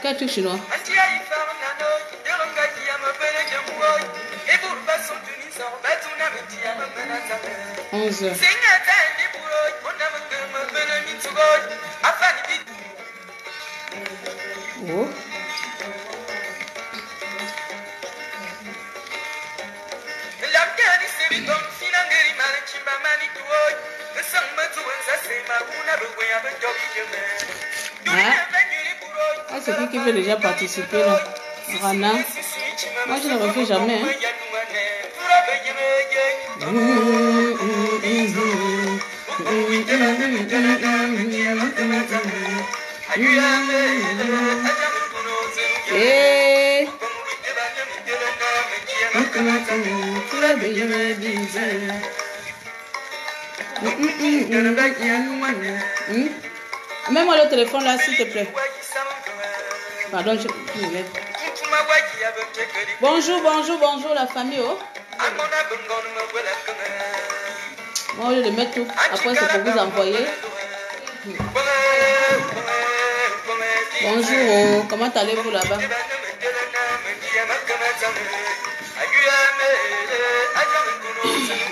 Quel truc chinois? 11. Oh. Ah, c'est qui veut déjà participer là? Rana. Moi, je ne refais jamais. Hein. Et... Mets-moi le téléphone là, s'il te plaît. Pardon, je me lève. Bonjour, bonjour, bonjour la famille. Oh. Moi, je vais le mettre tout. Après, c'est pour vous envoyer. Bonjour, oh. Comment allez-vous là-bas?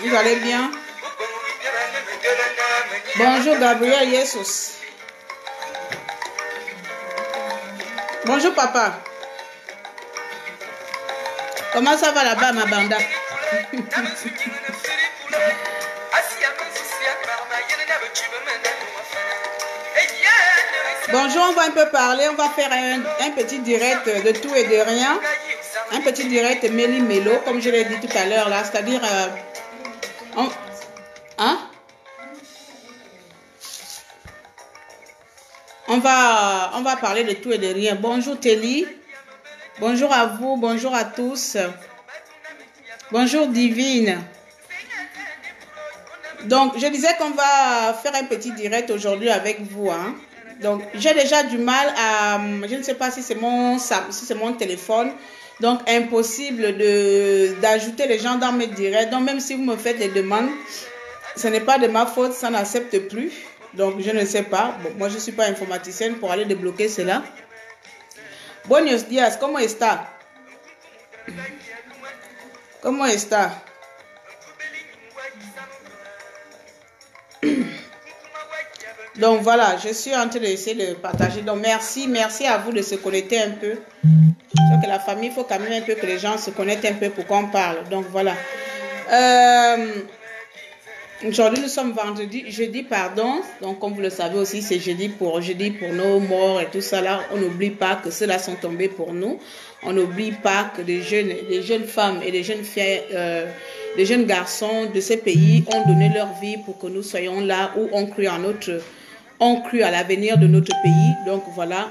Vous allez bien? Bonjour Gabriel Jesus. Bonjour papa. Comment ça va là-bas ma banda? Bonjour, on va un peu parler, on va faire un petit direct de tout et de rien. Un petit direct méli-mélo, comme je l'ai dit tout à l'heure là, c'est-à-dire... On va parler de tout et de rien. Bonjour Telly. Bonjour à vous, bonjour à tous. Bonjour Divine. Donc, je disais qu'on va faire un petit direct aujourd'hui avec vous. Hein. Donc, j'ai déjà du mal à... Je ne sais pas si c'est mon téléphone. Donc, impossible d'ajouter les gens dans mes directs. Donc, même si vous me faites des demandes, ce n'est pas de ma faute, ça n'accepte plus. Donc, je ne sais pas. Bon, moi, je ne suis pas informaticienne pour aller débloquer cela. Buenos días, ¿cómo está? ¿Cómo está? Donc, voilà, je suis en train d'essayer de partager. Donc, merci à vous de se connecter un peu. Je que la famille, il faut quand même un peu que les gens se connectent un peu pour qu'on parle. Donc, voilà. Aujourd'hui, nous sommes jeudi, pardon. Donc, comme vous le savez aussi, c'est jeudi pour nos morts et tout ça là. On n'oublie pas que ceux-là sont tombés pour nous. On n'oublie pas que des jeunes femmes et des jeunes filles, des jeunes garçons de ces pays ont donné leur vie pour que nous soyons là où on cru à l'avenir de notre pays. Donc, voilà.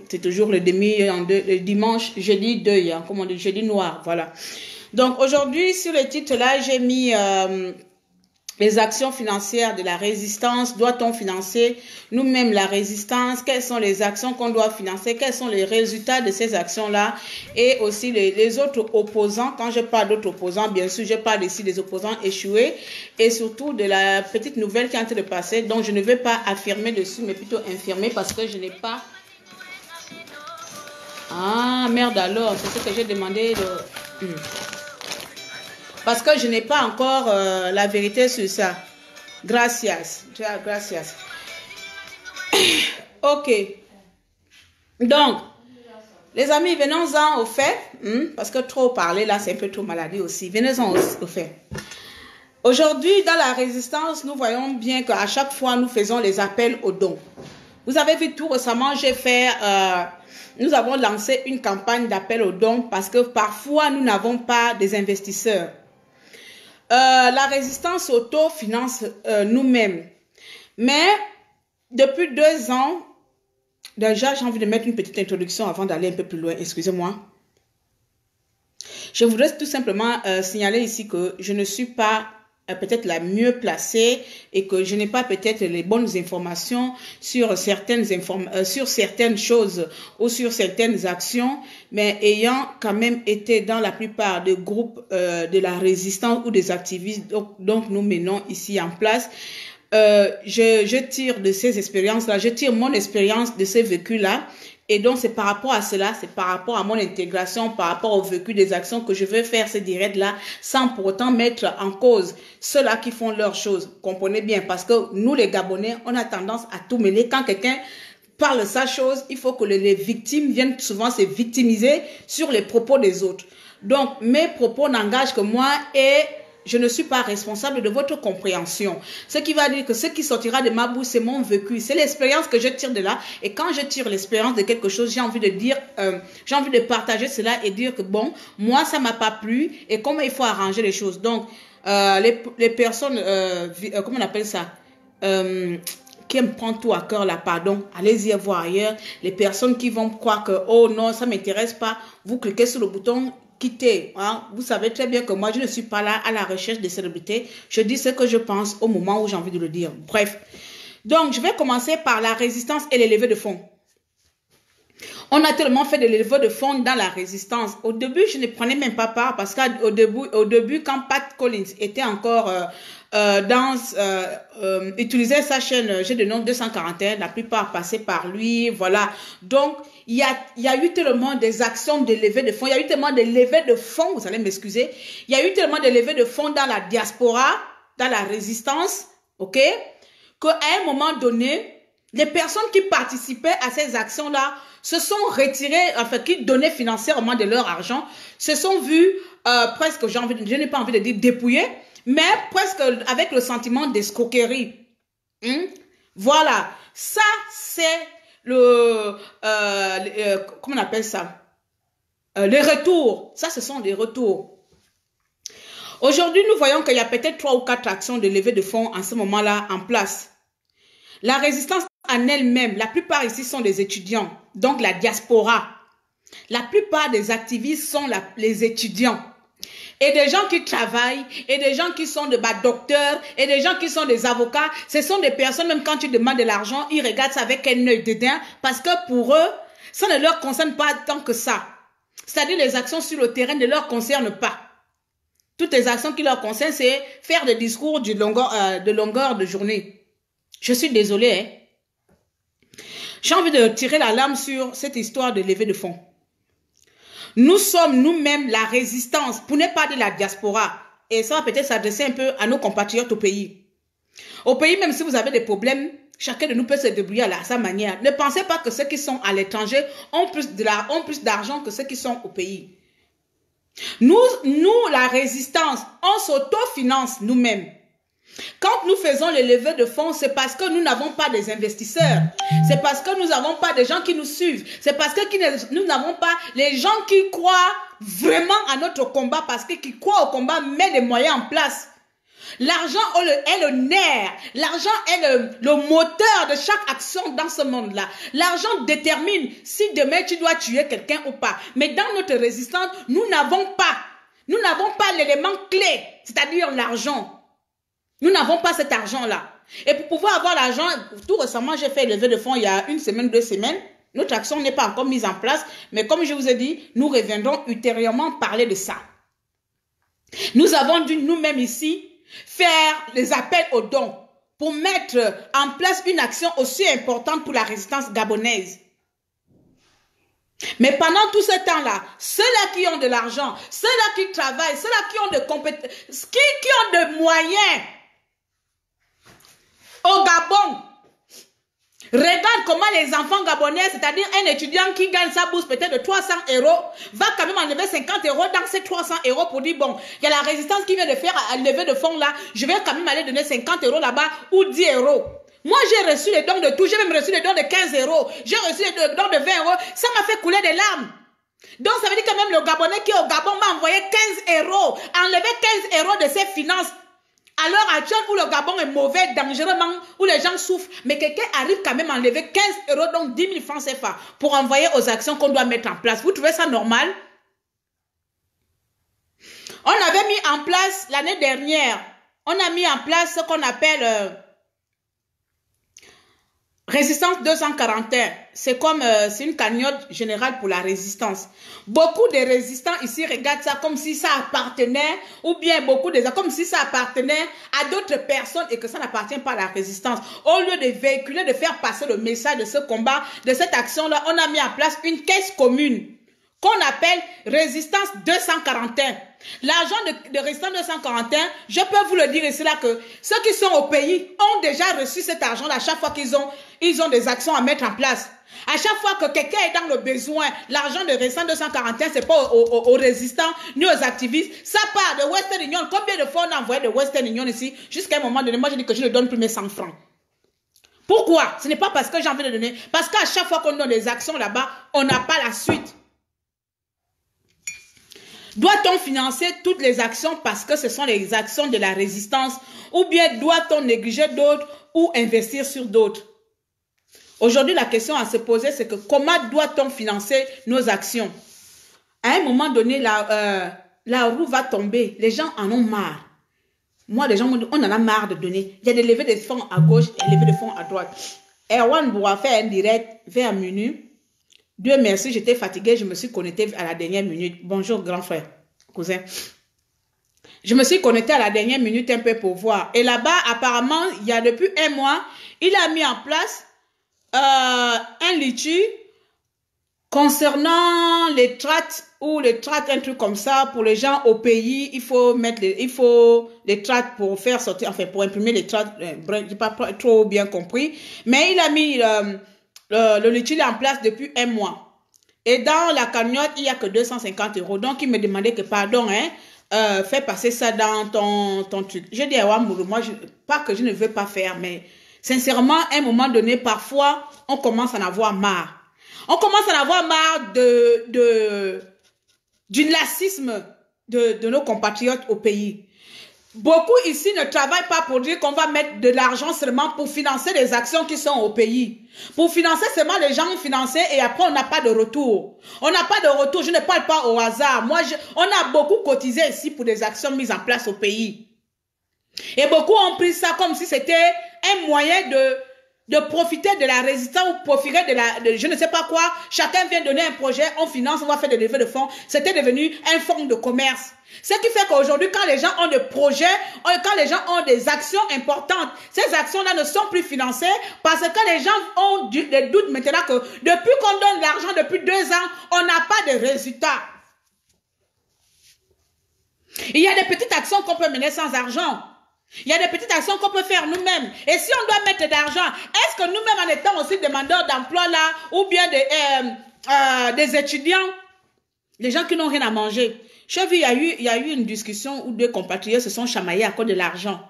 C'est toujours le dimanche, jeudi deuil, hein, comme on dit, jeudi noir. Voilà. Donc, aujourd'hui, sur le titre là, j'ai mis... les actions financières de la résistance, doit-on financer nous-mêmes la résistance? Quelles sont les actions qu'on doit financer? Quels sont les résultats de ces actions-là? Et aussi les autres opposants. Quand je parle d'autres opposants, bien sûr, je parle ici des opposants échoués et surtout de la petite nouvelle qui est en train de passer. Donc, je ne vais pas affirmer dessus, mais plutôt infirmer parce que je n'ai pas... Ah, merde alors, c'est ce que j'ai demandé de... Parce que je n'ai pas encore la vérité sur ça. Gracias. Gracias. Ok. Donc, les amis, venons-en au fait. Parce que trop parler là, c'est un peu trop maladie aussi. Venons-en au fait. Aujourd'hui, dans la résistance, nous voyons bien qu'à chaque fois, nous faisons les appels aux dons. Vous avez vu tout récemment, nous avons lancé une campagne d'appel aux dons parce que parfois, nous n'avons pas des investisseurs. La résistance auto-finance nous-mêmes. Mais depuis 2 ans, déjà j'ai envie de mettre une petite introduction avant d'aller un peu plus loin, excusez-moi. Je voudrais tout simplement signaler ici que je ne suis pas peut-être la mieux placée et que je n'ai pas peut-être les bonnes informations sur certaines choses ou sur certaines actions, mais ayant quand même été dans la plupart des groupes de la résistance ou des activistes donc nous menons ici en place, je tire de ces expériences-là, je tire mon expérience de ces vécus-là. Et donc, c'est par rapport à cela, c'est par rapport à mon intégration, par rapport au vécu des actions que je veux faire ces directs-là, sans pour autant mettre en cause ceux-là qui font leurs choses. Comprenez bien, parce que nous, les Gabonais, on a tendance à tout mêler. Quand quelqu'un parle de sa chose, il faut que les victimes viennent souvent se victimiser sur les propos des autres. Donc, mes propos n'engagent que moi et je ne suis pas responsable de votre compréhension. Ce qui va dire que ce qui sortira de ma bouche, c'est mon vécu. C'est l'expérience que je tire de là. Et quand je tire l'expérience de quelque chose, j'ai envie de dire, j'ai envie de partager cela et dire que bon, moi, ça m'a pas plu et comment il faut arranger les choses. Donc, les personnes, comment on appelle ça, qui aiment prendre tout à cœur là, pardon, allez-y voir ailleurs. Les personnes qui vont croire que, oh non, ça m'intéresse pas, vous cliquez sur le bouton quitter. Hein? Vous savez très bien que moi, je ne suis pas là à la recherche des célébrités. Je dis ce que je pense au moment où j'ai envie de le dire. Bref. Donc, je vais commencer par la résistance et les levées de fonds. On a tellement fait des levées de fonds dans la résistance. Au début, je ne prenais même pas part parce qu'au début, quand Pat Collins était encore utilisait sa chaîne, j'ai le nom 241, la plupart passaient par lui, voilà. Donc, il y a eu tellement des actions de levée de fonds, il y a eu tellement de levées de fonds, vous allez m'excuser, il y a eu tellement de levées de fonds dans la diaspora, dans la résistance, ok, qu'à un moment donné, les personnes qui participaient à ces actions-là se sont retirées, enfin, qui donnaient financièrement de leur argent, se sont vues presque, je n'ai pas envie de dire dépouillées, mais presque avec le sentiment d'escroquerie. Voilà, ça c'est le, comment on appelle ça? Les retours, ça ce sont des retours. Aujourd'hui, nous voyons qu'il y a peut-être 3 ou 4 actions de levée de fonds en ce moment-là en place. La résistance en elle-même, la plupart ici sont des étudiants, donc la diaspora. La plupart des activistes sont les étudiants. Et des gens qui travaillent, et des gens qui sont des docteurs, et des gens qui sont des avocats, ce sont des personnes, même quand tu demandes de l'argent, ils regardent ça avec un œil dédain, parce que pour eux, ça ne leur concerne pas tant que ça. C'est-à-dire les actions sur le terrain ne leur concernent pas. Toutes les actions qui leur concernent, c'est faire des discours de longueur de journée. Je suis désolée, hein. J'ai envie de tirer la lame sur cette histoire de levée de fonds. Nous sommes nous-mêmes la résistance, pour ne pas de la diaspora. Et ça va peut-être s'adresser un peu à nos compatriotes au pays. Au pays, même si vous avez des problèmes, chacun de nous peut se débrouiller à sa manière. Ne pensez pas que ceux qui sont à l'étranger ont plus d'argent que ceux qui sont au pays. Nous, la résistance, on s'autofinance nous-mêmes. Quand nous faisons les levées de fonds, c'est parce que nous n'avons pas des investisseurs. C'est parce que nous n'avons pas des gens qui nous suivent. C'est parce que nous n'avons pas les gens qui croient vraiment à notre combat, parce que qui croient au combat mettent les moyens en place. L'argent est le nerf. L'argent est le moteur de chaque action dans ce monde-là. L'argent détermine si demain tu dois tuer quelqu'un ou pas. Mais dans notre résistance, nous n'avons pas l'élément clé, c'est-à-dire l'argent. Nous n'avons pas cet argent-là. Et pour pouvoir avoir l'argent, tout récemment, j'ai fait lever de fonds il y a 1 semaine, 2 semaines. Notre action n'est pas encore mise en place. Mais comme je vous ai dit, nous reviendrons ultérieurement parler de ça. Nous avons dû nous-mêmes ici faire les appels aux dons pour mettre en place une action aussi importante pour la résistance gabonaise. Mais pendant tout ce temps-là, ceux-là qui ont de l'argent, ceux-là qui travaillent, ceux-là qui ont de compétences, qui ont de moyens, au Gabon, regarde comment les enfants gabonais, c'est-à-dire un étudiant qui gagne sa bourse peut-être de 300 €, va quand même enlever 50 € dans ces 300 € pour dire, bon, il y a la résistance qui vient de faire à lever de fonds là, je vais quand même aller donner 50 € là-bas ou 10 €. Moi, j'ai reçu les dons de tout, j'ai même reçu les dons de 15 €, j'ai reçu les dons de 20 €, ça m'a fait couler des larmes. Donc, ça veut dire que même le Gabonais qui est au Gabon m'a envoyé 15 €, enlevé 15 € de ses finances. À l'heure actuelle où le Gabon est mauvais, dangereusement, où les gens souffrent, mais quelqu'un arrive quand même à enlever 15 €, donc 10 000 francs CFA, pour envoyer aux actions qu'on doit mettre en place. Vous trouvez ça normal? On avait mis en place l'année dernière, on a mis en place ce qu'on appelle Résistance 241, c'est comme, c'est une cagnotte générale pour la résistance. Beaucoup de résistants ici regardent ça comme si ça appartenait, ou bien beaucoup de comme si ça appartenait à d'autres personnes et que ça n'appartient pas à la résistance. Au lieu de véhiculer, de faire passer le message de ce combat, de cette action-là, on a mis en place une caisse commune qu'on appelle Résistance 241. L'argent de Résistance 241, je peux vous le dire ici là que ceux qui sont au pays ont déjà reçu cet argent-là à chaque fois qu'ils ont des actions à mettre en place. À chaque fois que quelqu'un est dans le besoin, l'argent de Résistance 241, c'est pas aux résistants ni aux activistes. Ça part de Western Union. Combien de fois on a envoyé de Western Union ici? Jusqu'à un moment donné, moi je dis que je ne donne plus mes 100 francs. Pourquoi? Ce n'est pas parce que j'ai envie de donner. Parce qu'à chaque fois qu'on donne des actions là-bas, on n'a pas la suite. Doit-on financer toutes les actions parce que ce sont les actions de la résistance ou bien doit-on négliger d'autres ou investir sur d'autres? Aujourd'hui, la question à se poser, c'est que comment doit-on financer nos actions? À un moment donné, la roue va tomber. Les gens en ont marre. Moi, les gens, on en a marre de donner. Il y a des levées de fonds à gauche et des levées de fonds à droite. Erwan Boura fait un direct vers minuit. Dieu merci, j'étais fatiguée, je me suis connectée à la dernière minute. Bonjour, grand frère, cousin. Je me suis connectée à la dernière minute un peu pour voir. Et là-bas, apparemment, il y a depuis un mois, il a mis en place un litige concernant les tracts ou les tracts, un truc comme ça, pour les gens au pays. Il faut mettre les tracts pour faire sortir, enfin, pour imprimer les tracts. Je n'ai pas trop bien compris. Mais il a mis le litige en place depuis un mois. Et dans la cagnotte, il n'y a que 250 €. Donc, il me demandait que, pardon, fais passer ça dans ton truc. Je dis à moi, pas que je ne veux pas faire, mais sincèrement, à un moment donné, parfois, on commence à en avoir marre. On commence à en avoir marre du lacisme de nos compatriotes au pays. Beaucoup ici ne travaillent pas pour dire qu'on va mettre de l'argent seulement pour financer les actions qui sont au pays. Pour financer seulement les gens financés et après on n'a pas de retour. On n'a pas de retour, je ne parle pas au hasard. On a beaucoup cotisé ici pour des actions mises en place au pays. Et beaucoup ont pris ça comme si c'était un moyen de profiter de la résistance ou profiter de je ne sais pas quoi. Chacun vient donner un projet, on finance, on va faire des levées de fonds. C'était devenu un fonds de commerce. Ce qui fait qu'aujourd'hui, quand les gens ont des projets, quand les gens ont des actions importantes, ces actions-là ne sont plus financées parce que les gens ont des doutes maintenant que depuis qu'on donne l'argent depuis 2 ans, on n'a pas de résultats. Il y a des petites actions qu'on peut mener sans argent. Il y a des petites actions qu'on peut faire nous-mêmes. Et si on doit mettre de l'argent, est-ce que nous-mêmes en étant aussi demandeurs d'emploi là, ou bien des étudiants, des gens qui n'ont rien à manger. J'ai vu, il y a eu une discussion où 2 compatriotes se sont chamaillés à cause de l'argent.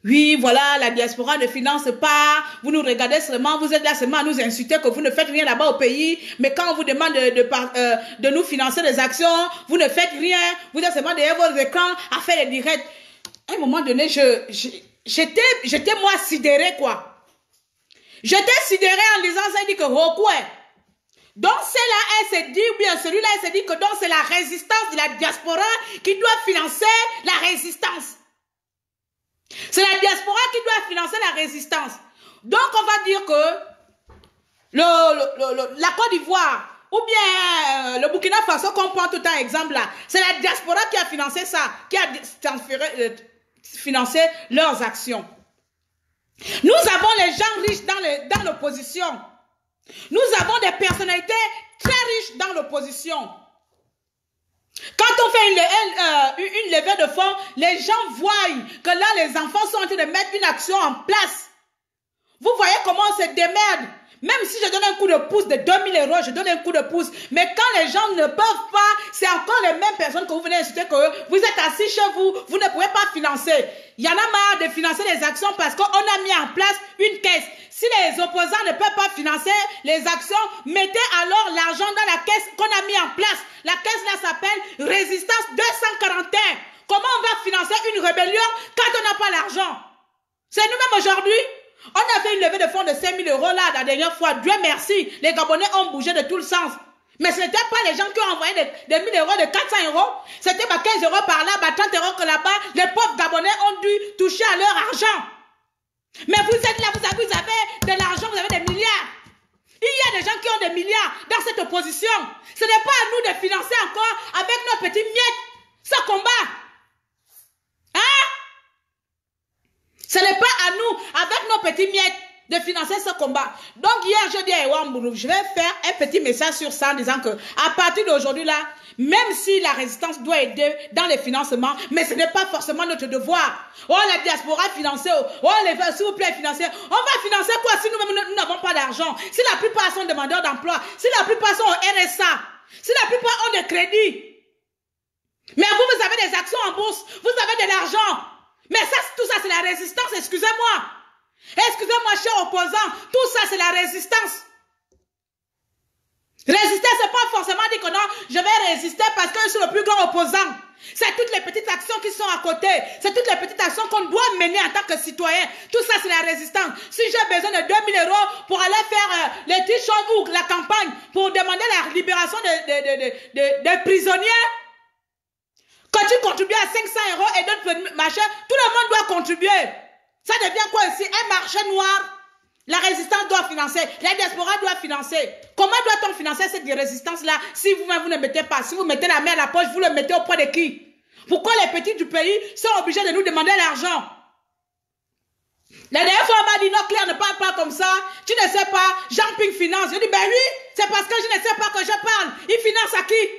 Oui, voilà, la diaspora ne finance pas, vous nous regardez seulement, vous êtes là seulement à nous insulter que vous ne faites rien là-bas au pays, mais quand on vous demande de nous financer des actions, vous ne faites rien, vous êtes seulement derrière vos écrans à faire les directs. À un moment donné, j'étais moi sidéré quoi. J'étais sidéré en disant ça, il dit que quoi. Donc c'est là, elle s'est dit, ou bien celui-là, elle s'est dit que donc c'est la résistance de la diaspora qui doit financer la résistance. C'est la diaspora qui doit financer la résistance. Donc on va dire que la Côte d'Ivoire ou bien le Burkina Faso qu'on prend tout un exemple là, c'est la diaspora qui a financé ça, qui a financé leurs actions. Nous avons les gens riches dans l'opposition. Nous avons des personnalités très riches dans l'opposition. Quand on fait une levée de fonds, les gens voient que là, les enfants sont en train de mettre une action en place. Vous voyez comment on se démerde. Même si je donne un coup de pouce de 2000 €, je donne un coup de pouce. Mais quand les gens ne peuvent pas, c'est encore les mêmes personnes que vous venez insulter que vous êtes assis chez vous, vous ne pouvez pas financer. Il y en a marre de financer les actions parce qu'on a mis en place une caisse. Si les opposants ne peuvent pas financer les actions, mettez alors l'argent dans la caisse qu'on a mis en place. La caisse là s'appelle Résistance 241. Comment on va financer une rébellion quand on n'a pas l'argent? C'est nous-mêmes aujourd'hui. On a fait une levée de fonds de 5 000 € là la dernière fois. Dieu merci, les Gabonais ont bougé de tout le sens. Mais ce n'était pas les gens qui ont envoyé des 1 000 €, de 400 €. C'était 15 € par là, 30 € que là-bas. Les pauvres Gabonais ont dû toucher à leur argent. Mais vous êtes là, vous avez de l'argent, vous avez des milliards. Il y a des gens qui ont des milliards dans cette opposition. Ce n'est pas à nous de financer encore avec nos petits miettes ce combat. Hein? Ce n'est pas à nous, avec nos petits miettes, de financer ce combat. Donc hier, je dis à Ewambourou, je vais faire un petit message sur ça en disant que à partir d'aujourd'hui là, même si la résistance doit aider dans les financements, mais ce n'est pas forcément notre devoir. Oh, la diaspora financée, oh, les s'il vous plaît, financer. On va financer quoi si nous-mêmes nous n'avons pas d'argent? Si la plupart sont demandeurs d'emploi, si la plupart sont au RSA, si la plupart ont des crédits. Mais vous avez des actions en bourse, vous avez de l'argent. Mais ça, tout ça, c'est la résistance, excusez-moi. Excusez-moi, chers opposants, tout ça, c'est la résistance. Résister, c'est pas forcément dire que non, je vais résister parce que je suis le plus grand opposant. C'est toutes les petites actions qui sont à côté. C'est toutes les petites actions qu'on doit mener en tant que citoyen. Tout ça, c'est la résistance. Si j'ai besoin de 2000 € pour aller faire les petites choses ou la campagne pour demander la libération des prisonniers, quand tu contribues à 500 € et d'autres machins, tout le monde doit contribuer. Ça devient quoi ici? Un marché noir. La résistance doit financer. La diaspora doit financer. Comment doit-on financer cette résistance-là si vous-même vous ne mettez pas? Si vous mettez la main à la poche, vous le mettez auprès de qui? Pourquoi les petits du pays sont obligés de nous demander l'argent? La dernière fois, on m'a dit, non, Claire, ne parle pas comme ça. Tu ne sais pas, Jean-Ping finance. Je dis, ben oui, c'est parce que je ne sais pas que je parle. Il finance à qui?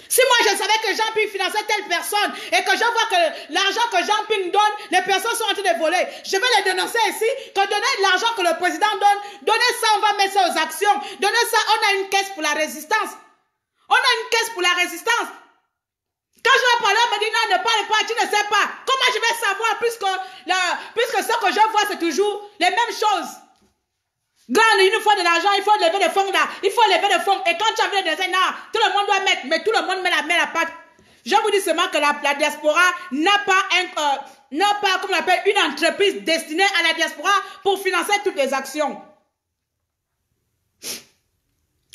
Si moi je savais que Jean-Ping finançait telle personne et que je vois que l'argent que Jean-Ping donne, les personnes sont en train de voler, je vais les dénoncer ici, que donner de l'argent que le président donne, donner ça, on va mettre ça aux actions, donner ça, on a une caisse pour la résistance. On a une caisse pour la résistance. Quand je vais parler, on me dit non, ne parle pas, tu ne sais pas. Comment je vais savoir puisque ce que je vois, c'est toujours les mêmes choses. Grand, il nous faut de l'argent, il faut lever des fonds là, il faut lever des fonds. Et quand tu as vu des non, tout le monde doit mettre, mais tout le monde met la main à la pâte. Je vous dis seulement que la diaspora n'a pas, comme on appelle, une entreprise destinée à la diaspora pour financer toutes les actions.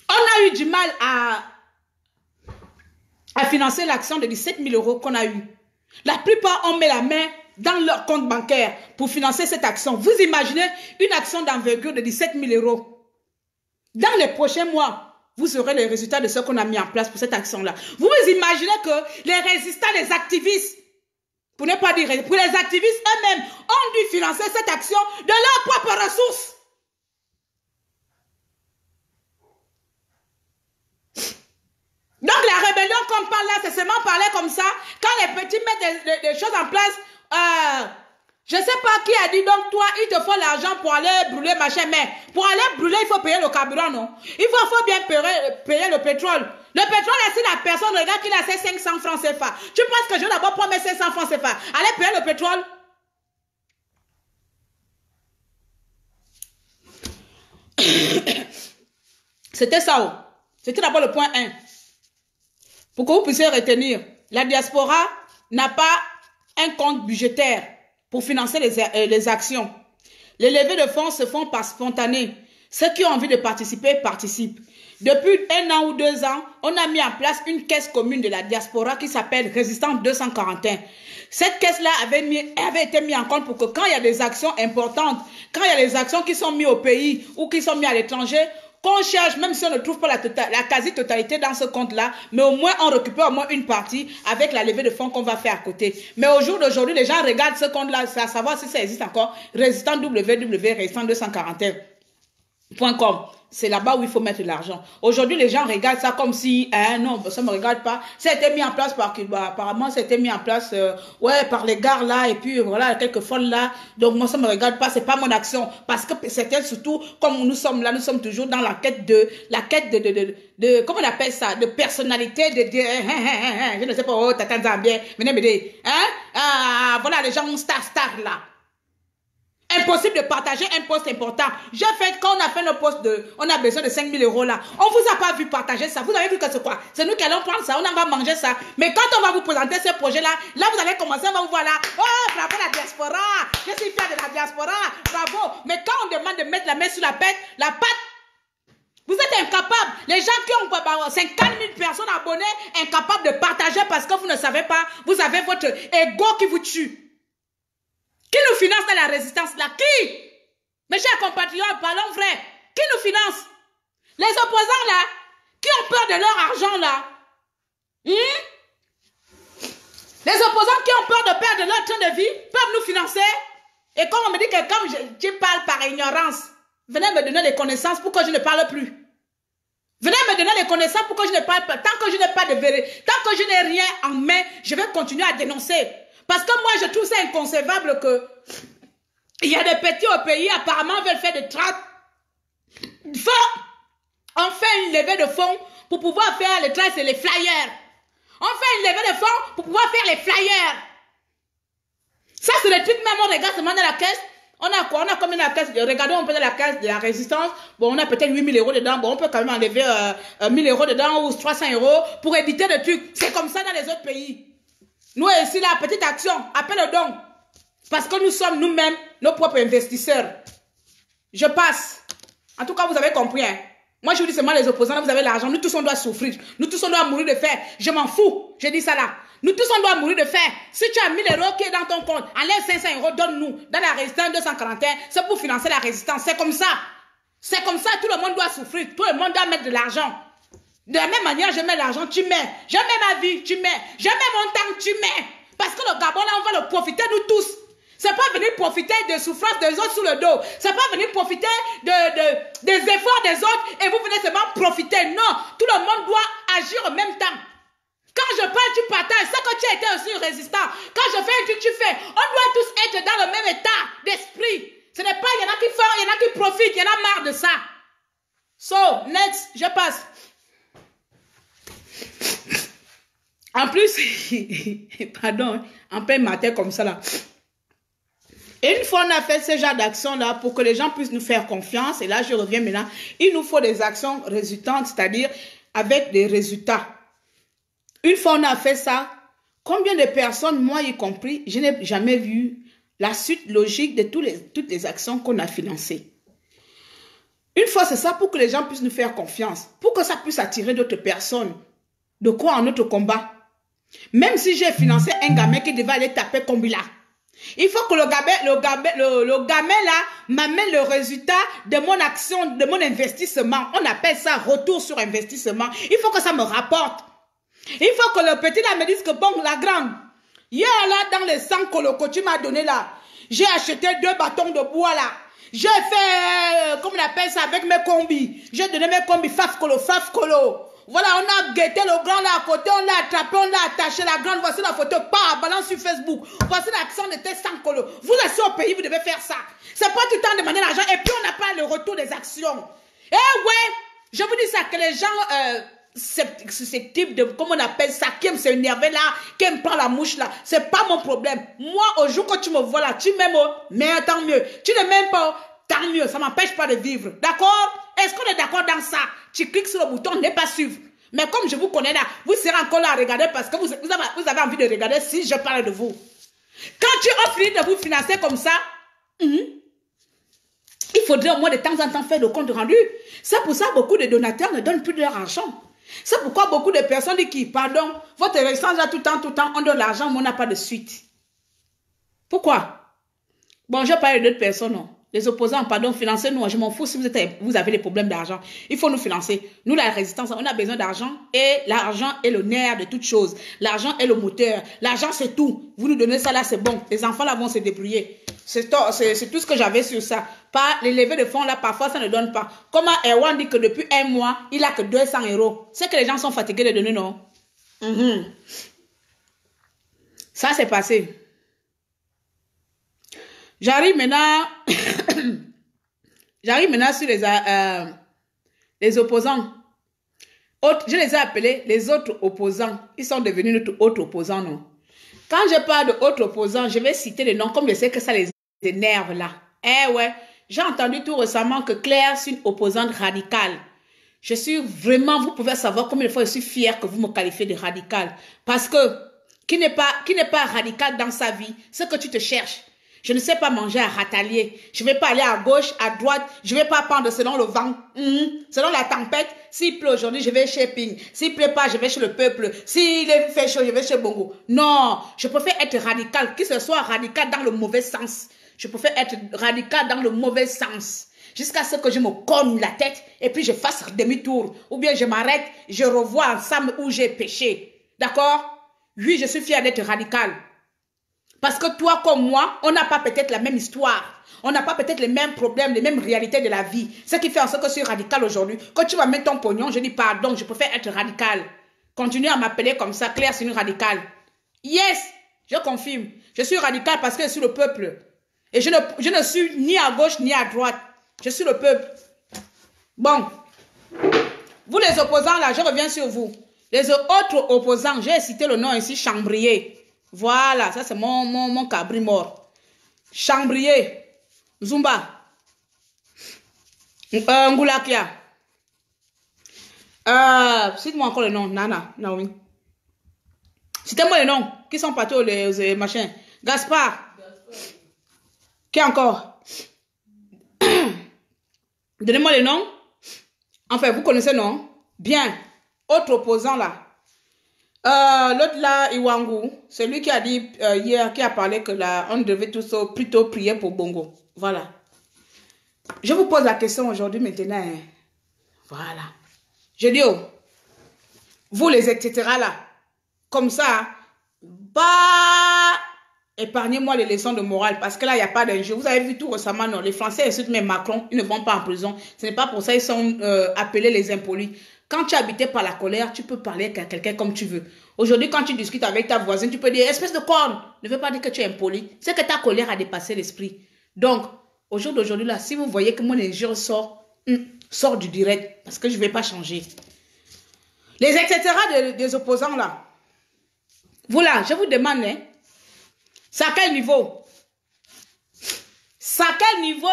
On a eu du mal à financer l'action de 17 000 € qu'on a eu. La plupart ont mis la main dans leur compte bancaire pour financer cette action. Vous imaginez une action d'envergure de 17 000 €. Dans les prochains mois, vous aurez les résultats de ce qu'on a mis en place pour cette action-là. Vous imaginez que les résistants, les activistes, pour ne pas dire, pour les activistes eux-mêmes, ont dû financer cette action de leurs propres ressources. Donc la rébellion qu'on parle là, c'est seulement parler comme ça. Quand les petits mettent des choses en place, je ne sais pas qui a dit, donc toi, il te faut l'argent pour aller brûler machin, mais pour aller brûler, il faut payer le carburant, non? Il faut bien payer le pétrole. Le pétrole, si la personne regarde qu'il a ses 500 francs CFA, tu penses que je vais d'abord prendre mes 500 francs CFA, aller payer le pétrole? C'était ça. C'était d'abord le point 1. Pour que vous puissiez retenir, la diaspora n'a pas un compte budgétaire pour financer les actions. Les levées de fonds se font par spontané. Ceux qui ont envie de participer, participent. Depuis 1 an ou 2 ans, on a mis en place une caisse commune de la diaspora qui s'appelle Résistance 241. Cette caisse-là avait été mise en compte pour que quand il y a des actions importantes, quand il y a des actions qui sont mises au pays ou qui sont mises à l'étranger, qu'on cherche, même si on ne trouve pas la quasi-totalité dans ce compte-là, mais au moins on récupère au moins une partie avec la levée de fonds qu'on va faire à côté. Mais au jour d'aujourd'hui, les gens regardent ce compte-là, à savoir si ça existe encore, Résistant www.résistant241.com. C'est là-bas où il faut mettre de l'argent. Aujourd'hui, les gens regardent ça comme si, non, ça ne me regarde pas. Ça a été mis en place par Cuba. Apparemment, ça a été mis en place par les gars là, et puis voilà, quelques fonds là. Donc moi, ça ne me regarde pas, c'est pas mon action. Parce que c'était surtout, comme nous sommes là, nous sommes toujours dans la quête de comment on appelle ça, de personnalité, je ne sais pas, oh, Tata Zambien, venez m'aider. Voilà, les gens ont star là. Impossible de partager un poste important. Quand on a fait le poste on a besoin de 5 000 € là. On vous a pas vu partager ça. Vous avez vu que c'est quoi? C'est nous qui allons prendre ça, on en va manger ça. Mais quand on va vous présenter ce projet là, là vous allez commencer, on va vous voir là. Oh, bravo la diaspora. Je suis fier de la diaspora. Bravo. Mais quand on demande de mettre la main sur la patte, vous êtes incapables. Les gens qui ont 50 000 personnes abonnées, incapables de partager parce que vous ne savez pas. Vous avez votre ego qui vous tue. Qui nous finance dans la résistance là? Qui? Mes chers compatriotes, parlons vrai. Qui nous finance? Les opposants là, qui ont peur de leur argent là? Les opposants qui ont peur de perdre leur train de vie peuvent nous financer. Et comme on me dit que comme je parle par ignorance, venez me donner les connaissances pour que je ne parle plus. Venez me donner les connaissances pour que je ne parle pas. Tant que je n'ai pas de vérité, tant que je n'ai rien en main, je vais continuer à dénoncer. Parce que moi, je trouve ça inconcevable que il y a des petits au pays, apparemment, veulent faire des tracts. On fait une levée de fonds pour pouvoir faire les tracts et les flyers. On fait une levée de fonds pour pouvoir faire les flyers. Ça, c'est le truc, même on regarde seulement dans la caisse. On a quoi? On a combien dans la caisse? Regardons un peu dans la caisse de la résistance. Bon, on a peut-être 8 000 € dedans. Bon, on peut quand même enlever 1 000 € dedans ou 300 € pour éviter le truc. C'est comme ça dans les autres pays. Nous, ici, la petite action, appelle le don. Parce que nous sommes nous-mêmes nos propres investisseurs. Je passe. En tout cas, vous avez compris. Hein? Moi, je vous dis seulement les opposants, vous avez l'argent. Nous tous, on doit souffrir. Nous tous, on doit mourir de faim. Je m'en fous. Je dis ça là. Nous tous, on doit mourir de faim. Si tu as 1 000 € qui est dans ton compte, enlève 500 €, donne-nous. Dans la résistance 241, c'est pour financer la résistance. C'est comme ça. C'est comme ça. Tout le monde doit souffrir. Tout le monde doit mettre de l'argent. De la même manière, je mets l'argent, tu mets. Je mets ma vie, tu mets. Je mets mon temps, tu mets. Parce que le Gabon, là, on va le profiter, nous tous. C'est pas venir profiter des souffrances des autres sous le dos. C'est pas venir profiter des efforts des autres et vous venez seulement profiter. Non, tout le monde doit agir en même temps. Quand je parle, tu partages. C'est que tu as été aussi résistant. Quand je fais un truc, tu fais. On doit tous être dans le même état d'esprit. Ce n'est pas, il y en a qui font, il y en a qui profitent, il y en a marre de ça. So, next, je passe. En plus, pardon, en plein matin comme ça là. Et une fois on a fait ce genre d'action-là pour que les gens puissent nous faire confiance, et là je reviens maintenant, il nous faut des actions résultantes, c'est-à-dire avec des résultats. Une fois on a fait ça, combien de personnes, moi y compris, je n'ai jamais vu la suite logique de toutes les actions qu'on a financées. Une fois c'est ça pour que les gens puissent nous faire confiance, pour que ça puisse attirer d'autres personnes, de quoi en notre combat. Même si j'ai financé un gamin qui devait aller taper Kombila. Il faut que le gamin là m'amène le résultat de mon action, de mon investissement. On appelle ça retour sur investissement. Il faut que ça me rapporte. Il faut que le petit là me dise que bon, la grande, hier là dans les 100 colos que tu m'as donné là, j'ai acheté 2 bâtons de bois là. J'ai fait, comment on appelle ça, avec mes combis. J'ai donné mes combis, faf colo. Voilà, on a guetté le grand là à côté, on l'a attrapé, on l'a attaché, la grande, voici la photo, balance sur Facebook. Voici l'action de tes 100 colos. Vous êtes au pays, vous devez faire ça. C'est pas tout le temps demander l'argent et puis on n'a pas le retour des actions. Eh ouais, je vous dis ça, que les gens, ce type de, comment on appelle ça, qui aiment s'énerver là, qui aiment prendre la mouche là, c'est pas mon problème. Moi, au jour que tu me vois là, tu m'aimes, mais tant mieux. Tu ne m'aimes pas, tant mieux, ça m'empêche pas de vivre. D'accord? Est-ce qu'on est d'accord dans ça? Tu cliques sur le bouton, n'est pas suivre. Mais comme je vous connais là, vous serez encore là à regarder parce que vous avez envie de regarder si je parle de vous. Quand tu as fini de vous financer comme ça, il faudrait au moins de temps en temps faire le compte rendu. C'est pour ça que beaucoup de donateurs ne donnent plus de leur argent. C'est pourquoi beaucoup de personnes disent qui, pardon, votre résistance là tout le temps, on donne l'argent, mais on n'a pas de suite. Pourquoi? Bon, je parle d'autres personnes, non. Les opposants, pardon, financez-nous. Je m'en fous si vous avez des problèmes d'argent. Il faut nous financer. Nous, la résistance, on a besoin d'argent. Et l'argent est le nerf de toute chose. L'argent est le moteur. L'argent, c'est tout. Vous nous donnez ça là, c'est bon. Les enfants là vont se débrouiller. C'est tout ce que j'avais sur ça. Pas les levées de fonds là, parfois ça ne donne pas. Comment Erwan dit que depuis 1 mois, il a que 200 €. C'est que les gens sont fatigués de donner, non? Ça, c'est passé. J'arrive maintenant sur les opposants. Je les ai appelés les autres opposants. Ils sont devenus notre autre opposant, non? Quand je parle d'autres opposants, je vais citer les noms comme je sais que ça les énerve là. Eh ouais, j'ai entendu tout récemment que Claire, c'est une opposante radicale. Je suis vraiment, vous pouvez savoir combien de fois je suis fière que vous me qualifiez de radicale. Parce que, qui n'est pas radical dans sa vie, c'est que tu te cherches. Je ne sais pas manger à ratalier. Je ne vais pas aller à gauche, à droite. Je ne vais pas prendre selon le vent, selon la tempête. S'il pleut aujourd'hui, je vais chez Ping. S'il ne pleut pas, je vais chez le peuple. S'il fait chaud, je vais chez Bongo. Non, je préfère être radical, que ce soit radical dans le mauvais sens. Je préfère être radical dans le mauvais sens. Jusqu'à ce que je me cogne la tête et puis je fasse demi-tour. Ou bien je m'arrête, je revois ensemble où j'ai péché. D'accord? Oui, je suis fière d'être radical. Parce que toi comme moi, on n'a pas peut-être la même histoire. On n'a pas peut-être les mêmes problèmes, les mêmes réalités de la vie. Ce qui fait en sorte que je suis radical aujourd'hui. Quand tu vas mettre ton pognon, je dis pardon, je préfère être radical. Continue à m'appeler comme ça, Claire, c'est une radicale. Yes, je confirme. Je suis radical parce que je suis le peuple. Et je ne suis ni à gauche ni à droite. Je suis le peuple. Bon. Vous les opposants là, je reviens sur vous. Les autres opposants, j'ai cité le nom ici, Chambrier. Voilà, ça c'est mon cabri mort. Chambrier. Zumba. Ngoulakia. Cite-moi encore le nom. Nana, Naomi. Citez-moi les noms. Qui sont partis les machins? Gaspard. Qui encore? Donnez-moi les noms. Enfin, vous connaissez, non? Bien. Autre opposant là. L'autre là, Iwangu, celui qui a dit hier, qui a parlé que là, on devait tous plutôt prier pour Bongo. Voilà. Je vous pose la question aujourd'hui maintenant. Hein. Voilà. Je dis, oh, vous les etc. là, comme ça, bah, épargnez-moi les leçons de morale parce que là, il n'y a pas d'enjeu. Vous avez vu tout récemment, non? Les Français insultent même Macron, ils ne vont pas en prison. Ce n'est pas pour ça qu'ils sont appelés les impolis. Quand tu es habité par la colère, tu peux parler à quelqu'un comme tu veux. Aujourd'hui, quand tu discutes avec ta voisine, tu peux dire, espèce de corne, ne veut pas dire que tu es impoli. C'est que ta colère a dépassé l'esprit. Donc, au jour d'aujourd'hui, là, si vous voyez que mon injure sort du direct, parce que je ne vais pas changer. Les etc. des opposants, là. Voilà, je vous demande, hein, c'est à quel niveau? C'est à quel niveau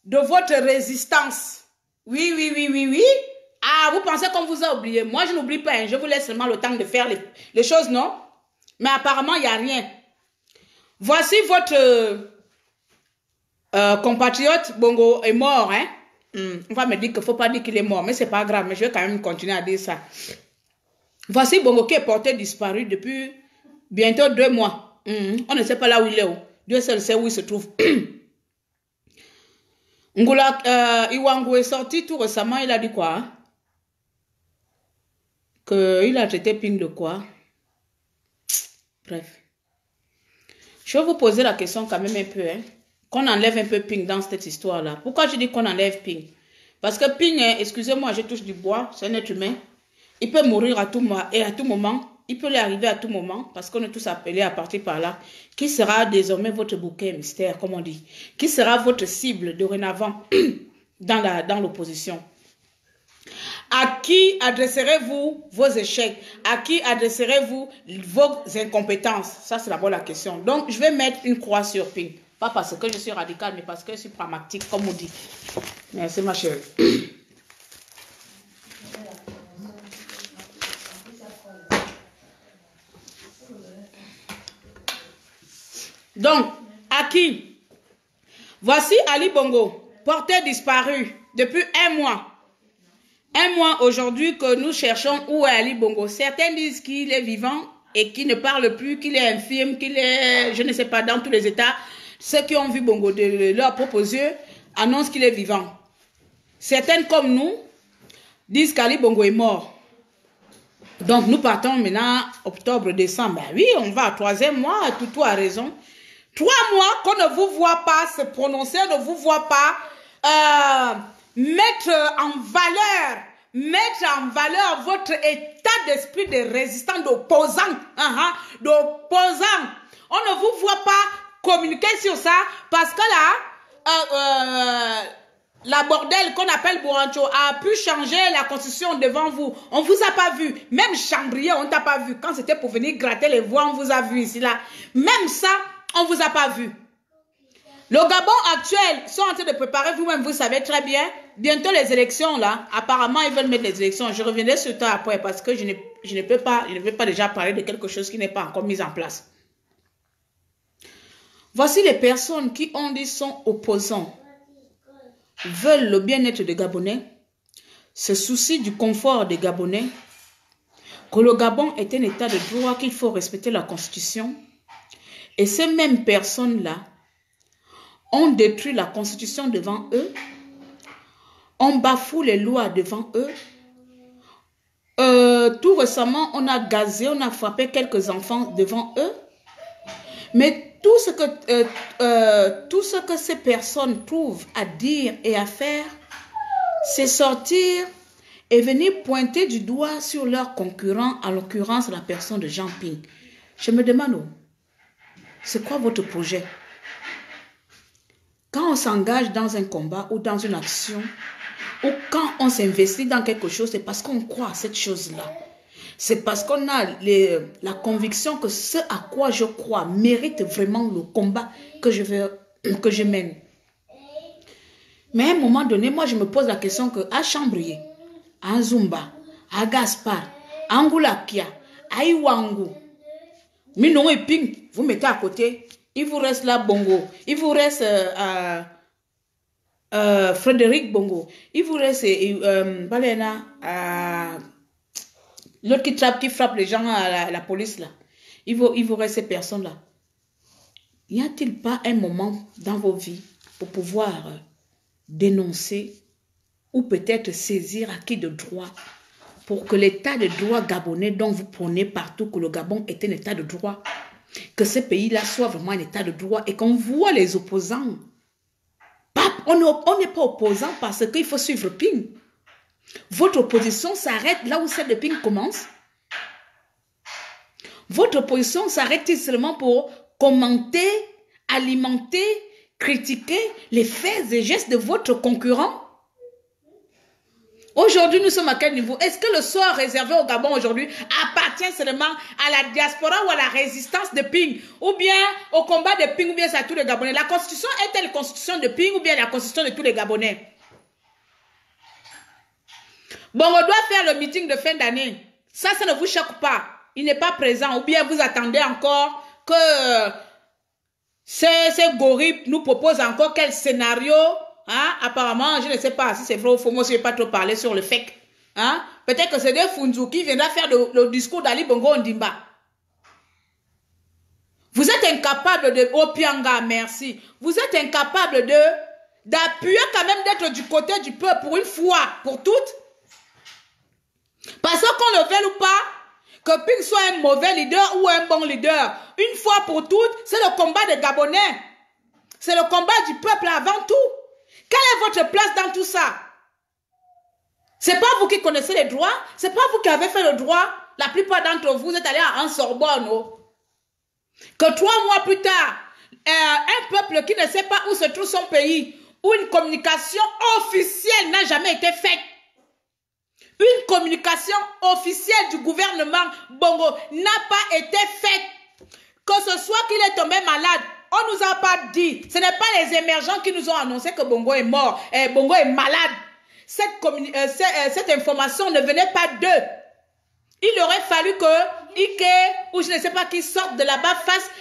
de votre résistance? Oui, oui, oui, oui, oui. Ah, vous pensez qu'on vous a oublié? Moi, je n'oublie pas. Hein. Je vous laisse seulement le temps de faire les choses, non? Mais apparemment, il n'y a rien. Voici votre compatriote Bongo est mort. Hein? On va me dire qu'il ne faut pas dire qu'il est mort. Mais ce n'est pas grave. Mais je vais quand même continuer à dire ça. Voici Bongo qui est porté disparu depuis bientôt 2 mois. On ne sait pas là où il est. Dieu seul sait où il se trouve. Iwangu est sorti tout récemment. Il a dit quoi? Qu'il a traité Ping de quoi? Bref. Je vais vous poser la question quand même un peu. Hein? Qu'on enlève un peu Ping dans cette histoire-là. Pourquoi je dis qu'on enlève Ping? Parce que Ping, excusez-moi, je touche du bois, c'est un être humain. Il peut mourir à tout moment. Il peut lui arriver à tout moment. Parce qu'on est tous appelés à partir par là. Qui sera désormais votre bouquet mystère, comme on dit? Qui sera votre cible dorénavant dans l'opposition? À qui adresserez-vous vos échecs? À qui adresserez-vous vos incompétences? Ça, c'est d'abord la question. Donc, je vais mettre une croix sur Ping. Pas parce que je suis radical, mais parce que je suis pragmatique, comme on dit. Merci, ma chérie. Donc, à qui? Voici Ali Bongo, porté disparu depuis 1 mois. 1 mois aujourd'hui que nous cherchons où est Ali Bongo. Certains disent qu'il est vivant et qu'il ne parle plus, qu'il est infirme, qu'il est, je ne sais pas, dans tous les états. Ceux qui ont vu Bongo de leurs propres yeux annoncent qu'il est vivant. Certaines comme nous disent qu'Ali Bongo est mort. Donc nous partons maintenant octobre, décembre. Ben oui, on va à 3e mois, tout a raison. 3 mois qu'on ne vous voit pas se prononcer, ne vous voit pas mettre en valeur votre état d'esprit de résistant, d'opposant. D'opposant. On ne vous voit pas communiquer sur ça parce que là, la bordel qu'on appelle Bourancho a pu changer la constitution devant vous. On ne vous a pas vu. Même Chambrier, on ne t'a pas vu. Quand c'était pour venir gratter les voix, on vous a vu ici, là. Même ça, on ne vous a pas vu. Le Gabon actuel sont en train de préparer, vous-même, vous savez très bien, bientôt les élections, là. Apparemment, ils veulent mettre les élections. Je reviendrai sur ça après parce que je ne peux pas déjà parler de quelque chose qui n'est pas encore mis en place. Voici les personnes qui ont dit sont opposants, veulent le bien-être des Gabonais, se soucient du confort des Gabonais, que le Gabon est un état de droit, qu'il faut respecter la Constitution. Et ces mêmes personnes-là ont détruit la Constitution devant eux, on bafoue les lois devant eux. Tout récemment, on a gazé, on a frappé quelques enfants devant eux. Mais tout ce que ces personnes trouvent à dire et à faire, c'est sortir et venir pointer du doigt sur leurs concurrents, en l'occurrence la personne de Jean Ping. Je me demande, c'est quoi votre projet? Quand on s'engage dans un combat ou dans une action, ou quand on s'investit dans quelque chose, c'est parce qu'on croit à cette chose-là. C'est parce qu'on a la conviction que ce à quoi je crois mérite vraiment le combat que je mène. Mais à un moment donné, moi je me pose la question que à Chambrier, à Zumba, à Gaspard, à Angulapia, à Iwangu, Minon et Ping, vous mettez à côté, il vous reste là Bongo, il vous reste Frédéric Bongo, il vous reste Balena, l'autre qui frappe les gens à la police là. Il vous reste ces personnes là. Y a-t-il pas un moment dans vos vies pour pouvoir dénoncer ou peut-être saisir acquis de droit pour que l'état de droit gabonais dont vous prenez partout, que le Gabon est un état de droit, que ce pays-là soit vraiment un état de droit et qu'on voit les opposants. On n'est pas opposant parce qu'il faut suivre Ping. Votre opposition s'arrête là où celle de Ping commence. Votre opposition s'arrête seulement pour commenter, alimenter, critiquer les faits et gestes de votre concurrent. Aujourd'hui, nous sommes à quel niveau? Est-ce que le sort réservé au Gabon aujourd'hui appartient seulement à la diaspora ou à la résistance de Ping? Ou bien au combat de Ping, ou bien c'est à tous les Gabonais? La constitution est-elle la constitution de Ping ou bien la constitution de tous les Gabonais? Bon, on doit faire le meeting de fin d'année. Ça ne vous choque pas. Il n'est pas présent. Ou bien vous attendez encore que ces gorilles nous proposent encore quel scénario. Hein? Apparemment, je ne sais pas si c'est vrai ou faux. Moi, je ne vais pas trop parler sur le fait. Hein? Peut-être que c'est des Funzu qui viendra faire le discours d'Ali Bongo Ondimba. Vous êtes incapable de... Oh, Pianga, merci. Vous êtes incapable d'appuyer quand même d'être du côté du peuple pour une fois, pour toutes. Parce qu'on le veuille ou pas, que Ping soit un mauvais leader ou un bon leader, une fois pour toutes, c'est le combat des Gabonais. C'est le combat du peuple avant tout. Quelle est votre place dans tout ça? C'est pas vous qui connaissez les droits, c'est pas vous qui avez fait le droit. La plupart d'entre vous êtes allés en Sorbonne. Oh. Que 3 mois plus tard, un peuple qui ne sait pas où se trouve son pays, où une communication officielle n'a jamais été faite. Une communication officielle du gouvernement Bongo n'a pas été faite. Que ce soit qu'il est tombé malade, on ne nous a pas dit. Ce n'est pas les émergents qui nous ont annoncé que Bongo est mort. Bongo est malade. Cette information ne venait pas d'eux. Il aurait fallu que Ike ou je ne sais pas qui sorte de là-bas fasse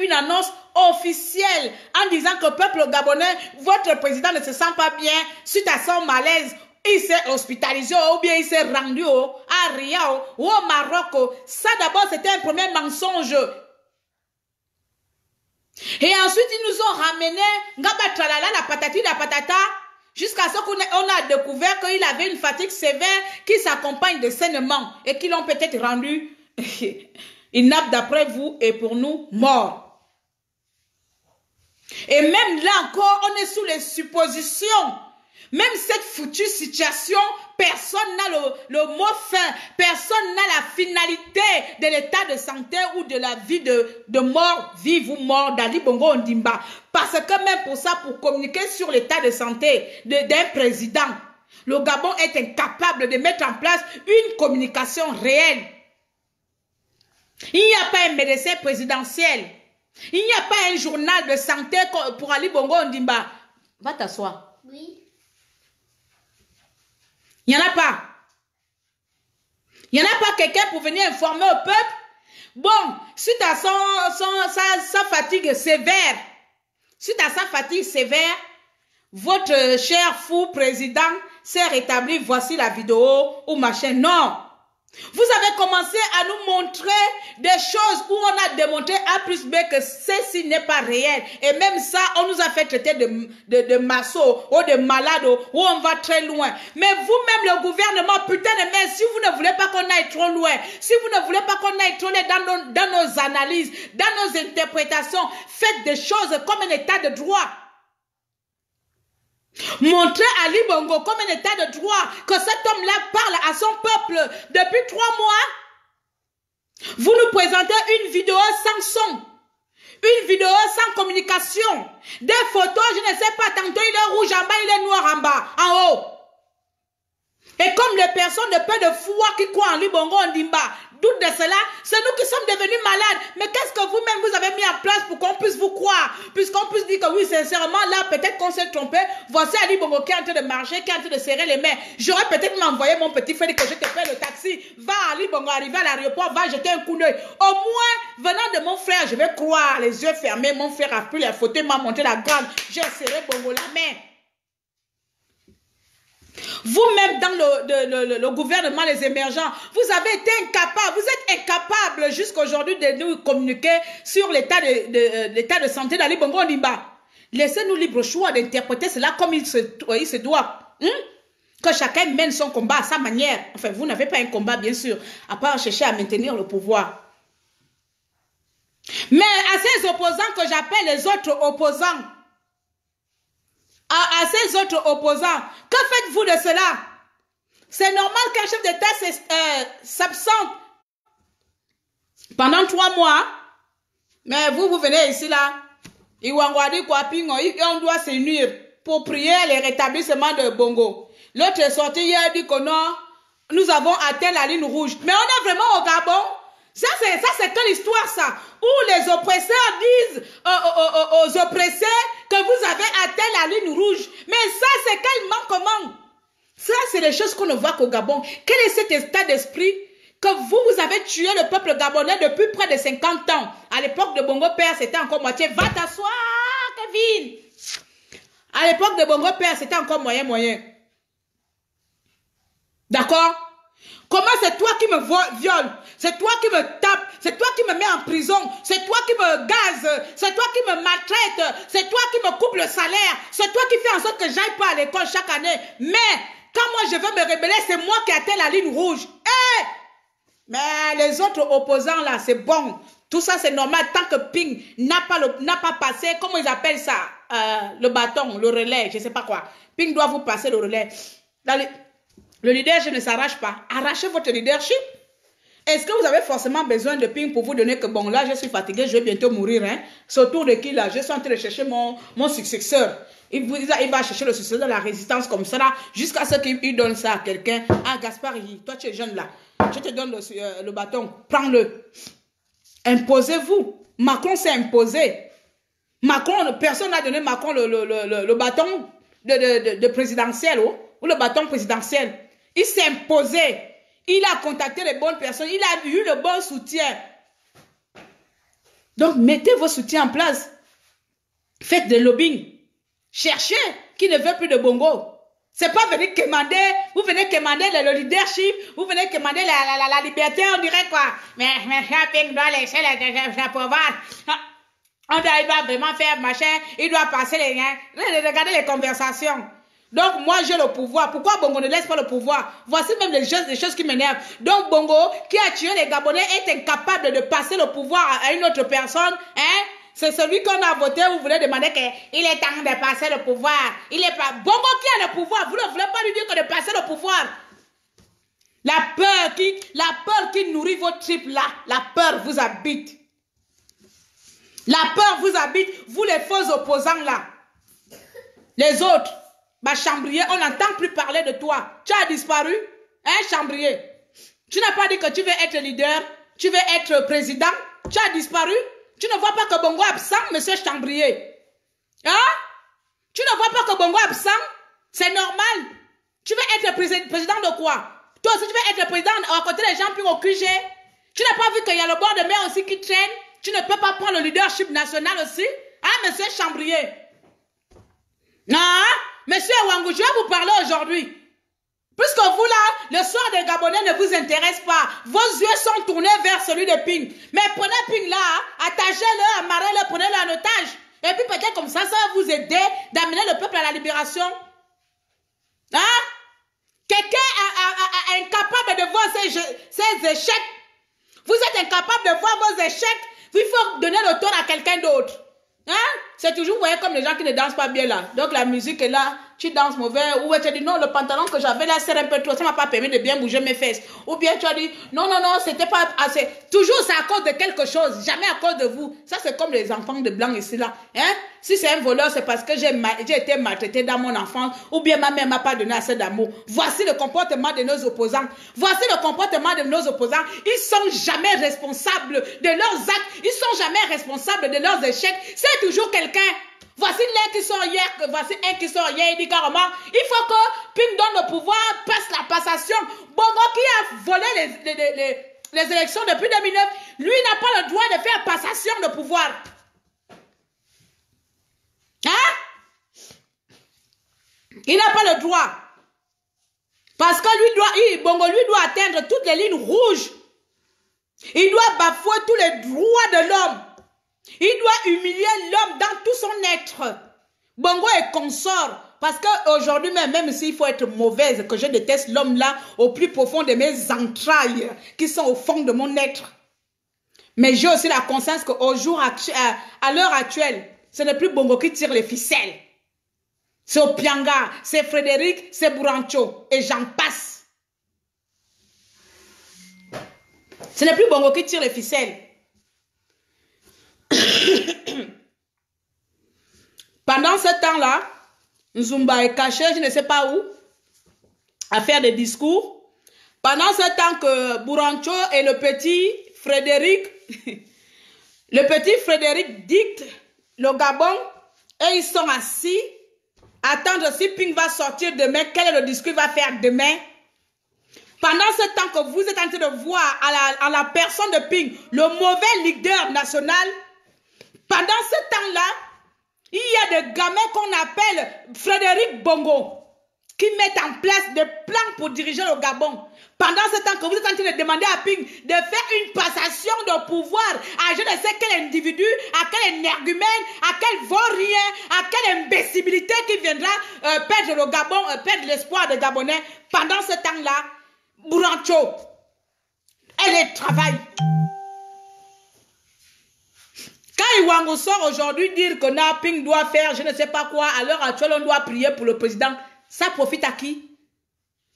une annonce officielle en disant que le peuple gabonais, votre président ne se sent pas bien suite à son malaise. Il s'est hospitalisé ou bien il s'est rendu à Ria ou au Maroc. Ça d'abord c'était un premier mensonge. Et ensuite ils nous ont ramené Ngaba Tralala, la patati, la patata, jusqu'à ce qu'on a découvert qu'il avait une fatigue sévère qui s'accompagne de saignements et qui l'ont peut-être rendu inapte d'après vous et pour nous mort. Et même là encore, on est sous les suppositions. Même cette foutue situation, personne n'a le mot fin, personne n'a la finalité de l'état de santé ou de la vie de mort, vive ou mort d'Ali Bongo Ondimba. Parce que même pour ça, pour communiquer sur l'état de santé d'un président, le Gabon est incapable de mettre en place une communication réelle. Il n'y a pas un médecin présidentiel. Il n'y a pas un journal de santé pour Ali Bongo Ondimba. Va t'asseoir. Oui. Il n'y en a pas. Il n'y en a pas quelqu'un pour venir informer au peuple. Bon, suite à sa fatigue sévère, votre cher fou président s'est rétabli, voici la vidéo ou machin. Non. Vous avez commencé à nous montrer des choses où on a démontré A plus B que ceci n'est pas réel. Et même ça, on nous a fait traiter de massos ou de malades où on va très loin. Mais vous-même, le gouvernement, putain de merde, si vous ne voulez pas qu'on aille trop loin, si vous ne voulez pas qu'on aille trop loin dans nos analyses, dans nos interprétations, faites des choses comme un état de droit. Montrez Ali Bongo comme un état de droit que cet homme-là parle à son peuple depuis 3 mois. Vous nous présentez une vidéo sans son, une vidéo sans communication, des photos, je ne sais pas, tantôt il est rouge en bas, il est noir en bas, en haut. Et comme les personnes de peu de foi qui croient en Ali Bongo Ondimba doutent de cela, c'est nous qui sommes devenus malades. Mais qu'est-ce que vous-même vous avez mis en place pour qu'on puisse vous croire? Puisqu'on puisse dire que oui, sincèrement, là, peut-être qu'on s'est trompé. Voici Ali Bongo qui est en train de marcher, qui est en train de serrer les mains. J'aurais peut-être m'envoyé mon petit frère que je te paie le taxi. Va Ali Bongo, arriver à l'aéroport, va jeter un coup d'œil. Au moins, venant de mon frère, je vais croire, les yeux fermés. Mon frère a pris les photos, m'a monté la grande. J'ai serré Bongo la main. Vous-même dans le gouvernement, les émergents, vous avez été incapables, vous êtes incapables jusqu'à aujourd'hui de nous communiquer sur l'état de santé d'Ali Bongo Ondimba. Laissez-nous libre choix d'interpréter cela comme il se doit. Que chacun mène son combat à sa manière. Enfin, vous n'avez pas un combat, bien sûr, à part chercher à maintenir le pouvoir. Mais à ces opposants que j'appelle les autres opposants, à ces autres opposants, que faites-vous de cela? C'est normal qu'un chef d'État s'absente pendant 3 mois. Mais vous venez ici là. On doit s'unir pour prier le rétablissement de Bongo. L'autre est sorti hier, dit que non, nous avons atteint la ligne rouge. Mais on est vraiment au Gabon. Ça c'est quelle histoire ça? Où les oppresseurs disent aux oppressés que vous avez atteint la ligne rouge. Mais ça c'est quel manquement? Ça c'est les choses qu'on ne voit qu'au Gabon. Quel est cet état d'esprit que vous avez tué le peuple gabonais depuis près de 50 ans? À l'époque de Bongo Père, c'était encore moitié. Va t'asseoir, Kevin. À l'époque de Bongo Père, c'était encore moyen. D'accord? Comment c'est toi qui me viole? C'est toi qui me tape? C'est toi qui me mets en prison? C'est toi qui me gaze? C'est toi qui me maltraite? C'est toi qui me coupe le salaire? C'est toi qui fais en sorte que j'aille pas à l'école chaque année? Mais quand moi je veux me rebeller, c'est moi qui atteins la ligne rouge. Hey! Mais les autres opposants là, c'est bon. Tout ça c'est normal tant que Ping n'a pas passé, comment ils appellent ça? Le bâton, le relais, je ne sais pas quoi. Ping doit vous passer le relais. Le leadership ne s'arrache pas. Arrachez votre leadership. Est-ce que vous avez forcément besoin de Ping pour vous donner que bon là je suis fatigué, je vais bientôt mourir. Hein? C'est autour de qui là? Je suis en train de chercher mon successeur. Il va chercher le successeur de la résistance comme ça là, jusqu'à ce qu'il donne ça à quelqu'un. Ah Gaspard, toi tu es jeune là. Je te donne le bâton. Prends-le. Imposez-vous. Macron s'est imposé. Macron, personne n'a donné Macron le bâton de présidentiel ou le bâton présidentiel. Il s'est imposé. Il a contacté les bonnes personnes. Il a eu le bon soutien. Donc, mettez vos soutiens en place. Faites des lobbying. Cherchez qui ne veut plus de Bongo. C'est pas venir commander, vous venez commander le leadership, vous venez commander la liberté, on dirait quoi? Mais Ping doit laisser le pouvoir. Il doit vraiment faire machin, il doit passer les liens. Regardez les conversations. Donc, moi, j'ai le pouvoir. Pourquoi Bongo ne laisse pas le pouvoir? Voici même les choses qui m'énervent. Donc, Bongo, qui a tué les Gabonais, est incapable de passer le pouvoir à une autre personne. Hein? C'est celui qu'on a voté, vous voulez demander qu'il est temps de passer le pouvoir. Il est pas... Bongo qui a le pouvoir, vous ne voulez pas lui dire que de passer le pouvoir. La peur qui nourrit vos tripes là, la peur vous habite. La peur vous habite, vous les faux opposants là. Les autres. Bah, Chambrier, on n'entend plus parler de toi. Tu as disparu? Hein, Chambrier? Tu n'as pas dit que tu veux être leader? Tu veux être président? Tu as disparu? Tu ne vois pas que Bongo est absent, monsieur Chambrier? Hein? Tu ne vois pas que Bongo est absent? C'est normal. Tu veux être président de quoi? Toi aussi, tu veux être président à côté des gens puis au QG? Tu n'as pas vu qu'il y a le bord de mer aussi qui traîne? Tu ne peux pas prendre le leadership national aussi? Hein, monsieur Chambrier? Non, monsieur Wangou, je vais vous parler aujourd'hui. Puisque vous là, le soir des Gabonais ne vous intéresse pas. Vos yeux sont tournés vers celui de Ping. Mais prenez Ping là, attachez-le, amarrez-le, prenez-le en otage. Et puis peut-être comme ça va vous aider d'amener le peuple à la libération. Hein? Quelqu'un est incapable de voir ses échecs. Vous êtes incapable de voir vos échecs. Il faut donner le tort à quelqu'un d'autre. Hein? C'est toujours, vous voyez, comme les gens qui ne dansent pas bien là. Donc la musique est là, tu danses mauvais. Ou tu as dit non, le pantalon que j'avais là sert un peu trop, ça ne m'a pas permis de bien bouger mes fesses. Ou bien tu as dit non, non, non, c'était pas assez. Toujours c'est à cause de quelque chose, jamais à cause de vous. Ça c'est comme les enfants de blanc ici là. Hein? Si c'est un voleur, c'est parce que j'ai été maltraité dans mon enfance. Ou bien ma mère m'a pas donné assez d'amour. Voici le comportement de nos opposants. Voici le comportement de nos opposants. Ils sont jamais responsables de leurs actes. Ils sont jamais responsables de leurs échecs. C'est toujours quelqu'un. Voici l'un qui sort hier, voici un qui sort hier, il dit carrément, il faut que Ping donne le pouvoir, passe la passation. Bongo qui a volé les élections depuis 2009, lui n'a pas le droit de faire passation de pouvoir. Hein? Il n'a pas le droit. Parce que Bongo lui doit atteindre toutes les lignes rouges. Il doit bafouer tous les droits de l'homme. Il doit humilier l'homme dans tout son être. Bongo est consort. Parce qu'aujourd'hui, même s'il faut être mauvaise, que je déteste l'homme là, au plus profond de mes entrailles, qui sont au fond de mon être. Mais j'ai aussi la conscience à l'heure actuelle, ce n'est plus Bongo qui tire les ficelles. C'est Opianga, c'est Frédéric, c'est Bourancho, et j'en passe. Ce n'est plus Bongo qui tire les ficelles. Pendant ce temps-là, Nzumba est caché, je ne sais pas où, à faire des discours. Pendant ce temps que Bourancho et le petit Frédéric dictent le Gabon et ils sont assis, attendent si Ping va sortir demain, quel est le discours qu'il va faire demain. Pendant ce temps que vous êtes en train de voir à la personne de Ping, le mauvais leader national, pendant ce temps-là, il y a des gamins qu'on appelle Frédéric Bongo qui mettent en place des plans pour diriger le Gabon. Pendant ce temps que vous êtes en train de demander à Ping de faire une passation de pouvoir à je ne sais quel individu, à quel énergumène, à quel vaurien, à quelle imbécilité qui viendra perdre le Gabon, perdre l'espoir des Gabonais. Pendant ce temps-là, Bourancho, elle travaille. Quand Iwango sort aujourd'hui dire que Ping doit faire je ne sais pas quoi, à l'heure actuelle on doit prier pour le président, ça profite à qui?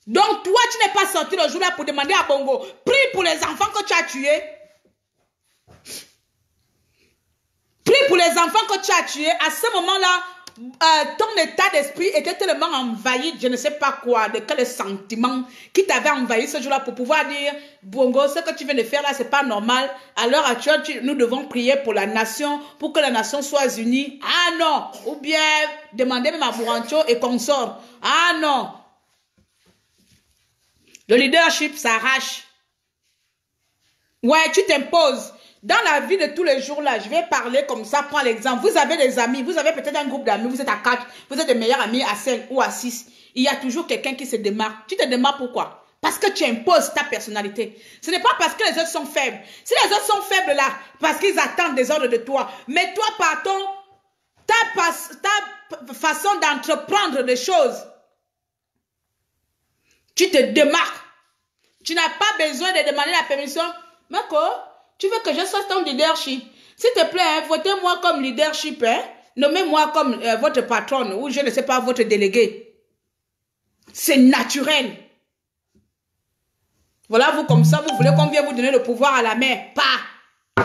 Donc toi tu n'es pas sorti le jour là pour demander à Bongo, prie pour les enfants que tu as tués. Prie pour les enfants que tu as tués. À ce moment-là, ton état d'esprit était tellement envahi, je ne sais pas quoi, de quel sentiment qui t'avait envahi ce jour-là pour pouvoir dire, Bongo, ce que tu viens de faire là, c'est pas normal. À l'heure actuelle, nous devons prier pour la nation, pour que la nation soit unie. Ah non! Ou bien demander même à Bourancho et consort. Ah non! Le leadership s'arrache. Ouais, tu t'imposes. Dans la vie de tous les jours là, je vais parler comme ça, prends l'exemple. Vous avez des amis, vous avez peut-être un groupe d'amis, vous êtes à 4, vous êtes des meilleurs amis à 5 ou à 6. Il y a toujours quelqu'un qui se démarque. Tu te démarques pourquoi? Parce que tu imposes ta personnalité. Ce n'est pas parce que les autres sont faibles. Si les autres sont faibles là, parce qu'ils attendent des ordres de toi. Mais toi, par ta façon d'entreprendre des choses, tu te démarques. Tu n'as pas besoin de demander la permission. Marco, tu veux que je sois ton leadership? S'il te plaît, hein, votez-moi comme leadership. Hein? Nommez-moi comme votre patronne ou je ne sais pas, votre délégué. C'est naturel. Voilà, vous comme ça, vous voulez qu'on vienne vous donner le pouvoir à la main. Pas.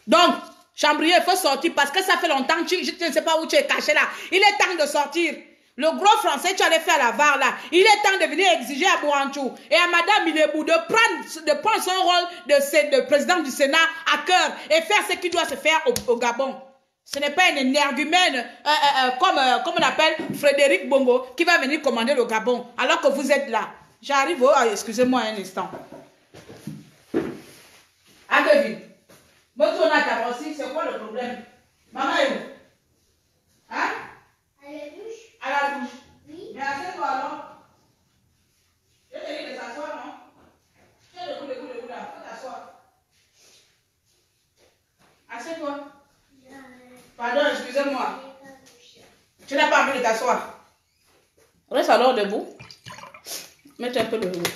Donc, Chambrier, il faut sortir parce que ça fait longtemps que je ne sais pas où tu es caché là. Il est temps de sortir. Le gros français, tu allais faire la VAR là. Il est temps de venir exiger à Bouranchou et à Madame Milebou de prendre son rôle de président du Sénat à cœur et faire ce qui doit se faire au Gabon. Ce n'est pas un énergumène comme on appelle Frédéric Bongo qui va venir commander le Gabon alors que vous êtes là. J'arrive, excusez-moi un instant. À Kevin. Votre on a aussi, c'est quoi le problème? Maman est où? Pardon, excusez-moi. Tu n'as pas envie de t'asseoir. Reste alors debout. Mets un peu de truc.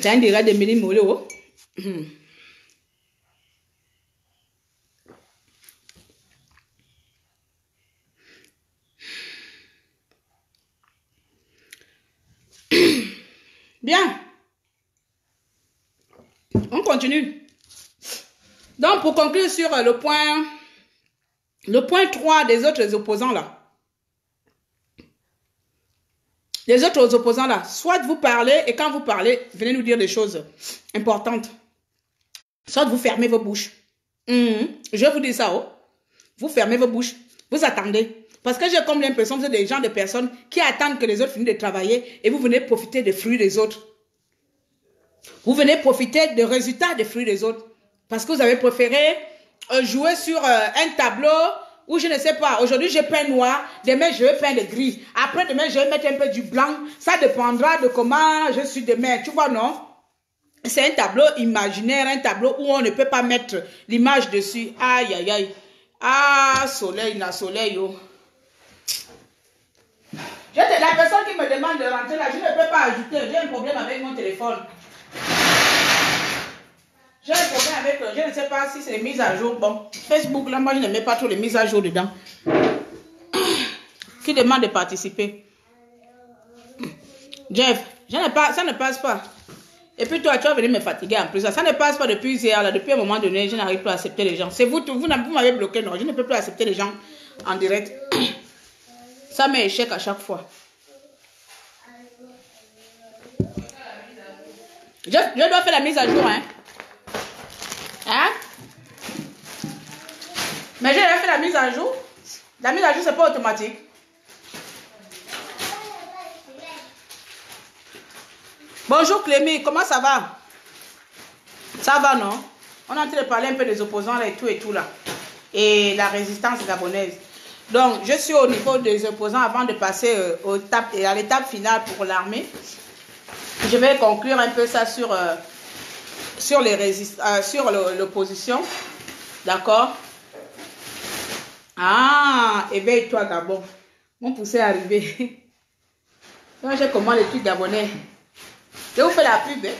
Tu as un direct de Méline Moléo. Bien. On continue. Donc, pour conclure sur le point 3 des autres opposants là. Les autres opposants là, soit vous parlez et quand vous parlez, venez nous dire des choses importantes. Soit vous fermez vos bouches. Je vous dis ça, oh. Vous fermez vos bouches. Vous attendez. Parce que j'ai comme l'impression que vous êtes des personnes qui attendent que les autres finissent de travailler et vous venez profiter des fruits des autres. Vous venez profiter des résultats des fruits des autres. Parce que vous avez préféré jouer sur un tableau où je ne sais pas. Aujourd'hui, je peins noir. Demain, je vais peindre gris. Après, demain, je vais mettre un peu du blanc. Ça dépendra de comment je suis demain. Tu vois, non? C'est un tableau imaginaire, un tableau où on ne peut pas mettre l'image dessus. Aïe, aïe, aïe. Ah, soleil, la soleil, oh. La personne qui me demande de rentrer là, je ne peux pas ajouter. J'ai un problème avec mon téléphone. J'ai un problème avec, je ne sais pas si c'est les mises à jour. Bon, Facebook, là, moi, je ne mets pas trop les mises à jour dedans. Qui demande de participer? Jeff, ça ne passe pas. Et puis toi, tu vas venir me fatiguer en plus. Ça ne passe pas depuis hier, là. Depuis un moment donné, je n'arrive plus à accepter les gens. C'est vous, vous m'avez bloqué, non? Je ne peux plus accepter les gens en direct. Ça m'échec à chaque fois. Je dois faire la mise à jour, hein? Hein? Mais j'ai fait la mise à jour. La mise à jour, c'est pas automatique. Bonjour Clémy, comment ça va? Ça va, non? On est en train de parler un peu des opposants là et tout là. Et la résistance gabonaise. Donc, je suis au niveau des opposants avant de passer à l'étape finale pour l'armée. Je vais conclure un peu ça sur l'opposition. D'accord? Ah, éveille-toi Gabon. Mon poussé est arrivé. Moi, je commande les trucs gabonais. Je vous fais la pub. Hein?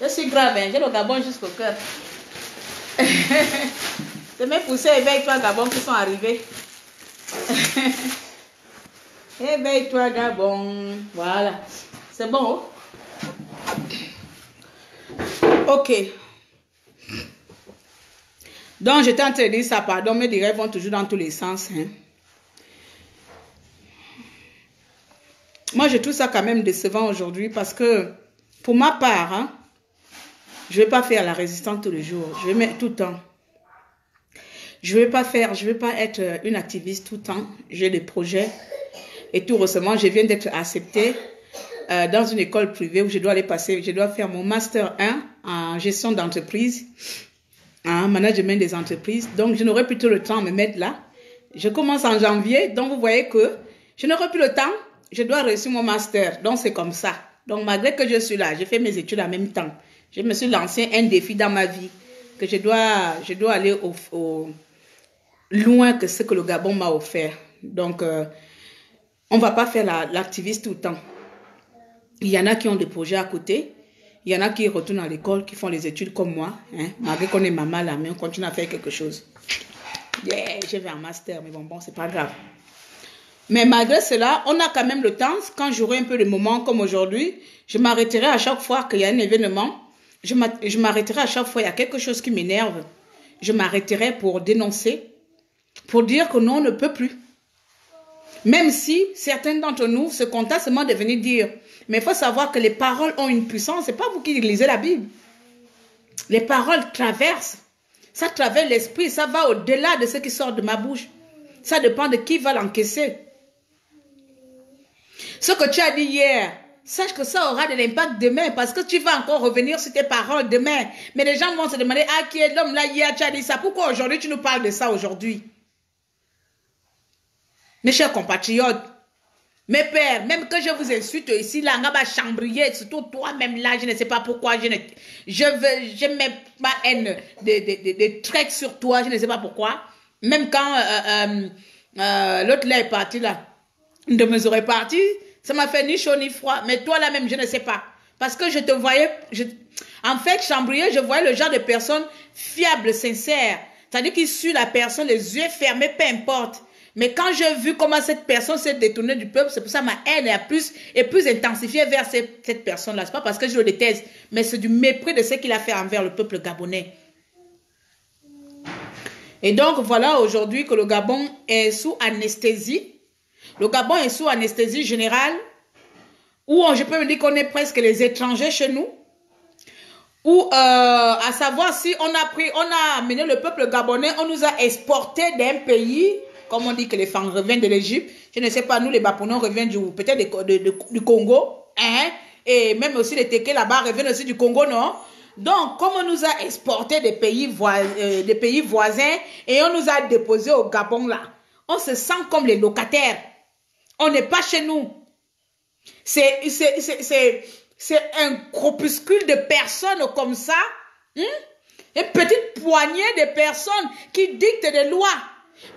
Je suis grave, hein? J'ai le Gabon jusqu'au cœur. C'est mes poussés éveille-toi Gabon qui sont arrivés. Éveille-toi Gabon. Voilà. C'est bon. Ok. Donc, j'étais en train de dire ça, pardon, mes directs vont toujours dans tous les sens. Hein. Moi, je trouve ça quand même décevant aujourd'hui parce que, pour ma part, hein, je ne vais pas faire la résistance tous les jours. Je vais mettre tout le temps. Je ne vais pas être une activiste tout le temps. J'ai des projets. Et tout récemment, je viens d'être acceptée dans une école privée où je dois aller passer. Je dois faire mon master 1 en gestion d'entreprise, en management des entreprises. Donc, je n'aurai plus tout le temps à me mettre là. Je commence en janvier. Donc, vous voyez que je n'aurai plus le temps. Je dois réussir mon master. Donc, c'est comme ça. Donc, malgré que je suis là, j'ai fait mes études en même temps. Je me suis lancé un défi dans ma vie que je dois aller loin que ce que le Gabon m'a offert. Donc, on ne va pas faire l'activiste tout le temps. Il y en a qui ont des projets à côté. Il y en a qui retournent à l'école, qui font les études comme moi. Hein, malgré qu'on est maman là, mais on continue à faire quelque chose. Yeah, j'ai fait un master, mais bon, c'est pas grave. Mais malgré cela, on a quand même le temps. Quand j'aurai un peu de moments comme aujourd'hui, je m'arrêterai à chaque fois qu'il y a un événement. Je m'arrêterai à chaque fois il y a quelque chose qui m'énerve. Je m'arrêterai pour dénoncer, pour dire que non, on ne peut plus. Même si certains d'entre nous se contentent seulement de venir dire. Mais il faut savoir que les paroles ont une puissance. Ce n'est pas vous qui lisez la Bible. Les paroles traversent. Ça traverse l'esprit. Ça va au-delà de ce qui sort de ma bouche. Ça dépend de qui va l'encaisser. Ce que tu as dit hier, sache que ça aura de l'impact demain parce que tu vas encore revenir sur tes paroles demain. Mais les gens vont se demander, ah, qui est l'homme là, hier, tu as dit ça. Pourquoi aujourd'hui tu nous parles de ça aujourd'hui? Mes chers compatriotes, Mes pères, même que je vous insulte ici, là, on va chambrier, surtout toi-même là, je ne sais pas pourquoi, je mets ma haine de traits sur toi, je ne sais pas pourquoi. Même quand l'autre là est parti là, de me serait parti, ça m'a fait ni chaud ni froid. Mais toi là même, je ne sais pas. Parce que je te voyais, en fait, chambrier, je voyais le genre de personne fiable, sincère. C'est-à-dire qu'il suit la personne, les yeux fermés, peu importe. Mais quand j'ai vu comment cette personne s'est détournée du peuple, c'est pour ça que ma haine est plus intensifiée vers cette personne-là. C'est pas parce que je le déteste, mais c'est du mépris de ce qu'il a fait envers le peuple gabonais. Et donc, voilà aujourd'hui que le Gabon est sous anesthésie. Le Gabon est sous anesthésie générale, où je peux me dire qu'on est presque les étrangers chez nous. Ou à savoir si on a amené le peuple gabonais, on nous a exporté d'un pays, comme on dit que les femmes reviennent de l'Égypte, je ne sais pas, nous les Bapounons reviennent peut-être du Congo, hein, et même aussi les Téké là-bas reviennent aussi du Congo, non? Donc, comme on nous a exporté des pays voisins et on nous a déposés au Gabon là, on se sent comme les locataires. On n'est pas chez nous. C'est un groupuscule de personnes comme ça, une petite poignée de personnes qui dictent des lois.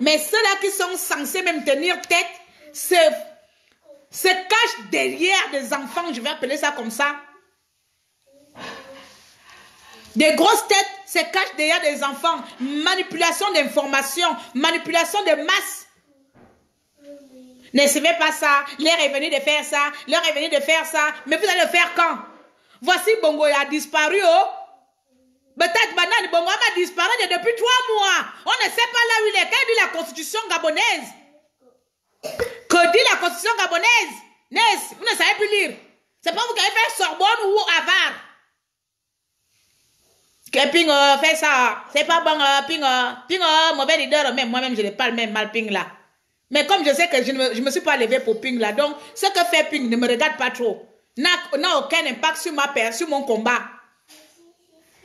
Mais ceux-là qui sont censés même tenir tête, se cachent derrière des enfants, je vais appeler ça comme ça. Des grosses têtes se cachent derrière des enfants. Manipulation d'informations, manipulation de masse. Ne savez pas ça, l'heure est venue de faire ça, l'heure est venue de faire ça, mais vous allez le faire quand? Voici Bongo a disparu, oh. Peut-être Banane Bongo a disparu depuis 3 mois. On ne sait pas là où il est. Qu'est-ce que dit la constitution gabonaise? Que dit la constitution gabonaise? Ness, vous ne savez plus lire. C'est pas vous qui avez fait Sorbonne ou Harvard. Que Ping fait ça. C'est pas bon, Ping, mauvais leader, même moi-même je n'ai pas le même mal Ping là. Mais comme je sais que je ne me suis pas levé pour Ping là, donc ce que fait Ping ne me regarde pas trop. N'a aucun impact sur mon combat.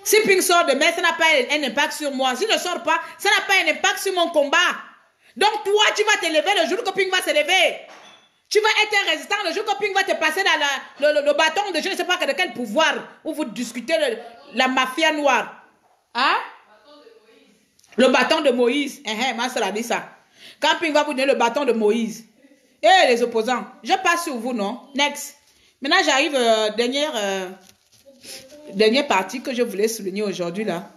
Si Ping sort demain, ça n'a pas un impact sur moi. S'il ne sort pas, ça n'a pas un impact sur mon combat. Donc toi, tu vas te lever le jour que Ping va se lever. Tu vas être résistant le jour que Ping va te passer dans le bâton de je ne sais pas de quel pouvoir où vous discutez la mafia noire. Hein? Le bâton de Moïse. Ma soeur a dit ça. Quand Ping va vous donner le bâton de Moïse. Et les opposants, je passe sur vous, non? Next. Maintenant, j'arrive dernière partie que je voulais souligner aujourd'hui, là.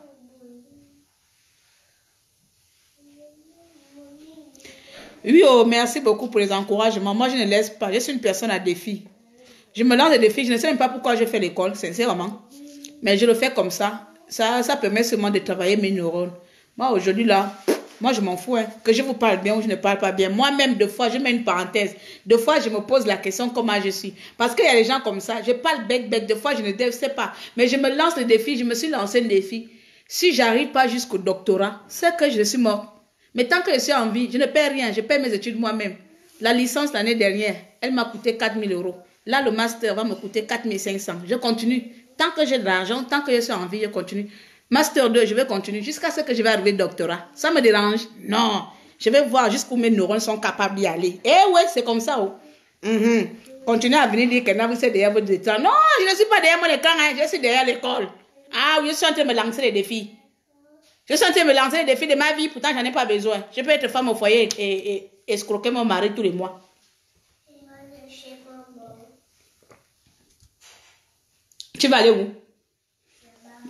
Oui, oh, merci beaucoup pour les encouragements. Moi, je ne laisse pas. Je suis une personne à défi. Je me lance des défis. Je ne sais même pas pourquoi je fais l'école, sincèrement. Mais je le fais comme ça. Ça permet seulement de travailler mes neurones. Moi, aujourd'hui, là... Moi, je m'en fous, hein, que je vous parle bien ou je ne parle pas bien. Moi-même, deux fois, je mets une parenthèse. Deux fois, je me pose la question comment je suis. Parce qu'il y a des gens comme ça. Je parle bec. Deux fois, je ne sais pas. Mais je me lance le défi. Je me suis lancé le défi. Si j'arrive pas jusqu'au doctorat, c'est que je suis morte. Mais tant que je suis en vie, je ne paie rien. Je paie mes études moi-même. La licence l'année dernière, elle m'a coûté 4 000 €. Là, le master va me coûter 4 500. Je continue. Tant que j'ai de l'argent, tant que je suis en vie, je continue. Master 2, je vais continuer jusqu'à ce que je vais arriver au doctorat. Ça me dérange? Non. Je vais voir jusqu'où mes neurones sont capables d'y aller. Eh ouais, c'est comme ça. Oh. Continuez à venir dire que vous êtes derrière votre écran. Non, je ne suis pas derrière mon écran, hein. Je suis derrière l'école. Ah oui, je suis en train de me lancer les défis. Je suis en train de me lancer les défis de ma vie, pourtant j'en ai pas besoin. Je peux être femme au foyer et escroquer mon mari tous les mois. Tu vas aller où?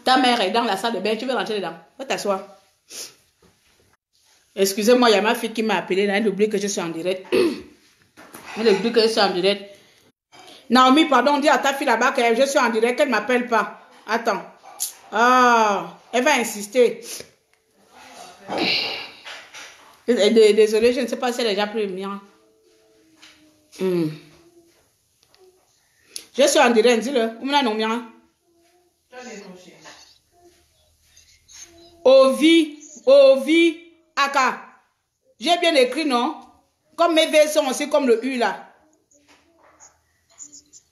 Ta mère est dans la salle de bain, tu veux rentrer dedans. Va t'asseoir. Excusez-moi, il y a ma fille qui m'a appelé. Elle oublie que je suis en direct. Elle oublie que je suis en direct. Naomi, pardon, dis à ta fille là-bas que je suis en direct, qu'elle ne m'appelle pas. Attends. Ah, elle va insister. Désolée, je ne sais pas si elle a déjà pris le mien. Je suis en direct, dis-le. Où est mon mien? Ovi, Aka. J'ai bien écrit, non? Comme mes V sont aussi comme le U là.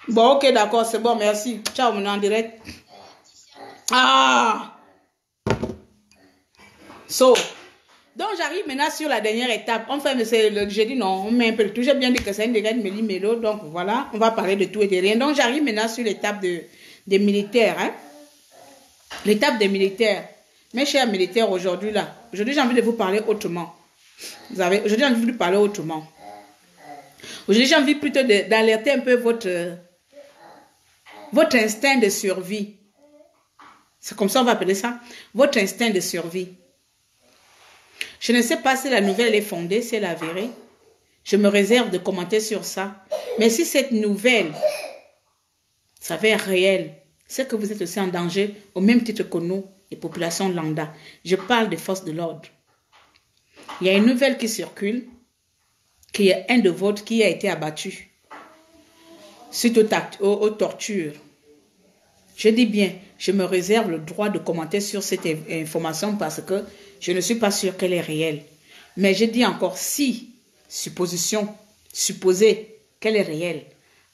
Bon, ok, d'accord, c'est bon, merci. Ciao, on est en direct. Ah! So, Donc, j'arrive maintenant sur la dernière étape. Enfin, j'ai dit non, on met un peu de tout. J'ai bien dit que c'est une dégaine méli-mélo. Donc, voilà, on va parler de tout et de rien. Donc, j'arrive maintenant sur l'étape des militaires. Hein? L'étape des militaires. Mes chers militaires, aujourd'hui, j'ai envie de vous parler autrement. Aujourd'hui, j'ai envie de vous parler autrement. Aujourd'hui, j'ai envie plutôt d'alerter un peu votre instinct de survie. C'est comme ça on va appeler ça. Votre instinct de survie. Je ne sais pas si la nouvelle est fondée, si elle est avérée. Je me réserve de commenter sur ça. Mais si cette nouvelle s'avère réelle, c'est que vous êtes aussi en danger au même titre que nous, les populations lambda. Je parle des forces de l'ordre. Il y a une nouvelle qui circule, qu'il y a un de vôtres qui a été abattu suite aux tortures. Je dis bien, je me réserve le droit de commenter sur cette information parce que je ne suis pas sûre qu'elle est réelle. Mais je dis encore, si, supposé qu'elle est réelle,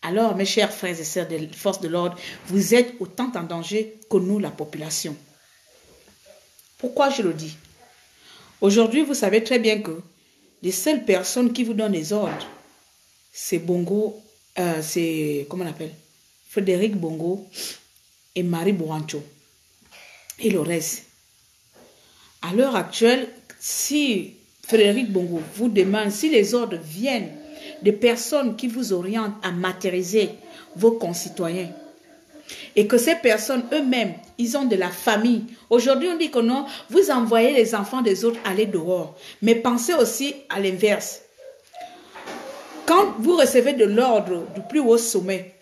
alors mes chers frères et sœurs des forces de l'ordre, vous êtes autant en danger que nous, la population. Pourquoi je le dis? Aujourd'hui, vous savez très bien que les seules personnes qui vous donnent les ordres, c'est Bongo, comment on appelle? Frédéric Bongo et Marie Bourancho et le reste. À l'heure actuelle, si Frédéric Bongo vous demande, si les ordres viennent des personnes qui vous orientent à martyriser vos concitoyens, et que ces personnes eux-mêmes, ils ont de la famille. Aujourd'hui, on dit que non, vous envoyez les enfants des autres aller dehors. Mais pensez aussi à l'inverse. Quand vous recevez de l'ordre du plus haut sommet,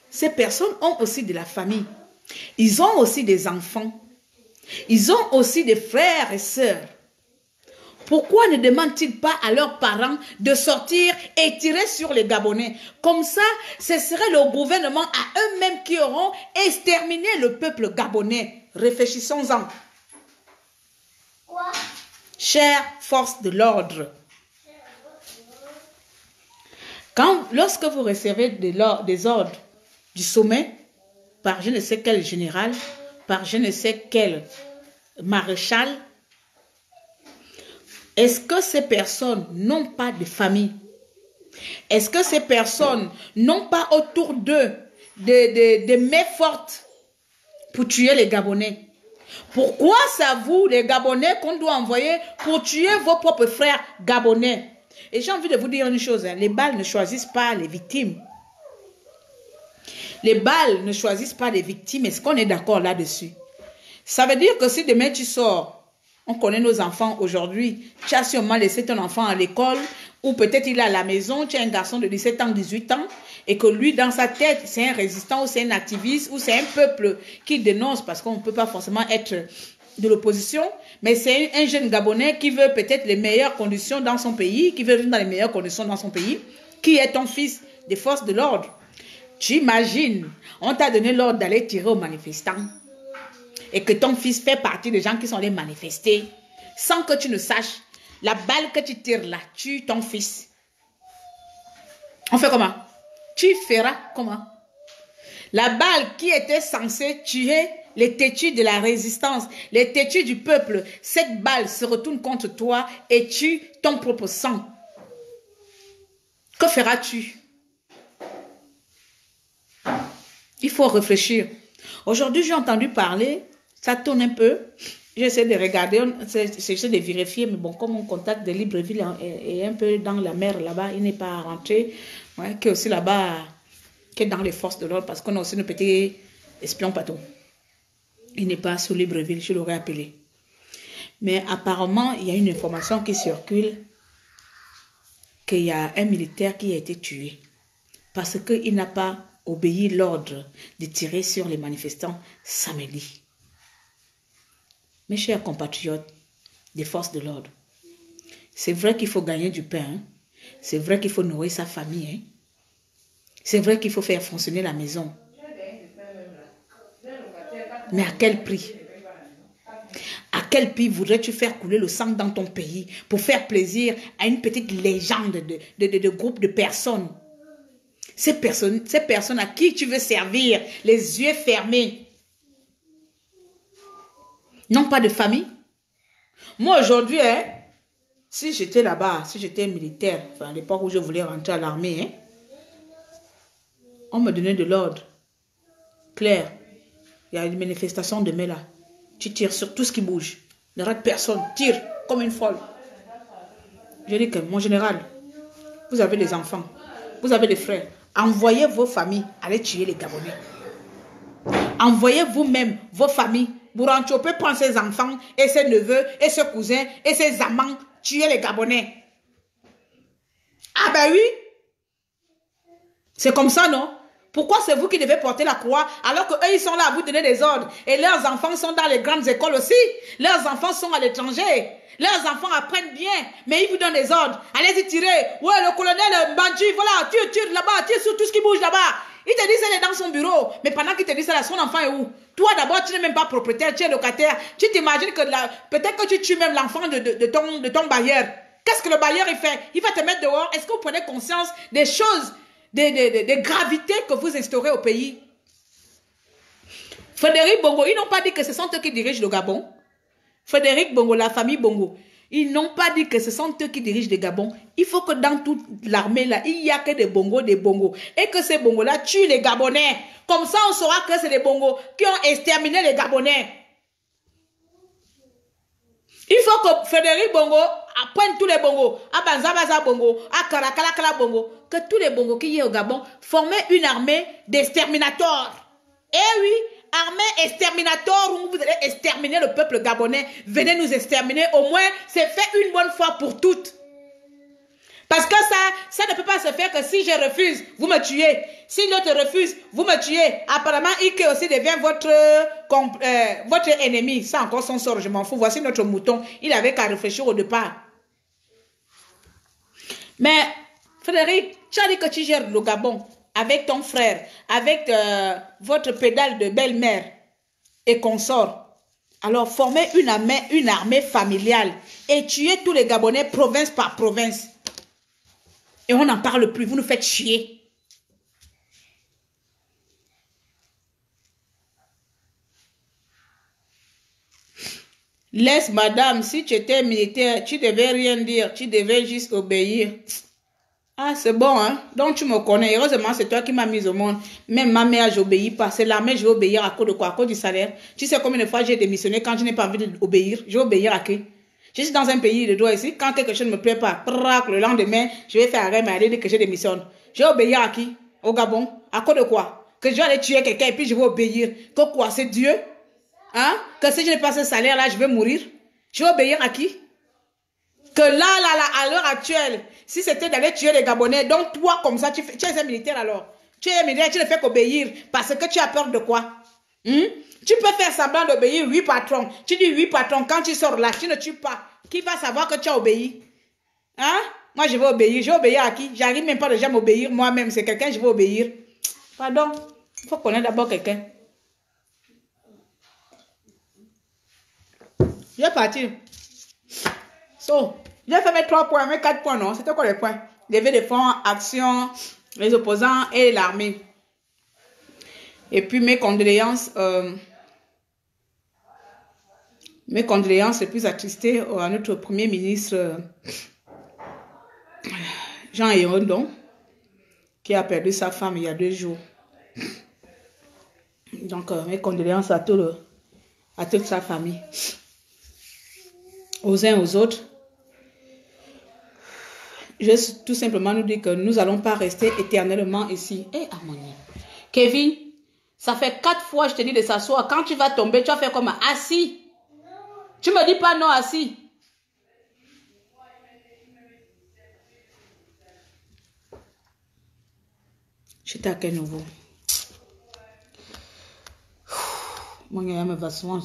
ces personnes ont aussi de la famille. Ils ont aussi des enfants. Ils ont aussi des frères et sœurs. Pourquoi ne demandent-ils pas à leurs parents de sortir et tirer sur les Gabonais? Comme ça, ce serait le gouvernement à eux-mêmes qui auront exterminé le peuple gabonais. Réfléchissons-en. Chères forces de l'ordre, lorsque vous recevez des ordres du sommet, par je ne sais quel général, par je ne sais quel maréchal, est-ce que ces personnes n'ont pas de famille? Est-ce que ces personnes n'ont pas autour d'eux des mains fortes pour tuer les Gabonais? Pourquoi c'est à vous, les Gabonais, qu'on doit envoyer pour tuer vos propres frères Gabonais? Et j'ai envie de vous dire une chose, hein, les balles ne choisissent pas les victimes. Les balles ne choisissent pas les victimes. Est-ce qu'on est d'accord là-dessus? Ça veut dire que si demain tu sors, on connaît nos enfants aujourd'hui, tu as sûrement laissé ton enfant à l'école, ou peut-être il est à la maison, tu as un garçon de 17 ans, 18 ans, et que lui, dans sa tête, c'est un résistant, ou c'est un activiste, ou c'est un peuple qui dénonce, parce qu'on ne peut pas forcément être de l'opposition, mais c'est un jeune Gabonais qui veut peut-être les meilleures conditions dans son pays, qui veut vivre dans les meilleures conditions dans son pays, qui est ton fils des forces de l'ordre. Tu imagines, on t'a donné l'ordre d'aller tirer aux manifestants, et que ton fils fait partie des gens qui sont allés manifester, sans que tu ne saches, la balle que tu tires là, tue ton fils. On fait comment? Tu feras comment? La balle qui était censée tuer les têtus de la résistance, les têtus du peuple, cette balle se retourne contre toi et tue ton propre sang. Que feras-tu? Il faut réfléchir. Aujourd'hui, j'ai entendu parler, ça tourne un peu. J'essaie de regarder, j'essaie de vérifier, mais bon, comme mon contact de Libreville est un peu dans la mer là-bas, il n'est pas rentré, ouais, qui est aussi là-bas, qui est dans les forces de l'ordre, parce qu'on a aussi nos petits espions patons. Il n'est pas sous Libreville, je l'aurais appelé. Mais apparemment, il y a une information qui circule, qu'il y a un militaire qui a été tué, parce qu'il n'a pas obéi l'ordre de tirer sur les manifestants samedi. Mes chers compatriotes des forces de l'ordre, c'est vrai qu'il faut gagner du pain, hein? C'est vrai qu'il faut nourrir sa famille, hein? C'est vrai qu'il faut faire fonctionner la maison. Mais à quel prix? À quel prix voudrais-tu faire couler le sang dans ton pays pour faire plaisir à une petite légende de groupe de personnes? Ces personnes à qui tu veux servir, les yeux fermés, n'ont pas de famille. Moi aujourd'hui, hein, Si j'étais là-bas, si j'étais militaire, enfin, à l'époque où je voulais rentrer à l'armée, hein, on me donnait de l'ordre. Claire, il y a une manifestation demain là. Tu tires sur tout ce qui bouge. Ne rate personne. Tire comme une folle. Je dis que mon général, vous avez des enfants, vous avez des frères. Envoyez vos familles aller tuer les Gabonais. Envoyez vous-même vos familles. Bourancho peut prendre ses enfants et ses neveux et ses cousins et ses amants tuer les Gabonais. Ah ben oui. C'est comme ça, non? Pourquoi c'est vous qui devez porter la croix alors qu'eux, ils sont là à vous donner des ordres et leurs enfants sont dans les grandes écoles aussi. Leurs enfants sont à l'étranger. Leurs enfants apprennent bien, mais ils vous donnent des ordres. Allez-y tirer. Ouais, le colonel Bandji, voilà, tire là-bas, tire sur tout ce qui bouge là-bas. Il te dit qu'elle est dans son bureau, mais pendant qu'il te dit ça, là, son enfant est où? Toi d'abord, tu n'es même pas propriétaire, tu es locataire. Tu t'imagines que peut-être que tu tues même l'enfant de ton bailleur. Qu'est-ce que le bailleur il fait? Il va te mettre dehors. Est-ce que vous prenez conscience des choses, des gravités que vous instaurez au pays? Frédéric Bongo, ils n'ont pas dit que ce sont eux qui dirigent le Gabon. Frédéric Bongo, la famille Bongo, ils n'ont pas dit que ce sont eux qui dirigent le Gabon. Il faut que dans toute l'armée là, il n'y a que des Bongos. Et que ces Bongos là tuent les Gabonais. Comme ça, on saura que c'est les Bongos qui ont exterminé les Gabonais. Il faut que Frédéric Bongo apprenne tous les Bongos, à Banzabaza Bongo, à Karakalakala Bongo, que tous les Bongos qui y est au Gabon forment une armée d'exterminateurs. Eh oui, armée exterminateur où vous allez exterminer le peuple gabonais. Venez nous exterminer. Au moins, c'est fait une bonne fois pour toutes. Parce que ça ne peut pas se faire que si je refuse, vous me tuez. Si l'autre refuse, vous me tuez. Apparemment, Ike aussi devient votre ennemi. Ça encore son sort, je m'en fous. Voici notre mouton. Il avait qu'à réfléchir au départ. Mais, Frédéric, tu as dit que tu gères le Gabon avec ton frère, avec votre pédale de belle-mère et consort. Alors, formez une armée familiale et tuez tous les Gabonais province par province. Et on n'en parle plus, vous nous faites chier. Laisse madame, si tu étais militaire, tu devais rien dire, tu devais juste obéir. Ah, c'est bon, hein? Donc tu me connais. Heureusement, c'est toi qui m'as mise au monde. Même ma mère, j'obéis pas. C'est l'armée, je vais obéir à cause de quoi? À cause du salaire. Tu sais combien de fois j'ai démissionné quand je n'ai pas envie d'obéir? Je vais obéir à qui? Je suis dans un pays de droit ici. Quand quelque chose ne me plaît pas, le lendemain, je vais faire arrêt, mais aller dire que je démissionne. Je vais obéir à qui? Au Gabon. À cause de quoi? Que je vais aller tuer quelqu'un et puis je vais obéir. Que quoi? C'est Dieu? Hein? Que si je n'ai pas ce salaire-là, je vais mourir. Je vais obéir à qui? Que là, à l'heure actuelle, si c'était d'aller tuer les Gabonais, donc toi, comme ça, tu es un militaire alors. Tu es un militaire, tu ne fais qu'obéir parce que tu as peur de quoi? Tu peux faire semblant d'obéir, oui, patron. Tu dis oui, patron, quand tu sors là, tu ne tues pas. Qui va savoir que tu as obéi? Hein? Moi, je vais obéir. Je vais obéir à qui? J'arrive même pas déjà à m'obéir moi-même. C'est quelqu'un, je vais obéir. Pardon. Il faut connaître d'abord quelqu'un. Je vais partir. So, j'ai fait mes 3 points, mes 4 points, non? C'était quoi les points? Lever des fonds, action, les opposants et l'armée. Et puis mes condoléances les plus attristées à notre premier ministre Jean Yondon, qui a perdu sa femme il y a 2 jours. Donc mes condoléances à toute sa famille. Aux uns aux autres. Je tout simplement nous dire que nous n'allons pas rester éternellement ici. Eh, Harmonie. Kevin, ça fait 4 fois je te dis de s'asseoir. Quand tu vas tomber, tu vas faire comme assis. Tu me dis pas non assis. J'étais à quel nouveau? Mon gars me va souvent.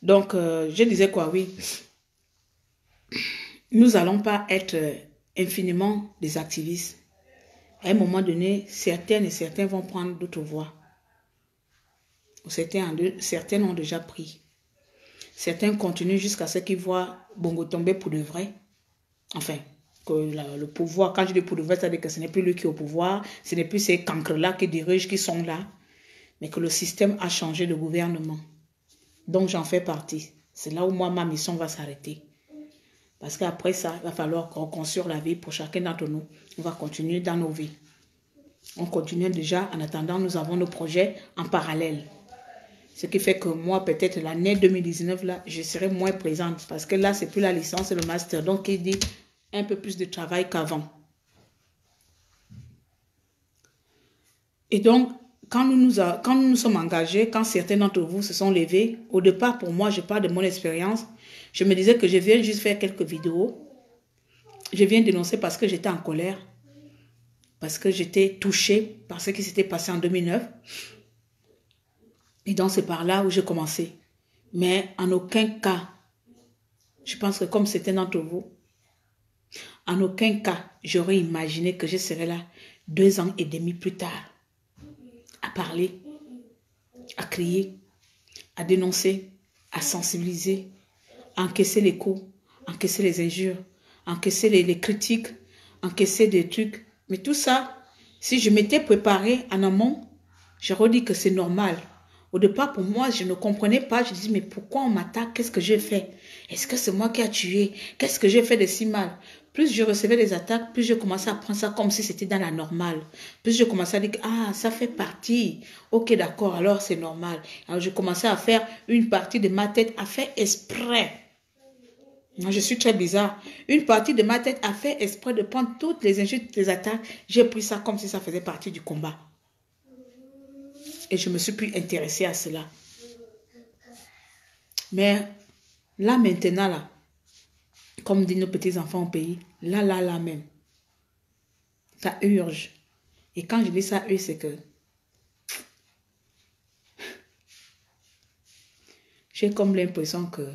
Donc, je disais quoi, oui. Nous n'allons pas être infiniment des activistes. À un moment donné, certaines et certains vont prendre d'autres voies. Certains ont déjà pris. Certains continuent jusqu'à ce qu'ils voient Bongo tomber pour de vrai. Enfin, que le pouvoir, quand je dis pour de vrai, c'est-à-dire que ce n'est plus lui qui est au pouvoir, ce n'est plus ces cancres-là qui dirigent, qui sont là, mais que le système a changé de gouvernement. Donc, j'en fais partie. C'est là où moi, ma mission va s'arrêter. Parce qu'après ça, il va falloir reconstruire la vie pour chacun d'entre nous. On va continuer dans nos vies. On continue déjà. En attendant, nous avons nos projets en parallèle. Ce qui fait que moi, peut-être l'année 2019, là, je serai moins présente. Parce que là, c'est plus la licence et le master. Donc, il dit un peu plus de travail qu'avant. Et donc, quand nous nous sommes engagés, quand certains d'entre vous se sont levés, au départ, pour moi, je parle de mon expérience, je me disais que je viens juste faire quelques vidéos. Je viens dénoncer parce que j'étais en colère, parce que j'étais touchée par ce qui s'était passé en 2009. Et donc, c'est par là où j'ai commencé. Mais en aucun cas, je pense que comme certains d'entre vous, en aucun cas, j'aurais imaginé que je serais là 2 ans et demi plus tard, à parler, à crier, à dénoncer, à sensibiliser, à encaisser les coups, encaisser les injures, encaisser les critiques, encaisser des trucs. Mais tout ça, si je m'étais préparée en amont, j'aurais dit que c'est normal. Au départ, pour moi, je ne comprenais pas. Je disais, mais pourquoi on m'attaque? Qu'est-ce que j'ai fait? Est-ce que c'est moi qui ai tué? Qu'est-ce que j'ai fait de si mal? Plus je recevais des attaques, plus je commençais à prendre ça comme si c'était dans la normale. Plus je commençais à dire, ah, ça fait partie. Ok, d'accord, alors c'est normal. Alors je commençais à faire une partie de ma tête à faire exprès. Je suis très bizarre. Une partie de ma tête a fait exprès de prendre toutes les injures, les attaques. J'ai pris ça comme si ça faisait partie du combat. Et je me suis plus intéressée à cela. Mais là, maintenant, là, comme disent nos petits-enfants au pays, là même, ça urge. Et quand je dis ça urge, c'est que j'ai comme l'impression que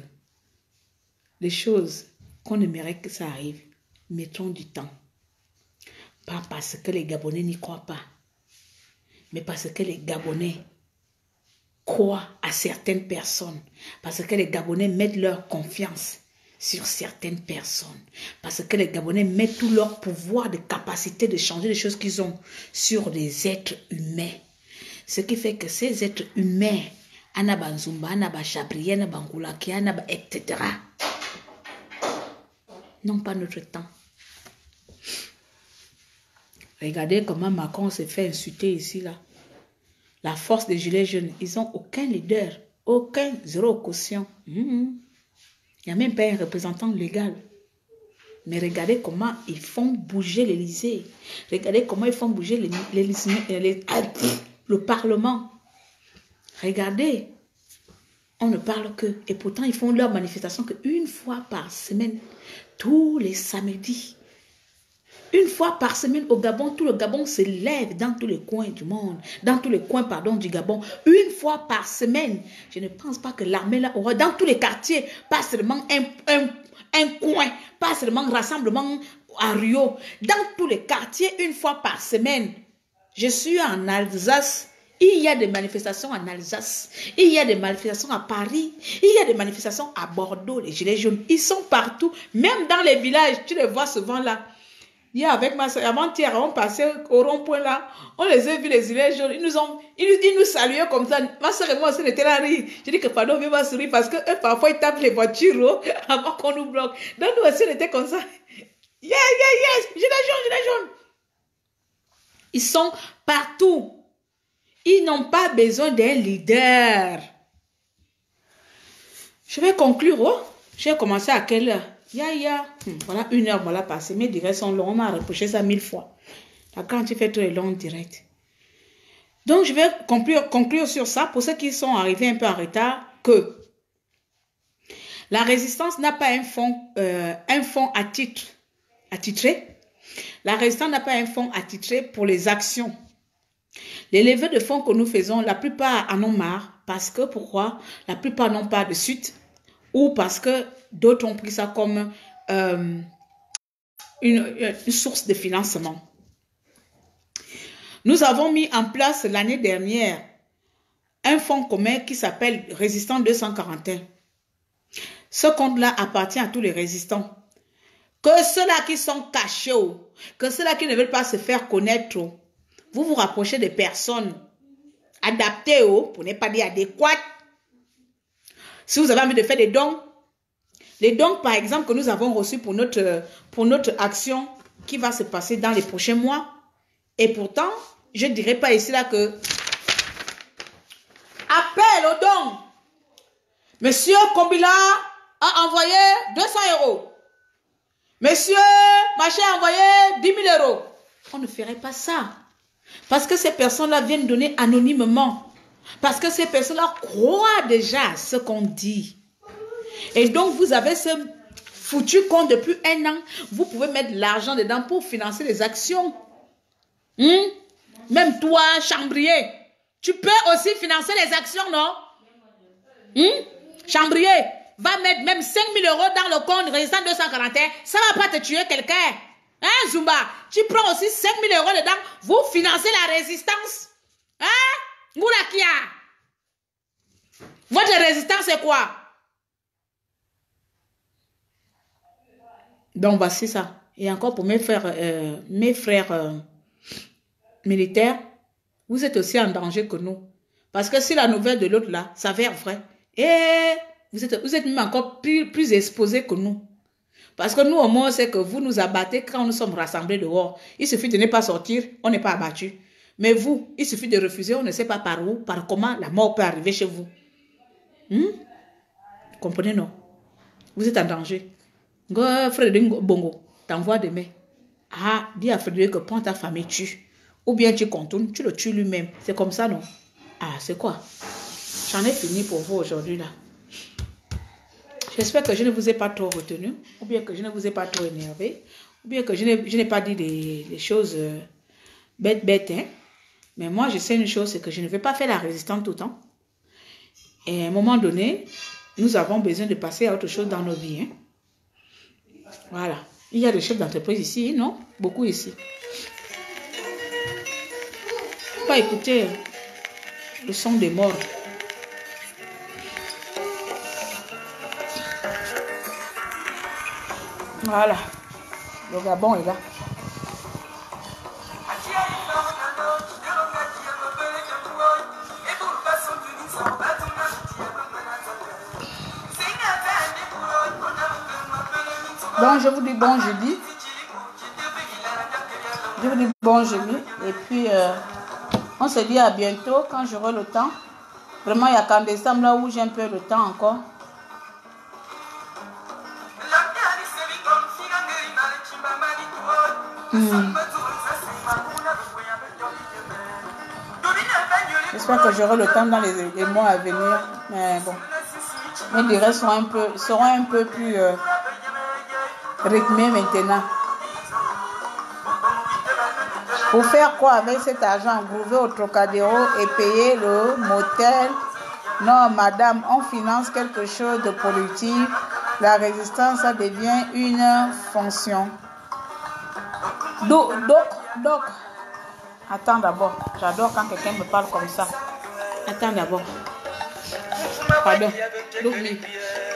les choses qu'on aimerait que ça arrive mettront du temps. Pas parce que les Gabonais n'y croient pas, mais parce que les Gabonais croient à certaines personnes. Parce que les Gabonais mettent leur confiance sur certaines personnes. Parce que les Gabonais mettent tout leur pouvoir de capacité de changer les choses qu'ils ont sur des êtres humains. Ce qui fait que ces êtres humains, Anaba Nzumba, Anaba Chabri, Anaba Ngoulaki, Anaba, etc., n'ont pas notre temps. Regardez comment Macron s'est fait insulter ici, là. La force des gilets jaunes, ils n'ont aucun leader, aucun, zéro caution. Il n'y a même pas un représentant légal. Mais regardez comment ils font bouger l'Élysée. Regardez comment ils font bouger le Parlement. Regardez, on ne parle que. Et pourtant, ils font leur manifestation qu'une fois par semaine, tous les samedis. Une fois par semaine au Gabon, tout le Gabon se lève dans tous les coins du monde, dans tous les coins, du Gabon. Une fois par semaine. Je ne pense pas que l'armée là aura dans tous les quartiers, pas seulement un coin, pas seulement un rassemblement à Rio. Dans tous les quartiers, une fois par semaine. Je suis en Alsace. Il y a des manifestations en Alsace. Il y a des manifestations à Paris. Il y a des manifestations à Bordeaux, les gilets jaunes. Ils sont partout, même dans les villages. Tu les vois souvent là. Hier, avec ma soeur, avant-hier, on passait au rond-point là, on les a vus, les gilets jaunes, ils nous saluaient comme ça. Ma soeur et moi, on était là à rire. Je dis que pardon, viens pas sourire parce que eux, parfois, ils tapent les voitures avant qu'on nous bloque. Donc, nous aussi, on était comme ça. Yes, gilets jaunes. Ils sont partout. Ils n'ont pas besoin d'un leader. Je vais conclure. J'ai commencé à quelle heure? Voilà, 1 heure, voilà passé. Mes directs sont longs. On m'a reproché ça 1000 fois. Quand tu fais très long direct. Donc, je vais conclure sur ça pour ceux qui sont arrivés un peu en retard que la résistance n'a pas un fonds attitré. La résistance n'a pas un fonds attitré pour les actions. Les levées de fonds que nous faisons, la plupart en ont marre. Parce que, pourquoi? La plupart n'ont pas de suite. Ou parce que d'autres ont pris ça comme une source de financement. Nous avons mis en place l'année dernière un fonds commun qui s'appelle Résistant 241. Ce compte-là appartient à tous les résistants. Que ceux-là qui sont cachés, que ceux-là qui ne veulent pas se faire connaître, vous vous rapprochez des personnes adaptées, pour ne pas dire adéquates. Si vous avez envie de faire des dons, Les dons, par exemple, que nous avons reçus pour notre action qui va se passer dans les prochains mois. Et pourtant, je ne dirais pas ici là que appel au don. Monsieur Kombila a envoyé 200 €. Monsieur Machin a envoyé 10 000 €. On ne ferait pas ça. Parce que ces personnes-là viennent donner anonymement. Parce que ces personnes-là croient déjà à ce qu'on dit. Et donc, vous avez ce foutu compte depuis 1 an. Vous pouvez mettre l'argent dedans pour financer les actions. Même toi, chambrier, tu peux aussi financer les actions, non? Chambrier, va mettre même 5 000 € dans le compte résistant 241. Ça ne va pas te tuer quelqu'un. Hein, Zumba? Tu prends aussi 5 000 € dedans. Vous financez la résistance. Hein? Moulakia. Votre résistance, c'est quoi? Donc, voici ça. Et encore pour mes frères militaires, vous êtes aussi en danger que nous. Parce que si la nouvelle de l'autre là s'avère vraie, et vous êtes même encore plus exposés que nous. Parce que nous, au moins, c'est que vous nous abattez quand nous sommes rassemblés dehors. Il suffit de ne pas sortir, on n'est pas abattu. Mais vous, il suffit de refuser, on ne sait pas par où, par comment la mort peut arriver chez vous. Comprenez, non? Vous êtes en danger. Frédéric Bongo t'envoie demain. Ah, dis à Frédéric que prends ta famille, tue. Ou bien tu contournes, tu le tues lui-même. C'est comme ça, non? Ah, c'est quoi? J'en ai fini pour vous aujourd'hui, là. J'espère que je ne vous ai pas trop retenu, ou bien que je ne vous ai pas trop énervé, ou bien que je n'ai pas dit des choses bêtes, hein. Mais moi, je sais une chose, c'est que je ne vais pas faire la résistance tout le temps. Et à un moment donné, nous avons besoin de passer à autre chose dans nos vies, hein. Voilà. Il y a des chefs d'entreprise ici, non? Beaucoup ici. Pas écouter le son des morts. Voilà. Le Gabon est là. Donc, je vous dis bon jeudi. Je vous dis bon jeudi. Et puis, on se dit à bientôt quand j'aurai le temps. Vraiment, il n'y a qu'en décembre là où j'ai un peu de temps encore. J'espère que j'aurai le temps dans les mois à venir. Mais bon, mes directs seront un peu plus rythmés maintenant. Pour faire quoi avec cet argent? Grouver au Trocadéro et payer le motel? Non, madame, on finance quelque chose de politique. La résistance, ça devient une fonction. Donc. Attends d'abord. J'adore quand quelqu'un me parle comme ça. Attends d'abord. Pardon. Look me.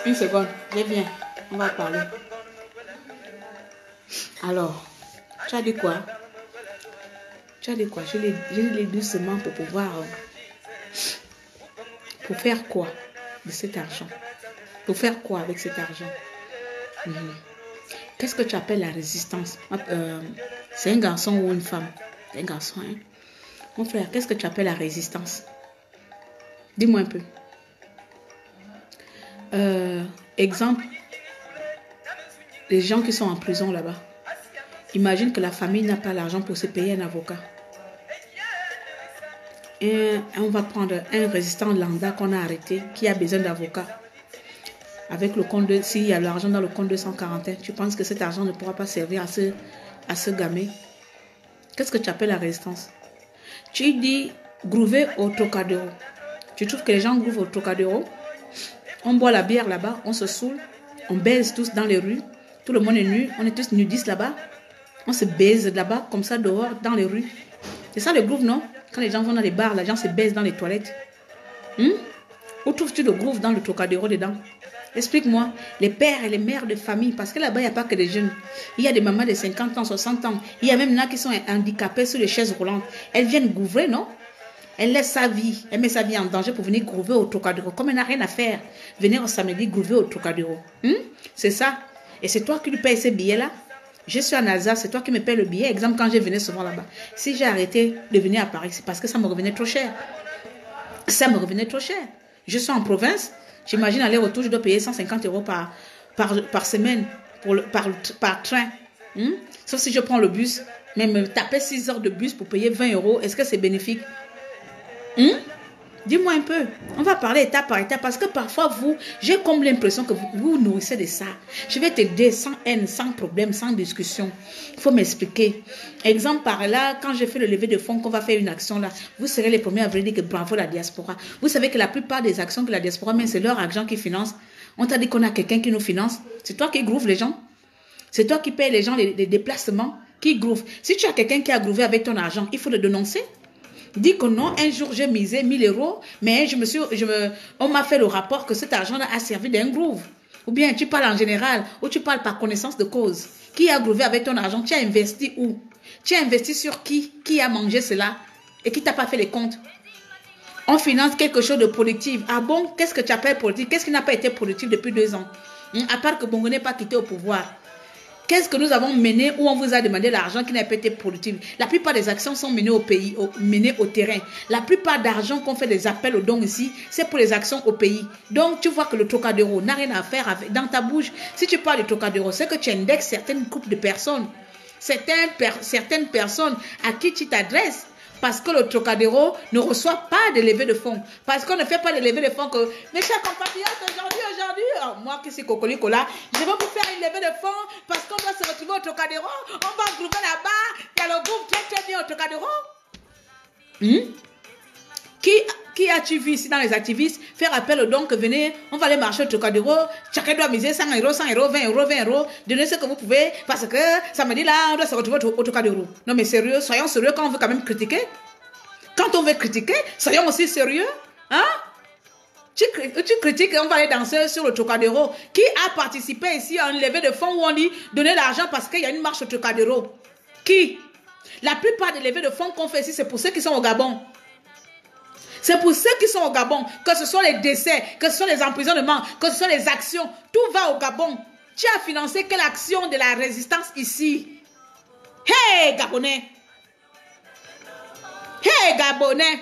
Une seconde. Je viens. On va parler. Alors, tu as dit quoi? Tu as dit quoi? Je l'ai doucement pour pouvoir... pour faire quoi de cet argent? Pour faire quoi avec cet argent? Qu'est-ce que tu appelles la résistance? C'est un garçon ou une femme? C'est un garçon, hein? Mon frère, qu'est-ce que tu appelles la résistance? Dis-moi un peu. Exemple, les gens qui sont en prison là-bas. Imagine que la famille n'a pas l'argent pour se payer un avocat. Et on va prendre un résistant lambda qu'on a arrêté, qui a besoin d'avocat. Avec le compte de... S'il y a l'argent dans le compte 241, tu penses que cet argent ne pourra pas servir à ce gamin? Qu'est-ce que tu appelles la résistance? Tu dis grouver au Trocadéro. Tu trouves que les gens grouvent au Trocadéro? On boit la bière là-bas, on se saoule, on baise tous dans les rues, tout le monde est nu, on est tous nudistes là-bas. On se baise là-bas, comme ça, dehors, dans les rues. C'est ça le groove, non? Quand les gens vont dans les bars, les gens se baisent dans les toilettes. Où trouves-tu le groove dans le Trocadéro dedans? Explique-moi. Les pères et les mères de famille, parce que là-bas, il n'y a pas que des jeunes. Il y a des mamans de 50 ans, 60 ans. Il y a même là qui sont handicapées sur les chaises roulantes. Elles viennent gouver, non? Elle laisse sa vie, elle met sa vie en danger pour venir grouver au Trocadéro. Comme elle n'a rien à faire, venir au samedi grouver au Trocadéro. C'est ça. Et c'est toi qui lui payes ces billets-là. Je suis en Alsace, c'est toi qui me payes le billet. Exemple, quand je venais souvent là-bas. Si j'ai arrêté de venir à Paris, c'est parce que ça me revenait trop cher. Ça me revenait trop cher. Je suis en province, j'imagine aller-retour, je dois payer 150 € par semaine par train. Sauf si je prends le bus, mais me taper 6 heures de bus pour payer 20 €, est-ce que c'est bénéfique? Dis-moi un peu. On va parler étape par étape parce que parfois j'ai comme l'impression que vous nourrissez de ça. Je vais t'aider sans haine, sans problème, sans discussion. Il faut m'expliquer. Exemple par là, quand j'ai fait le lever de fonds, qu'on va faire une action là, vous serez les premiers à venir dire que bravo la diaspora. Vous savez que la plupart des actions que la diaspora met, c'est leur argent qui finance. On t'a dit qu'on a quelqu'un qui nous finance. C'est toi qui grouves les gens. C'est toi qui payes les gens les déplacements, qui grouve. Si tu as quelqu'un qui a grouvé avec ton argent, il faut le dénoncer. Dis que non, un jour j'ai misé 1000 €, mais on m'a fait le rapport que cet argent-là a servi d'un groove. Ou bien tu parles en général, ou tu parles par connaissance de cause. Qui a grouvé avec ton argent? Tu as investi où? Tu as investi sur qui? Qui a mangé cela? Et qui t'a pas fait les comptes? On finance quelque chose de productif. Ah bon? Qu'est-ce que tu appelles productif? Qu'est-ce qui n'a pas été productif depuis 2 ans? À part que Bongo n'est pas quitté au pouvoir. Qu'est-ce que nous avons mené où on vous a demandé l'argent qui n'a pas été productif? La plupart des actions sont menées au pays, menées au terrain. La plupart d'argent qu'on fait des appels aux dons ici, c'est pour les actions au pays. Donc, tu vois que le Trocadéro n'a rien à faire avec, dans ta bouche. Si tu parles de Trocadéro, c'est que tu indexes certaines groupes de personnes. Certaines personnes à qui tu t'adresses. Parce que le Trocadéro ne reçoit pas de levée de fonds. Parce qu'on ne fait pas de levée de fonds que, mes chers compatriotes, aujourd'hui, moi qui suis Cocolico là, je vais vous faire une levée de fonds parce qu'on doit se retrouver au Trocadéro, on va grouper là-bas, il y a le groupe très bien au Trocadéro. Qui as-tu vu ici dans les activistes faire appel aux dons que venez, on va aller marcher au Trocadéro, chacun doit miser 100 €, 100 €, 20 €, 20 €, donnez ce que vous pouvez, parce que samedi là, on doit se retrouver au Trocadéro. Non mais sérieux, soyons sérieux quand on veut quand même critiquer. Quand on veut critiquer, soyons aussi sérieux. Tu critiques, on va aller danser sur le Trocadéro. Qui a participé ici à une levée de fonds où on dit donner l'argent parce qu'il y a une marche au Trocadéro? Qui? La plupart des levées de fonds qu'on fait ici, c'est pour ceux qui sont au Gabon. C'est pour ceux qui sont au Gabon, que ce soit les décès, que ce soit les emprisonnements, que ce soit les actions, tout va au Gabon. Tu as financé quelle action de la résistance ici? Hey Gabonais! Hey Gabonais!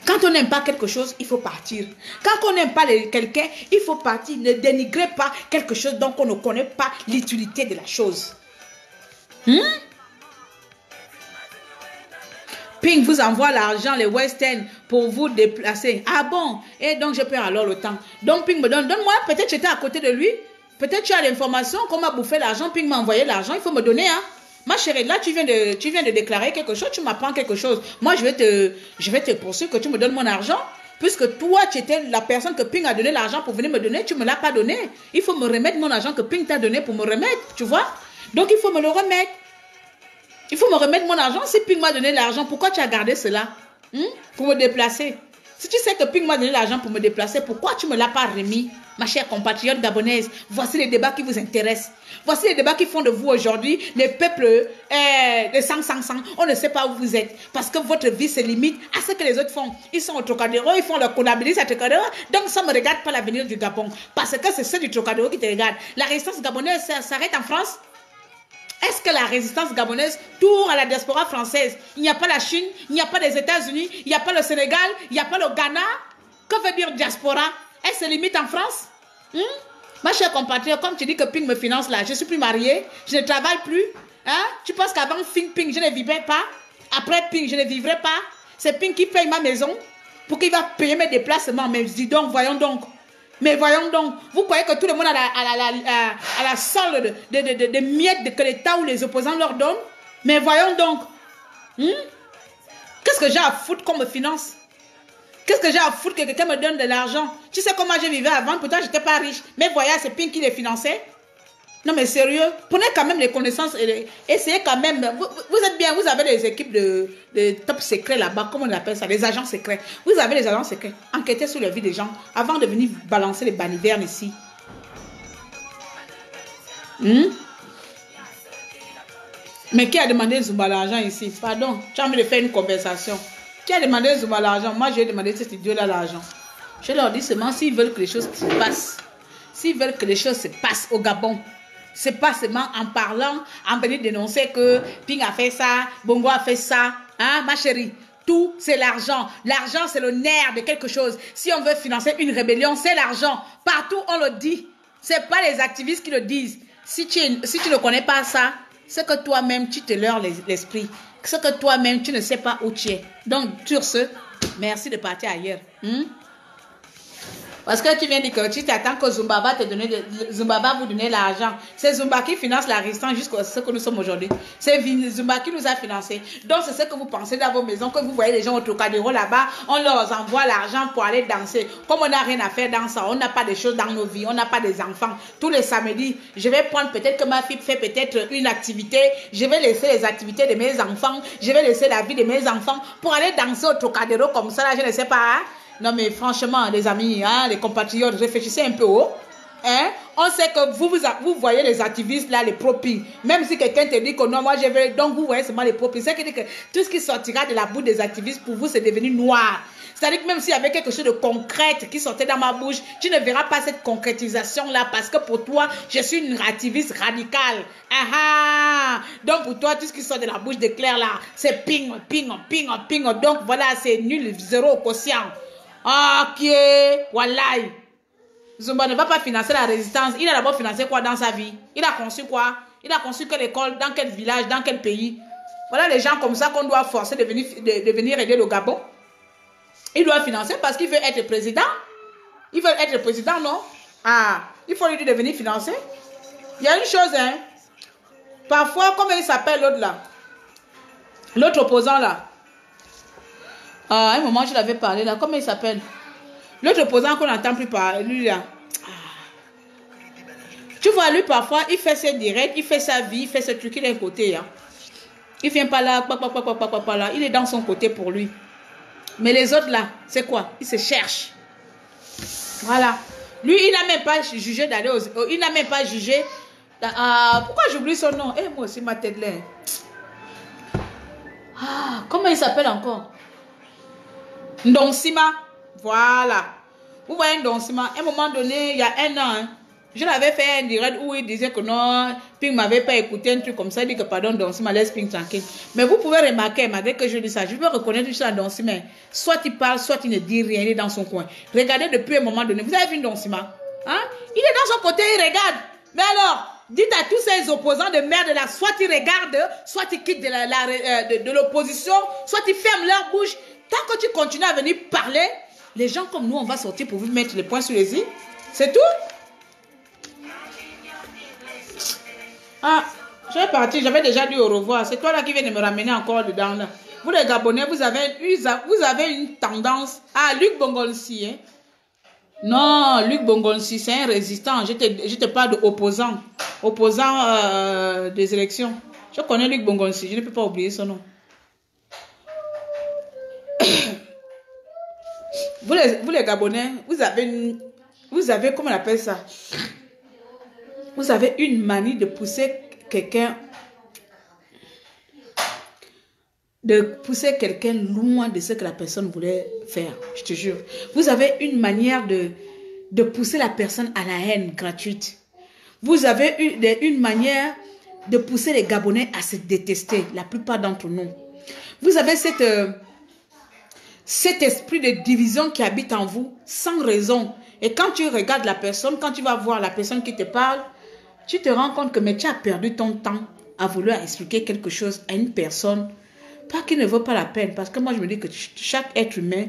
Quand on n'aime pas quelque chose, il faut partir. Quand on n'aime pas quelqu'un, il faut partir. Ne dénigrez pas quelque chose dont on ne connaît pas l'utilité de la chose. Ping vous envoie l'argent, les Western, pour vous déplacer. Ah bon? Et donc, je perds alors le temps. Donc, Ping me donne-moi, peut-être j'étais à côté de lui. Peut-être tu as l'information qu'on m'a bouffé l'argent. Ping m'a envoyé l'argent, il faut me donner. Ma chérie, là, tu viens de déclarer quelque chose, tu m'apprends quelque chose. Moi, je vais te poursuivre que tu me donnes mon argent. Puisque toi, tu étais la personne que Ping a donné l'argent pour venir me donner, tu ne me l'as pas donné. Il faut me remettre mon argent que Ping t'a donné pour me remettre, tu vois? Donc, il faut me le remettre. Il faut me remettre mon argent. Si Ping m'a donné l'argent, pourquoi tu as gardé cela? Pour me déplacer. Si tu sais que Ping m'a donné l'argent pour me déplacer, pourquoi tu ne me l'as pas remis, ma chère compatriote gabonaise? Voici les débats qui vous intéressent. Voici les débats qui font de vous aujourd'hui les peuples de sang. On ne sait pas où vous êtes. Parce que votre vie se limite à ce que les autres font. Ils sont au Trocadéro, ils font leur comptabilité à Trocadéro. Donc ça ne me regarde pas l'avenir du Gabon. Parce que c'est ceux du Trocadéro qui te regardent. La résistance gabonaise s'arrête en France? Est-ce que la résistance gabonaise tourne à la diaspora française? Il n'y a pas la Chine, il n'y a pas les États-Unis, il n'y a pas le Sénégal, il n'y a pas le Ghana. Que veut dire diaspora? Elle se limite en France? Ma chère compatriote, comme tu dis que Ping me finance là, je ne suis plus mariée, je ne travaille plus. Tu penses qu'avant Ping, je ne vivais pas? Après Ping, je ne vivrai pas? C'est Ping qui paye ma maison pour qu'il va payer mes déplacements. Mais dis donc, voyons donc. Mais voyons donc, vous croyez que tout le monde a la solde de miettes que l'État ou les opposants leur donnent? Mais voyons donc. Qu'est-ce que j'ai à foutre qu'on me finance? Qu'est-ce que j'ai à foutre que quelqu'un me donne de l'argent? Tu sais comment je vivais avant, pourtant je n'étais pas riche. Mais voyez, c'est Ping qui les finançait. Non mais sérieux, prenez quand même les connaissances et essayez quand même. Vous êtes bien, vous avez des équipes de top secrets là-bas, comment on appelle ça, les agents secrets. Vous avez les agents secrets, enquêtez sur la vie des gens avant de venir balancer les balivernes ici. Mais qui a demandé Zumba l'argent ici? Pardon, tu as envie de faire une conversation. Qui a demandé Zuma l'argent? Moi, j'ai demandé cet idiot-là l'argent. Je leur dis seulement s'ils veulent que les choses se passent. S'ils veulent que les choses se passent au Gabon. C'est pas seulement en parlant, en venir dénoncer que Ping a fait ça, Bongo a fait ça. Hein, ma chérie? Tout, c'est l'argent. L'argent, c'est le nerf de quelque chose. Si on veut financer une rébellion, c'est l'argent. Partout, on le dit. C'est pas les activistes qui le disent. Si tu ne connais pas ça, c'est que toi-même, tu te leurres l'esprit. C'est que toi-même, tu ne sais pas où tu es. Donc, sur ce, merci de partir ailleurs. Parce que tu viens de dire que tu t'attends que Zumba va te donner, Zumba va vous donner l'argent. C'est Zumba qui finance la résistance jusqu'à ce que nous sommes aujourd'hui. C'est Zumba qui nous a financé. Donc c'est ce que vous pensez dans vos maisons, que vous voyez les gens au Trocadéro là-bas, on leur envoie l'argent pour aller danser. Comme on n'a rien à faire dans ça, on n'a pas de choses dans nos vies, on n'a pas des enfants. Tous les samedis, je vais prendre peut-être que ma fille fait peut-être une activité, je vais laisser les activités de mes enfants, je vais laisser la vie de mes enfants pour aller danser au Trocadéro comme ça, là, je ne sais pas. Hein? Non mais franchement, les amis, hein, les compatriotes, réfléchissez un peu haut. Hein? On sait que vous voyez les activistes là, les propines. Même si quelqu'un te dit que non, moi je veux, donc vous voyez seulement les propines. C'est que tout ce qui sortira de la bouche des activistes, pour vous, c'est devenu noir. C'est-à-dire que même s'il y avait quelque chose de concret qui sortait dans ma bouche, tu ne verras pas cette concrétisation-là parce que pour toi, je suis une activiste radicale. Donc pour toi, tout ce qui sort de la bouche de Claire là, c'est ping, ping, ping, ping. Donc voilà, c'est nul, zéro quotient. Ok, wallahi. Zumba ne va pas financer la résistance. Il a d'abord financé quoi dans sa vie? Il a conçu quoi? Il a conçu quelle école, dans quel village, dans quel pays? Voilà les gens comme ça qu'on doit forcer de venir aider le Gabon. Il doit financer parce qu'il veut être président. Il veut être président, non? Ah, il faut lui dire de venir financer. Il y a une chose, hein. Parfois, comment il s'appelle l'autre là? L'autre opposant là. À un moment, je l'avais parlé là. Comment il s'appelle? L'autre opposant qu'on n'entend plus parler, lui là. Tu vois, lui parfois, il fait ses directs, il fait sa vie, il fait ce truc, il est à côté. Hein. Il vient pas là, pas là. Il est dans son côté pour lui. Mais les autres là, c'est quoi? Ils se cherchent. Voilà. Lui, il n'a même pas jugé d'aller aux... Il n'a même pas jugé... pourquoi j'oublie son nom? Eh, moi aussi, ma tête là. Comment il s'appelle encore? Ndonsima. Voilà. Vous voyez Ndonsima. À un moment donné, il y a un an, hein, je l'avais fait un direct où il disait que non, Ping m'avait pas écouté, un truc comme ça. Il dit que pardon, Ndonsima, laisse Ping tranquille. Mais vous pouvez remarquer, malgré que je dis ça, je peux reconnaître juste à Ndonsima. Soit il parle, soit il ne dit rien, il est dans son coin. Regardez depuis un moment donné. Vous avez vu Ndonsima? Hein? Il est dans son côté, il regarde. Mais alors, dites à tous ces opposants de merde là, soit ils regardent, soit ils quittent de l'opposition, soit ils ferment leur bouche. Tant que tu continues à venir parler, les gens comme nous, on va sortir pour vous mettre les points sur les i. C'est tout. Ah, je vais partir, j'avais déjà dit au revoir. C'est toi là qui viens de me ramener encore dedans là. Vous les Gabonais, vous avez une tendance. Ah, Luc Bongolsi, hein. Non, Luc Bongolsi, c'est un résistant. Je te parle d'opposant. Opposant des élections. Je connais Luc Bongolsi, je ne peux pas oublier son nom. Vous les Gabonais, vous avez, comment on appelle ça? Vous avez une manie de pousser quelqu'un, loin de ce que la personne voulait faire, je te jure. Vous avez une manière de pousser la personne à la haine gratuite. Vous avez une manière de pousser les Gabonais à se détester, la plupart d'entre nous. Vous avez cet esprit de division qui habite en vous sans raison. Et quand tu regardes la personne, quand tu vas voir la personne qui te parle, tu te rends compte que mais tu as perdu ton temps à vouloir expliquer quelque chose à une personne, pas qui ne vaut pas la peine. Parce que moi, je me dis que chaque être humain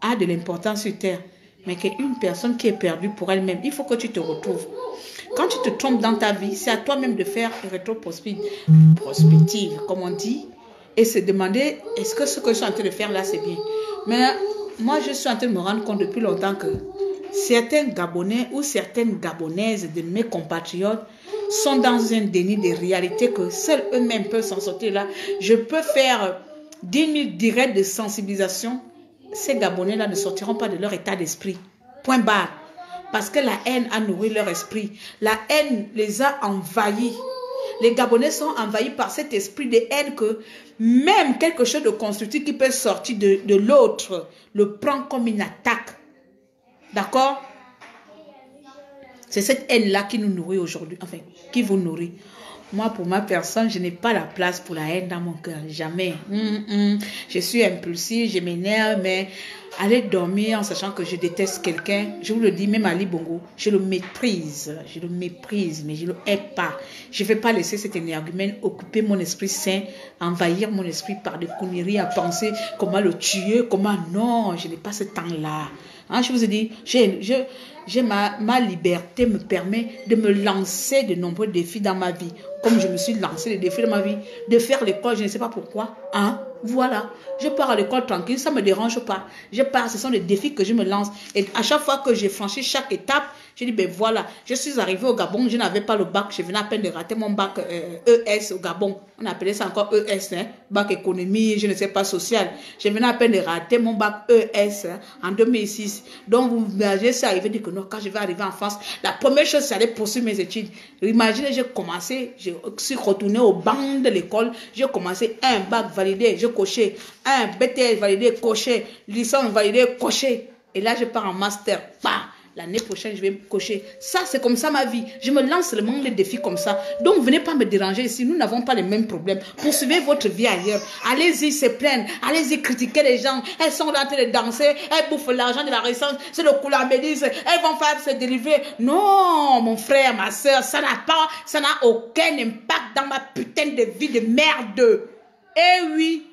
a de l'importance sur Terre. Mais qu'une personne qui est perdue pour elle-même, il faut que tu te retrouves. Quand tu te trompes dans ta vie, c'est à toi-même de faire une rétrospective, comme on dit, et se demander, est-ce que ce que je suis en train de faire là, c'est bien? Mais moi, je suis en train de me rendre compte depuis longtemps que certains Gabonais ou certaines Gabonaises de mes compatriotes sont dans un déni de réalité que seuls eux-mêmes peuvent s'en sortir là. Je peux faire 10 000 directs de sensibilisation. Ces Gabonais-là ne sortiront pas de leur état d'esprit. Point barre. Parce que la haine a nourri leur esprit. La haine les a envahis. Les Gabonais sont envahis par cet esprit de haine que même quelque chose de constructif qui peut sortir de l'autre le prend comme une attaque. D'accord? C'est cette haine-là qui nous nourrit aujourd'hui, enfin, qui vous nourrit. Moi, pour ma personne, je n'ai pas la place pour la haine dans mon cœur. Jamais. Je suis impulsive, je m'énerve, mais aller dormir en sachant que je déteste quelqu'un, je vous le dis, même Ali Bongo, je le méprise. Je le méprise, mais je ne le hais pas. Je ne vais pas laisser cet énergumène occuper mon esprit sain, envahir mon esprit par des conneries à penser comment le tuer, comment... Non, je n'ai pas ce temps-là. Hein, je vous ai dit, ma liberté me permet de me lancer de nombreux défis dans ma vie. Comme je me suis lancé des défis dans ma vie, de faire l'école, je ne sais pas pourquoi. Hein? Voilà, je pars à l'école tranquille, ça ne me dérange pas. Je pars, ce sont des défis que je me lance. Et à chaque fois que j'ai franchi chaque étape, je dis, ben voilà, je suis arrivé au Gabon, je n'avais pas le bac, je venais à peine de rater mon bac ES au Gabon. On appelait ça encore ES, hein? Bac économie, je ne sais pas, social. Je venais à peine de rater mon bac ES hein, en 2006. Donc, je suis arrivé, dit que non, quand je vais arriver en France, la première chose, c'est d'aller poursuivre mes études. Imaginez, j'ai commencé, je suis retourné au banc de l'école, j'ai commencé un bac validé, j'ai coché, un BTS validé, coché, licence validée, coché. Et là, je pars en master, bah. L'année prochaine, je vais me cocher. Ça, c'est comme ça ma vie. Je me lance le monde des défis comme ça. Donc, venez pas me déranger ici. Nous n'avons pas les mêmes problèmes. Poursuivez votre vie ailleurs. Allez-y se plaindre. Allez-y critiquer les gens. Elles sont en train de danser. Elles bouffent l'argent de la récence. C'est le coulambédisme. Elles vont faire se délivrer. Non, mon frère, ma soeur, ça n'a aucun impact dans ma putain de vie de merde. Eh oui.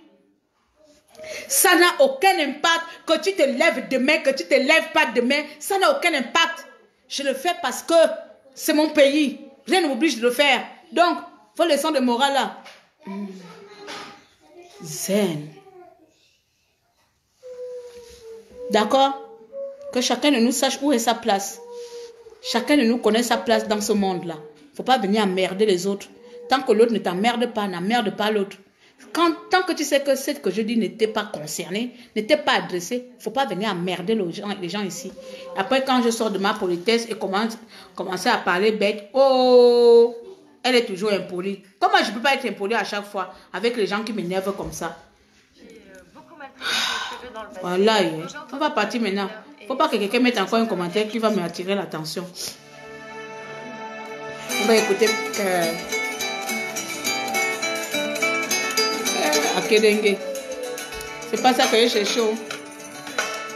Ça n'a aucun impact que tu te lèves demain, que tu ne te lèves pas demain. Ça n'a aucun impact. Je le fais parce que c'est mon pays. Rien ne m'oblige de le faire. Donc, vos leçons de morale là. Zen. D'accord? Que chacun de nous sache où est sa place. Chacun de nous connaît sa place dans ce monde-là. Il ne faut pas venir emmerder les autres. Tant que l'autre ne t'emmerde pas, n'emmerde pas l'autre. Tant que tu sais que ce que je dis n'était pas concerné, n'était pas adressé, il ne faut pas venir emmerder les gens ici. Après, quand je sors de ma politesse et commencer à parler bête, oh, elle est toujours impolie. Comment je ne peux pas être impolie à chaque fois avec les gens qui m'énervent comme ça? Voilà, on va partir maintenant. Il ne faut pas que quelqu'un mette encore un commentaire qui va m'attirer l'attention. On va écouter... Akedengue. C'est pas ça que j'ai cherché.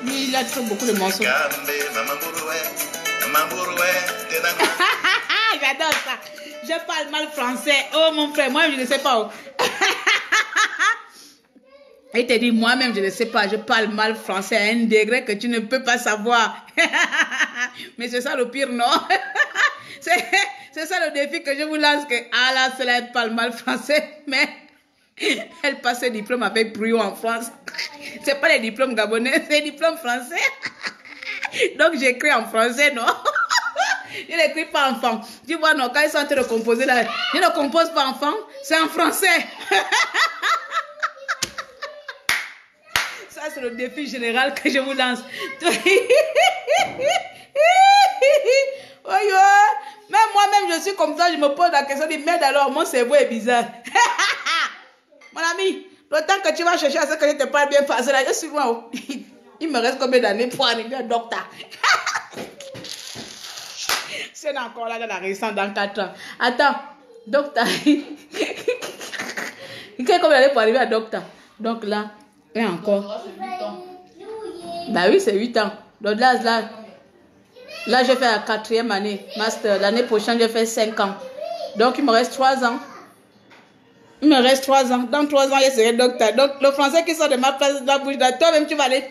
Lui, il a fait beaucoup de morceaux. J'adore ça. Je parle mal français. Oh mon frère, moi je ne sais pas. Il te dit, moi-même je ne sais pas. Je parle mal français à un degré que tu ne peux pas savoir. Mais c'est ça le pire, non? C'est ça le défi que je vous lance. Que, ah là, cela elle parle mal français. Mais... elle passe ses diplômes avec brio en France. C'est pas les diplômes gabonais, c'est les diplômes français. Donc j'écris en français, non? Je n'écris pas en fond. Tu vois, non, quand ils sont en train de composer là, je ne compose pas en fond, c'est en français. Ça, c'est le défi général que je vous lance. Même moi-même, je suis comme ça, je me pose la question de merde alors, mon cerveau est bizarre. Mon ami, le temps que tu vas chercher à ce que je te parle bien français, là, je suis loin. Il me reste combien d'années pour arriver à docteur? C'est encore là dans la récente dans 4 ans. Attends, docteur. Combien d'années pour arriver à docteur? Donc là, et encore. Bah oui, c'est 8 ans. Donc là, je fais la 4e année, master. L'année prochaine, je fais 5 ans. Donc il me reste 3 ans. Il me reste 3 ans. Dans 3 ans, je serai docteur. Donc, le français qui sort de ma place de la bouche, toi-même, tu vas aller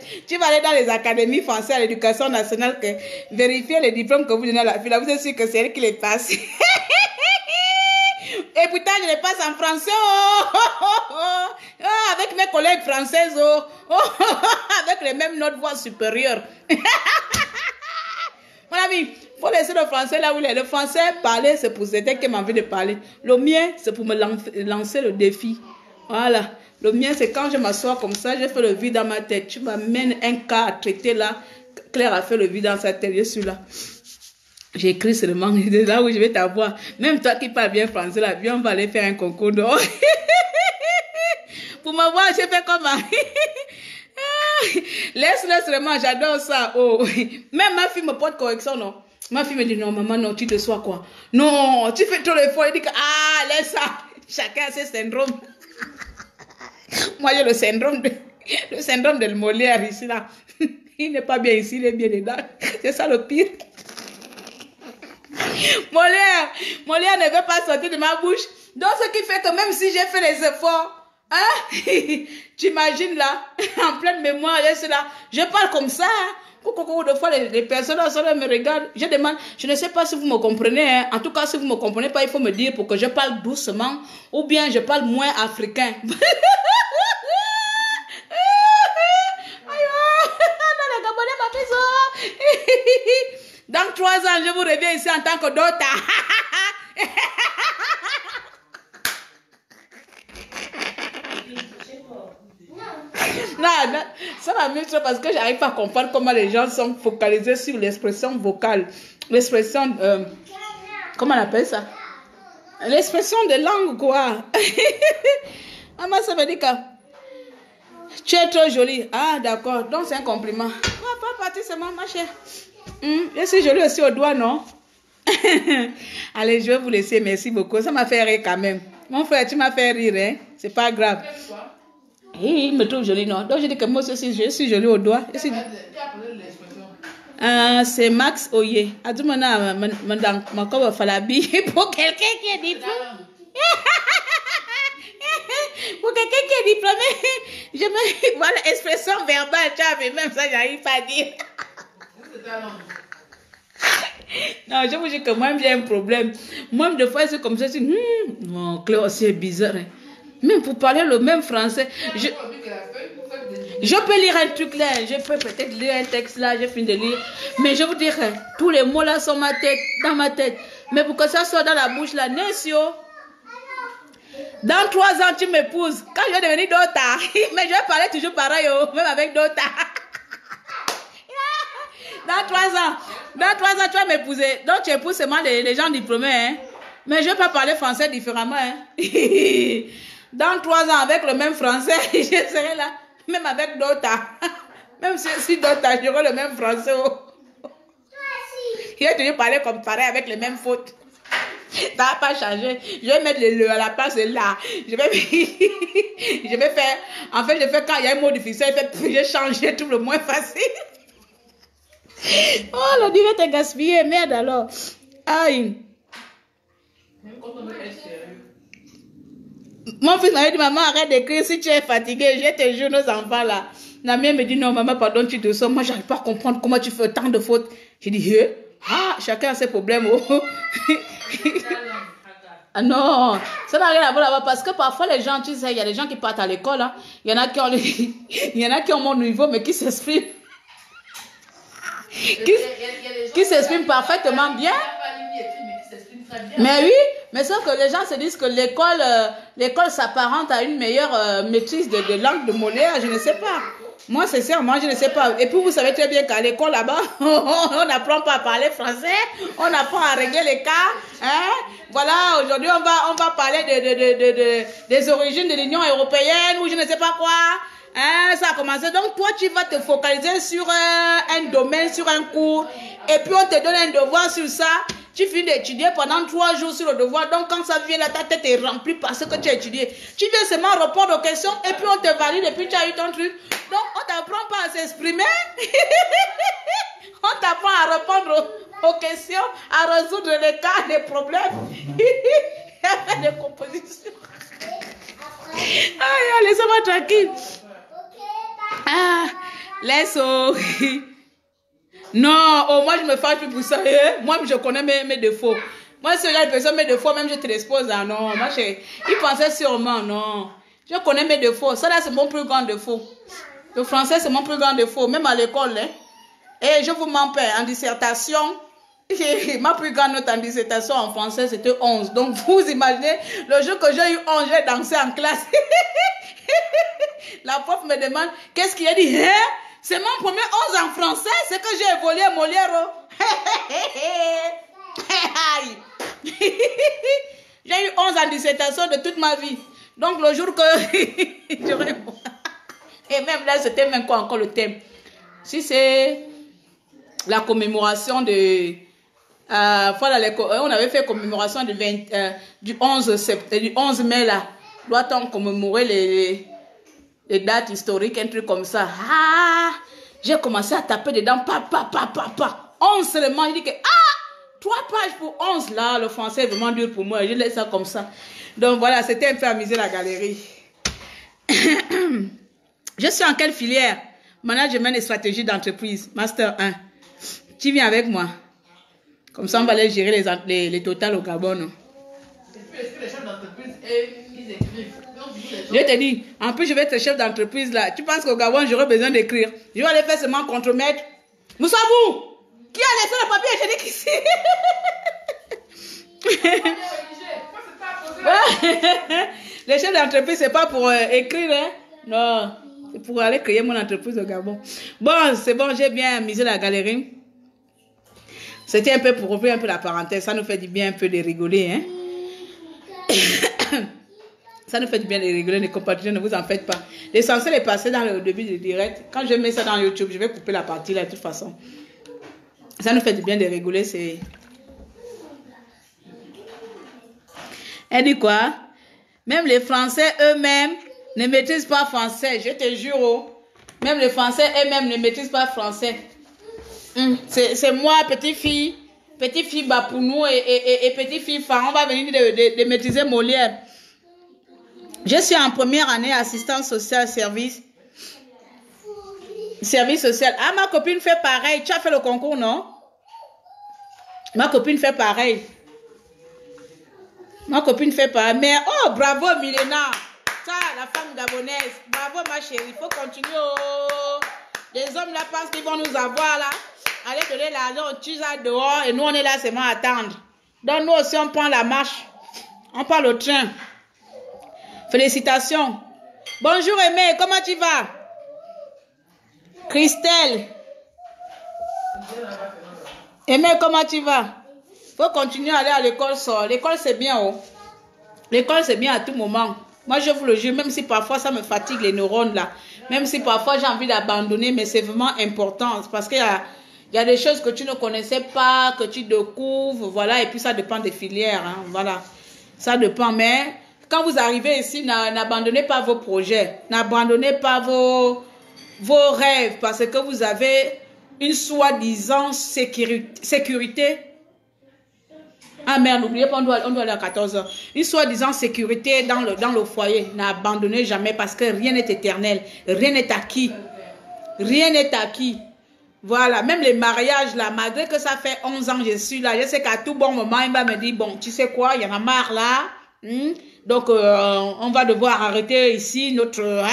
dans les académies françaises à l'éducation nationale, vérifier les diplômes que vous donnez à la fille. Là, vous êtes sûr que c'est elle qui les passe. Et pourtant, je les passe en français. Avec mes collègues françaises. Avec les mêmes notes, voire supérieures. Mon ami, il faut laisser le français là où il est. Le français, parler, c'est pour certains qui m'ont envie de parler. Le mien, c'est pour me lancer le défi. Voilà. Le mien, c'est quand je m'assois comme ça, je fais le vide dans ma tête. Tu m'amènes un cas à traiter là. Claire a fait le vide dans sa tête, je suis là. J'ai écrit seulement, de là où je vais t'avoir. Même toi qui parles bien français, là, bien, on va aller faire un concours d'or. Pour m'avoir, j'ai fait comment? Laisse-le seulement, j'adore ça. Oh. Même ma fille me porte correction, non? Ma fille me dit, non, maman, non, tu te sois quoi? Non, tu fais trop l'effort. Elle dit que, ah, laisse ça. Chacun a ses syndromes. Moi, j'ai le syndrome de Molière ici, là. Il n'est pas bien ici, il est bien dedans. C'est ça le pire. Molière ne veut pas sortir de ma bouche. Donc, ce qui fait que même si j'ai fait les efforts, hein, tu imagines là, en pleine mémoire, je parle comme ça. Des fois, les personnes me regardent. Je demande, je ne sais pas si vous me comprenez. Hein. En tout cas, si vous ne me comprenez pas, il faut me dire pour que je parle doucement ou bien je parle moins africain. Dans 3 ans, je vous reviens ici en tant que Dota. Non, ça m'amuse trop parce que j'arrive pas à comprendre comment les gens sont focalisés sur l'expression vocale. L'expression, comment on appelle ça? L'expression de langue, quoi. Maman, ça veut dire que tu es trop jolie. Ah, d'accord. Donc, c'est un compliment. Pas partir seulement, ma chère. Je suis jolie aussi au doigt, non? Allez, je vais vous laisser. Merci beaucoup. Ça m'a fait rire quand même. Mon frère, tu m'as fait rire, hein? C'est pas grave. Il me trouve jolie, non? Donc, je dis que moi aussi, je suis jolie au doigt. C'est Max Oye. Adumana, madame, ma falabi. Pour quelqu'un qui est diplômé. Pour quelqu'un qui est diplômé, voilà, expression verbale, tu vois, même ça, j'arrive pas à dire. Non, je vous dis que moi, j'ai un problème. Moi, des fois, c'est comme ça, c'est mon Cléo aussi est bizarre. Hein. Même pour parler le même français, je peux lire un truc là, je peux peut-être lire un texte là, je finis de lire. Mais je vous dirais, tous les mots là sont dans ma tête. Mais pour que ça soit dans la bouche là, Nessio, dans 3 ans, tu m'épouses. Quand je vais devenir Dota, mais je vais parler toujours pareil, même avec Dota. Dans 3 ans, tu vas m'épouser. Donc, tu épouses seulement les gens diplômés. Hein? Mais je ne vais pas parler français différemment. Hein? Dans 3 ans, avec le même français, je serai là. Même avec Dota. Même si Dota, j'aurai le même français. Je vais toujours parler comme pareil avec les mêmes fautes. Ça ne va pas changer. Je vais mettre le à la place de là. Je vais faire. En fait, je fais quand il y a un mot difficile, je change tout le moins facile. Oh, la vie va te gaspiller. Merde alors. Aïe. Mon fils m'avait dit, maman, arrête d'écrire si tu es fatigué. Je te jure, nos enfants là. La mienne me dit, non, maman, pardon, tu te sens. Moi, j'arrive pas à comprendre comment tu fais autant de fautes. J'ai dit, chacun a ses problèmes. Oh. Ah non, ça n'a rien à voir là-bas parce que parfois les gens, tu sais, il y a des gens qui partent à l'école. Hein. Il y en a qui ont mon niveau, mais qui s'expriment. Qui s'expriment parfaitement bien. Mais oui, mais sauf que les gens se disent que l'école s'apparente à une meilleure maîtrise de langue de Molière, je ne sais pas. Moi, sincèrement, je ne sais pas. Et puis, vous savez très bien qu'à l'école, là-bas, on n'apprend pas à parler français, on apprend à régler les cas. Hein? Voilà, aujourd'hui, on va parler des origines de l'Union européenne ou je ne sais pas quoi. Hein, ça a commencé. Donc, toi, tu vas te focaliser sur un domaine, sur un cours. Et puis, on te donne un devoir sur ça. Tu finis d'étudier pendant 3 jours sur le devoir. Donc, quand ça vient là, ta tête est remplie par ce que tu as étudié. Tu viens seulement répondre aux questions et puis on te valide et puis tu as eu ton truc. Donc, on ne t'apprend pas à s'exprimer. On t'apprend à répondre aux questions, à résoudre les cas, les problèmes. Les compositions. Aïe, laissez-moi tranquille. Ah, laisse-moi. Non, moi je me fâche plus pour ça. Moi je connais mes défauts. Moi si la personne mes défauts, même je te l'expose. Ah non, moi il pensait sûrement, non. Je connais mes défauts. Ça là c'est mon plus grand défaut. Le français c'est mon plus grand défaut, même à l'école. Hein. Et je vous mens pas, en dissertation, ma plus grande note en dissertation en français c'était 11. Donc vous imaginez, le jour que j'ai eu 11, j'ai dansé en classe. La prof me demande, qu'est-ce qu'il a dit? Hein? C'est mon premier 11 en français, c'est que j'ai évolué Molière. J'ai eu 11 en dissertation de toute ma vie. Donc le jour que j'aurais... Et même là, c'était même quoi encore le thème? Si c'est la commémoration de... voilà, on avait fait commémoration du 11 mai là. Doit-on commémorer les dates historiques, un truc comme ça? Ah, j'ai commencé à taper dedans, 11 seulement. Je dis que, 3 pages pour 11 là, le français est vraiment dur pour moi. Je laisse ça comme ça. Donc voilà, c'était un peu amusé la galerie. Je suis en quelle filière? Management et stratégie d'entreprise, Master 1. Tu viens avec moi? Comme ça, on va aller gérer les totales au Gabon. Non? Je te dis, en plus, je vais être chef d'entreprise là. Tu penses qu'au Gabon, j'aurai besoin d'écrire? Je vais aller faire seulement contre-maître. Moussabou! Qui a laissé le papier hygiénique ici? Les chefs d'entreprise, c'est pas pour écrire, hein? Non, c'est pour aller créer mon entreprise au Gabon. Bon, c'est bon, j'ai bien misé la galerie. C'était un peu pour ouvrir un peu la parenthèse. Ça nous fait du bien un peu de rigoler, hein? Ça nous fait du bien de rigoler, les compatriotes, ne vous en faites pas. L'essentiel est passé dans le début du direct. Quand je mets ça dans YouTube, je vais couper la partie là de toute façon. Ça nous fait du bien de rigoler, c'est... Elle dit quoi? Même les Français eux-mêmes ne maîtrisent pas français. Je te jure. Oh. Même les Français eux-mêmes ne maîtrisent pas français. C'est moi, petite fille Bapounou et petite fille Fa. On va venir de maîtriser Molière. Je suis en première année assistante sociale service social. Ah, ma copine fait pareil. Tu as fait le concours, non? Ma copine fait pareil. Ma copine fait pareil. Mais oh, bravo Milena. Ça, la femme gabonaise. Bravo ma chérie. Il faut continuer. Oh. Les hommes là pensent qu'ils vont nous avoir là. Allez donner l'argent, on tue ça dehors. Et nous on est là seulement à attendre. Donc nous aussi on prend la marche. On prend le train. Félicitations. Bonjour Aimé, comment tu vas? Christelle. Aimé, comment tu vas? Faut continuer à aller à l'école. L'école c'est bien. Oh. L'école c'est bien à tout moment. Moi je vous le jure, même si parfois ça me fatigue les neurones là. Même si parfois j'ai envie d'abandonner, mais c'est vraiment important. Parce qu'il y a des choses que tu ne connaissais pas, que tu découvres. Voilà, et puis ça dépend des filières. Hein, voilà, ça dépend. Mais quand vous arrivez ici, n'abandonnez pas vos projets. N'abandonnez pas vos rêves. Parce que vous avez une soi-disant sécurité. Ah merde, n'oubliez pas, on doit aller à 14 h. Une soi-disant sécurité dans le foyer. N'abandonnez jamais parce que rien n'est éternel. Rien n'est acquis. Rien n'est acquis. Voilà, même les mariages là, malgré que ça fait 11 ans que je suis là, je sais qu'à tout bon moment, il va me dire, bon, tu sais quoi, il y en a marre là. Donc, on va devoir arrêter ici notre...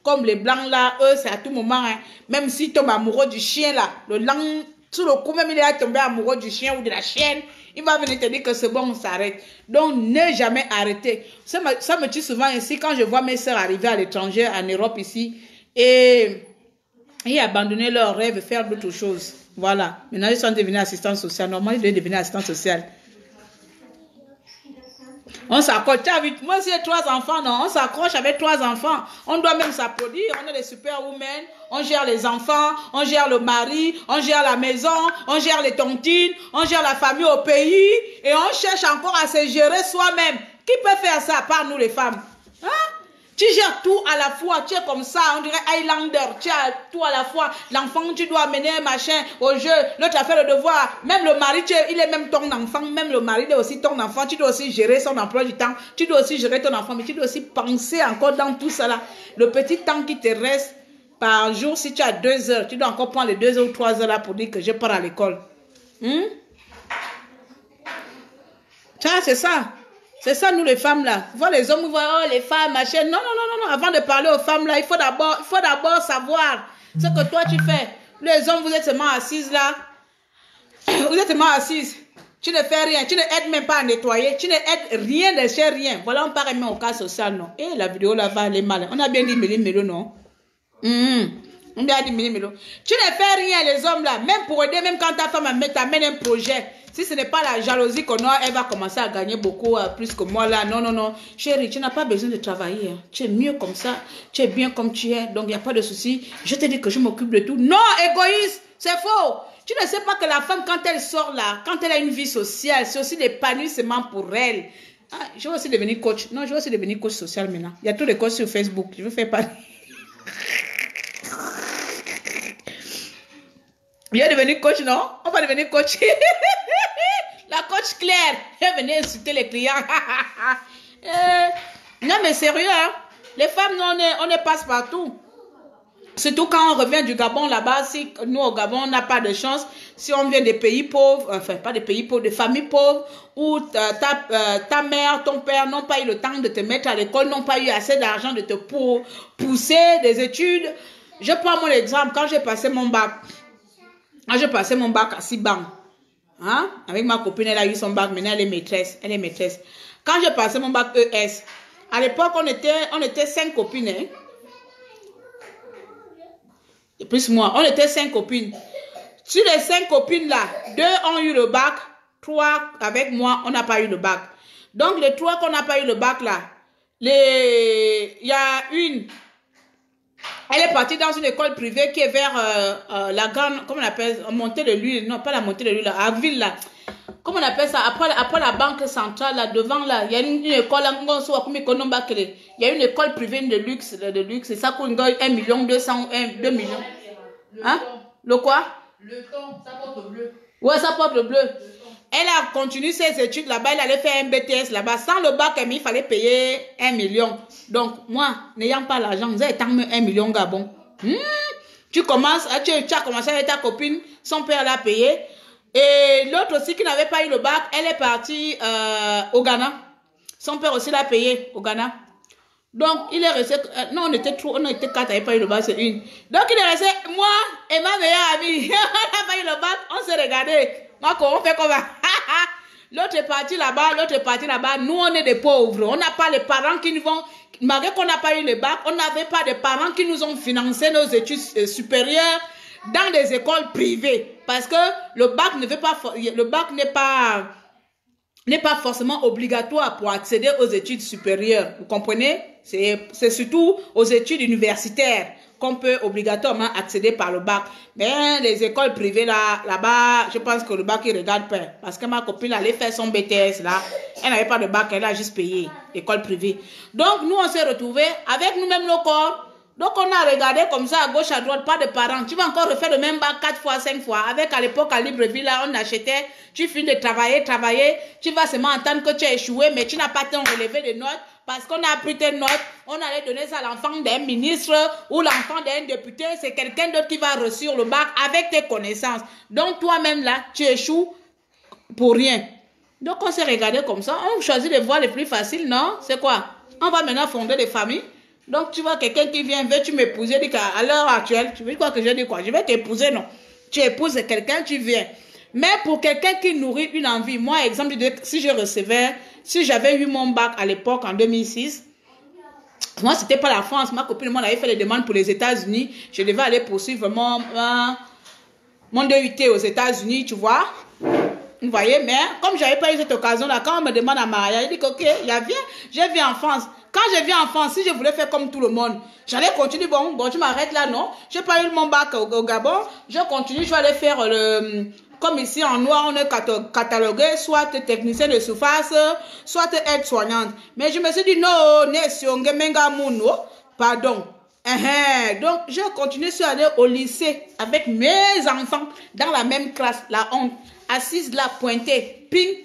comme les blancs là, eux, c'est à tout moment. Hein, même s'ils tombent amoureux du chien là, le lang, tout le coup, même il est tombé amoureux du chien ou de la chienne, il va venir te dire que c'est bon, on s'arrête. Donc, ne jamais arrêter. Ça me tue souvent ici quand je vois mes soeurs arriver à l'étranger, en Europe ici, et abandonner leurs rêves et faire d'autres choses. Voilà. Maintenant, ils sont devenus assistants sociaux. Normalement, ils doivent devenir assistants sociaux. On s'accroche. Moi, j'ai 3 enfants, non? On s'accroche avec 3 enfants. On doit même s'applaudir. On est des superwomen. On gère les enfants. On gère le mari. On gère la maison. On gère les tontines. On gère la famille au pays. Et on cherche encore à se gérer soi-même. Qui peut faire ça, à part nous les femmes? Hein? Tu gères tout à la fois, tu es comme ça, on dirait Highlander, tu as tout à la fois. L'enfant, tu dois amener un machin au jeu, l'autre a fait le devoir. Même le mari, il est même ton enfant, même le mari il est aussi ton enfant. Tu dois aussi gérer son emploi du temps, tu dois aussi gérer ton enfant, mais tu dois aussi penser encore dans tout ça là. Le petit temps qui te reste par jour, si tu as 2 heures, tu dois encore prendre les 2 heures ou 3 heures là pour dire que je pars à l'école. Ça, c'est ça. C'est ça, nous les femmes là. Vous voyez les hommes, vous voyez, oh, les femmes, machin. Non, non, non, non, non. Avant de parler aux femmes là, il faut d'abord savoir ce que toi tu fais. Les hommes, vous êtes seulement assises là. Vous êtes seulement assises. Tu ne fais rien. Tu ne aides même pas à nettoyer. Tu ne aides rien de chez rien. Voilà, on part même au cas social, non. Et la vidéo là va aller mal. On a bien dit mélo, non. On lui a dit, Milo, tu ne fais rien, les hommes là, même pour aider, même quand ta femme t'amène un projet. Si ce n'est pas la jalousie qu'on a, elle va commencer à gagner beaucoup plus que moi là. Non, non, non. Chérie, tu n'as pas besoin de travailler. Hein. Tu es mieux comme ça. Tu es bien comme tu es. Donc, il n'y a pas de souci. Je te dis que je m'occupe de tout. Non, égoïste. C'est faux. Tu ne sais pas que la femme, quand elle sort là, quand elle a une vie sociale, c'est aussi l'épanouissement pour elle. Ah, je vais aussi devenir coach. Non, je vais aussi devenir coach social maintenant. Il y a tous les coachs sur Facebook. Je veux faire parler. Je vais devenir coach, non? On va devenir coach. La coach Claire, elle venait insulter les clients. Non, mais sérieux, hein? Les femmes, on est passe partout. Surtout quand on revient du Gabon là-bas, si nous au Gabon, on n'a pas de chance, si on vient des pays pauvres, enfin pas des pays pauvres, des familles pauvres, où ta mère, ton père n'ont pas eu le temps de te mettre à l'école, n'ont pas eu assez d'argent de te pousser des études. Je prends mon exemple, quand j'ai passé mon bac, à 6 bancs. Hein? Avec ma copine, elle a eu son bac, maintenant elle est maîtresse. Elle est maîtresse. Quand j'ai passé mon bac ES, à l'époque, on était 5 copines. Hein? Et plus moi, on était 5 copines. Sur les 5 copines là, 2 ont eu le bac, 3 avec moi, on n'a pas eu le bac. Donc les 3 qu'on n'a pas eu le bac là, il y a une. Elle est partie dans une école privée qui est vers la grande, comment on appelle, montée de l'huile, non pas la montée de l'huile, à Ville là. Comment on appelle ça, après la banque centrale là, devant là, il y a une école, il y a une école privée de luxe, et ça coûte 1 million 200, 2 millions. Hein? Le quoi? Le temps, ça porte le bleu. Ouais, ça porte le bleu. Elle a continué ses études là-bas, elle allait faire un BTS là-bas. Sans le bac, il fallait payer 1 million. Donc, moi, n'ayant pas l'argent, vous avez tant 1 million Gabon. Tu as commencé avec ta copine, son père l'a payé. Et l'autre aussi qui n'avait pas eu le bac, elle est partie au Ghana. Son père aussi l'a payé au Ghana. Donc, il est resté... non, on était 4, il n'avait pas eu le bac, c'est une. Donc, il est resté, moi et ma meilleure amie. On n'a pas eu le bac, on s'est regardé. On fait comment? L'autre est parti là-bas, l'autre est parti là-bas. Nous, on est des pauvres. On n'a pas les parents qui nous vont... Malgré qu'on n'a pas eu le bac, on n'avait pas de parents qui nous ont financé nos études supérieures dans des écoles privées. Parce que le bac n'est pas forcément obligatoire pour accéder aux études supérieures. Vous comprenez? C'est surtout aux études universitaires qu'on peut obligatoirement accéder par le bac. Mais les écoles privées là-bas, je pense que le bac, ils ne regardent pas. Parce que ma copine allait faire son BTS là. Elle n'avait pas de bac, elle a juste payé l'école privée. Donc, nous, on s'est retrouvés avec nous-mêmes nos corps. Donc, on a regardé comme ça, à gauche, à droite, pas de parents. Tu vas encore refaire le même bac 4 fois, 5 fois. Avec, à l'époque, à Libreville, là, on achetait, tu finis de travailler, tu vas seulement entendre que tu as échoué, mais tu n'as pas ton relevé de notes. Parce qu'on a pris tes notes, on allait donner ça à l'enfant d'un ministre ou l'enfant d'un député. C'est quelqu'un d'autre qui va reçu le bac avec tes connaissances. Donc, toi-même, là, tu échoues pour rien. Donc, on s'est regardé comme ça. On choisit les voies les plus faciles, non? C'est quoi? On va maintenant fonder des familles. Donc, tu vois quelqu'un qui vient, veux-tu m'épouser? Dit qu'à l'heure actuelle, tu veux quoi que je dis quoi? Je vais t'épouser, non? Tu épouses quelqu'un, tu viens. Mais pour quelqu'un qui nourrit une envie, moi, exemple, si j'avais eu mon bac à l'époque, en 2006, moi, c'était pas la France. Ma copine, moi, elle avait fait les demandes pour les États-Unis. Je devais aller poursuivre mon DUT aux États-Unis, tu vois? Vous voyez, mais comme je n'avais pas eu cette occasion-là, quand on me demande à mariage, je dis que, ok, je viens en France. Quand je viens en France, si je voulais faire comme tout le monde, j'allais continuer, bon, tu m'arrêtes là, non? Je n'ai pas eu mon bac au Gabon, je continue, je vais aller faire comme ici en noir, on est catalogué, soit technicien de surface, soit aide-soignante. Mais je me suis dit, non, pardon. Donc, je continue, je suis allée au lycée avec mes enfants dans la même classe, la honte, assise là, pointée, ping,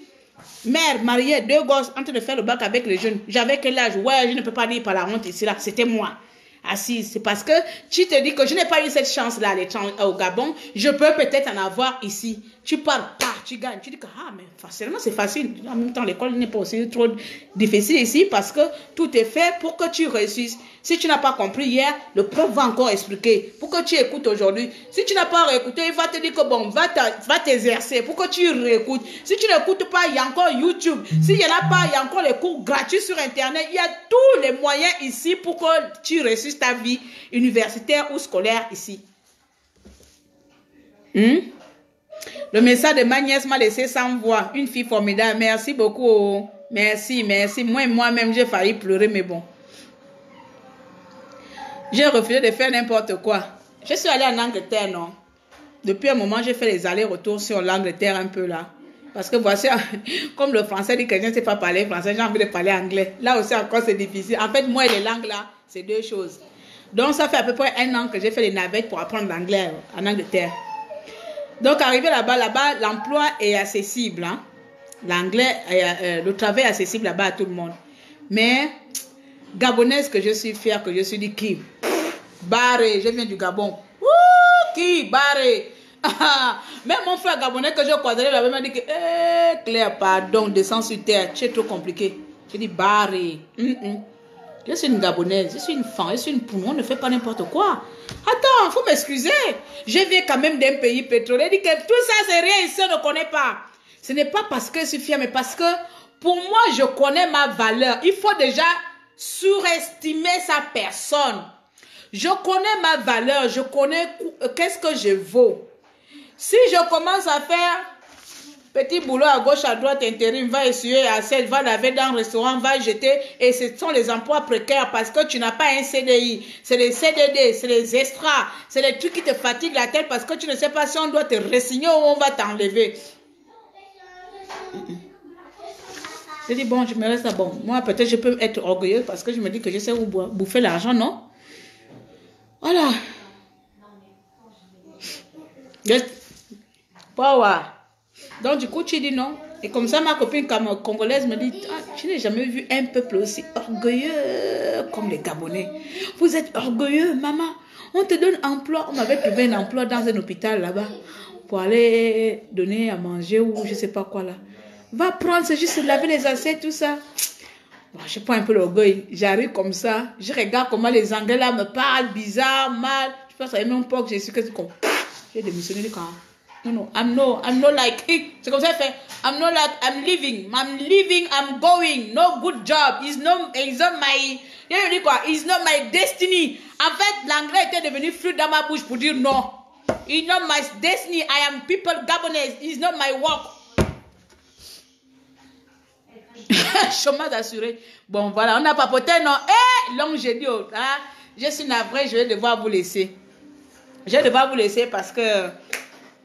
mère, mariée, 2 gosses, en train de faire le bac avec les jeunes. J'avais quel âge? Ouais, je ne peux pas dire par la honte ici, là, c'était moi. Assise, c'est parce que tu te dis que je n'ai pas eu cette chance-là au Gabon, je peux peut-être en avoir ici. Tu parles pas. tu gagnes. Tu dis que, ah, mais facilement, c'est facile. En même temps, l'école n'est pas aussi trop difficile ici parce que tout est fait pour que tu réussisses. Si tu n'as pas compris hier, le prof va encore expliquer pour que tu écoutes aujourd'hui. Si tu n'as pas réécouté, il va te dire que bon, va t'exercer pour que tu réécoutes. Si tu n'écoutes pas, il y a encore YouTube. S'il n'y en a pas, il y a encore les cours gratuits sur Internet. Il y a tous les moyens ici pour que tu réussisses ta vie universitaire ou scolaire ici. Le message de ma nièce m'a laissé sans voix. Une fille formidable. Merci beaucoup. Merci, merci. Moi-même, j'ai failli pleurer, mais bon. J'ai refusé de faire n'importe quoi. Je suis allée en Angleterre, non? Depuis un moment, j'ai fait les allers-retours sur l'Angleterre un peu là. Parce que voici, comme le français dit que je ne sais pas parler français, j'ai envie de parler anglais. Là aussi encore, c'est difficile. En fait, moi et les langues là, c'est deux choses. Donc, ça fait à peu près 1 an que j'ai fait les navettes pour apprendre l'anglais en Angleterre. Donc, arrivé là-bas, l'emploi est accessible. Hein? L'anglais, le travail est accessible là-bas à tout le monde. Mais, gabonaise que je suis fière, que je suis dit qui? Barré, je viens du Gabon. Qui? Barré. Même mon frère gabonais que je croisais là-bas m'a dit que, Claire, pardon, descends sur terre, c'est trop compliqué. J'ai dit barré. Je suis une gabonaise, je suis une femme, je suis une poule, on ne fait pas n'importe quoi. Attends, il faut m'excuser. Je viens quand même d'un pays pétrolier. Il dit que tout ça, c'est rien, ici, on ne connaît pas. Ce n'est pas parce que je suis fière, mais parce que pour moi, je connais ma valeur. Il faut déjà surestimer sa personne. Je connais ma valeur, je connais qu'est-ce que je vaux. Si je commence à faire petit boulot à gauche, à droite, intérim, va essuyer à celle, va laver dans le restaurant, va jeter. Et ce sont les emplois précaires parce que tu n'as pas un CDI. C'est les CDD, c'est les extras. C'est les trucs qui te fatiguent la tête parce que tu ne sais pas si on doit te re-signer ou on va t'enlever. Je dis, bon, je me reste là. Bon, moi, peut-être je peux être orgueilleuse parce que je me dis que je sais où bouffer l'argent, non? Voilà. Power. Donc, du coup, tu dis non. Et comme ça, ma copine congolaise me dit, ah, je n'ai jamais vu un peuple aussi orgueilleux comme les Gabonais. Vous êtes orgueilleux, maman. On te donne emploi. On m'avait trouvé un emploi dans un hôpital là-bas pour aller donner à manger ou je ne sais pas quoi là. Va prendre, c'est juste laver les assiettes, tout ça. Bon, je prends un peu l'orgueil. J'arrive comme ça. Je regarde comment les Anglais là me parlent bizarre, mal. Je pense à même pas que j'ai su que c'est comme... J'ai démissionné du camp. No, I'm not like it. C'est comme ça fait. I'm not like I'm living, I'm going. No good job. It's not my. Je dis quoi? It's not my destiny. En fait, l'anglais était devenu flou dans ma bouche pour dire non. It's not my destiny. I am people Gabonese. It's not my work. Chômage assuré. Bon, voilà, on a papoté, non? Long, j'ai dit, ah, je suis navrée, je vais devoir vous laisser. Je vais devoir vous laisser parce que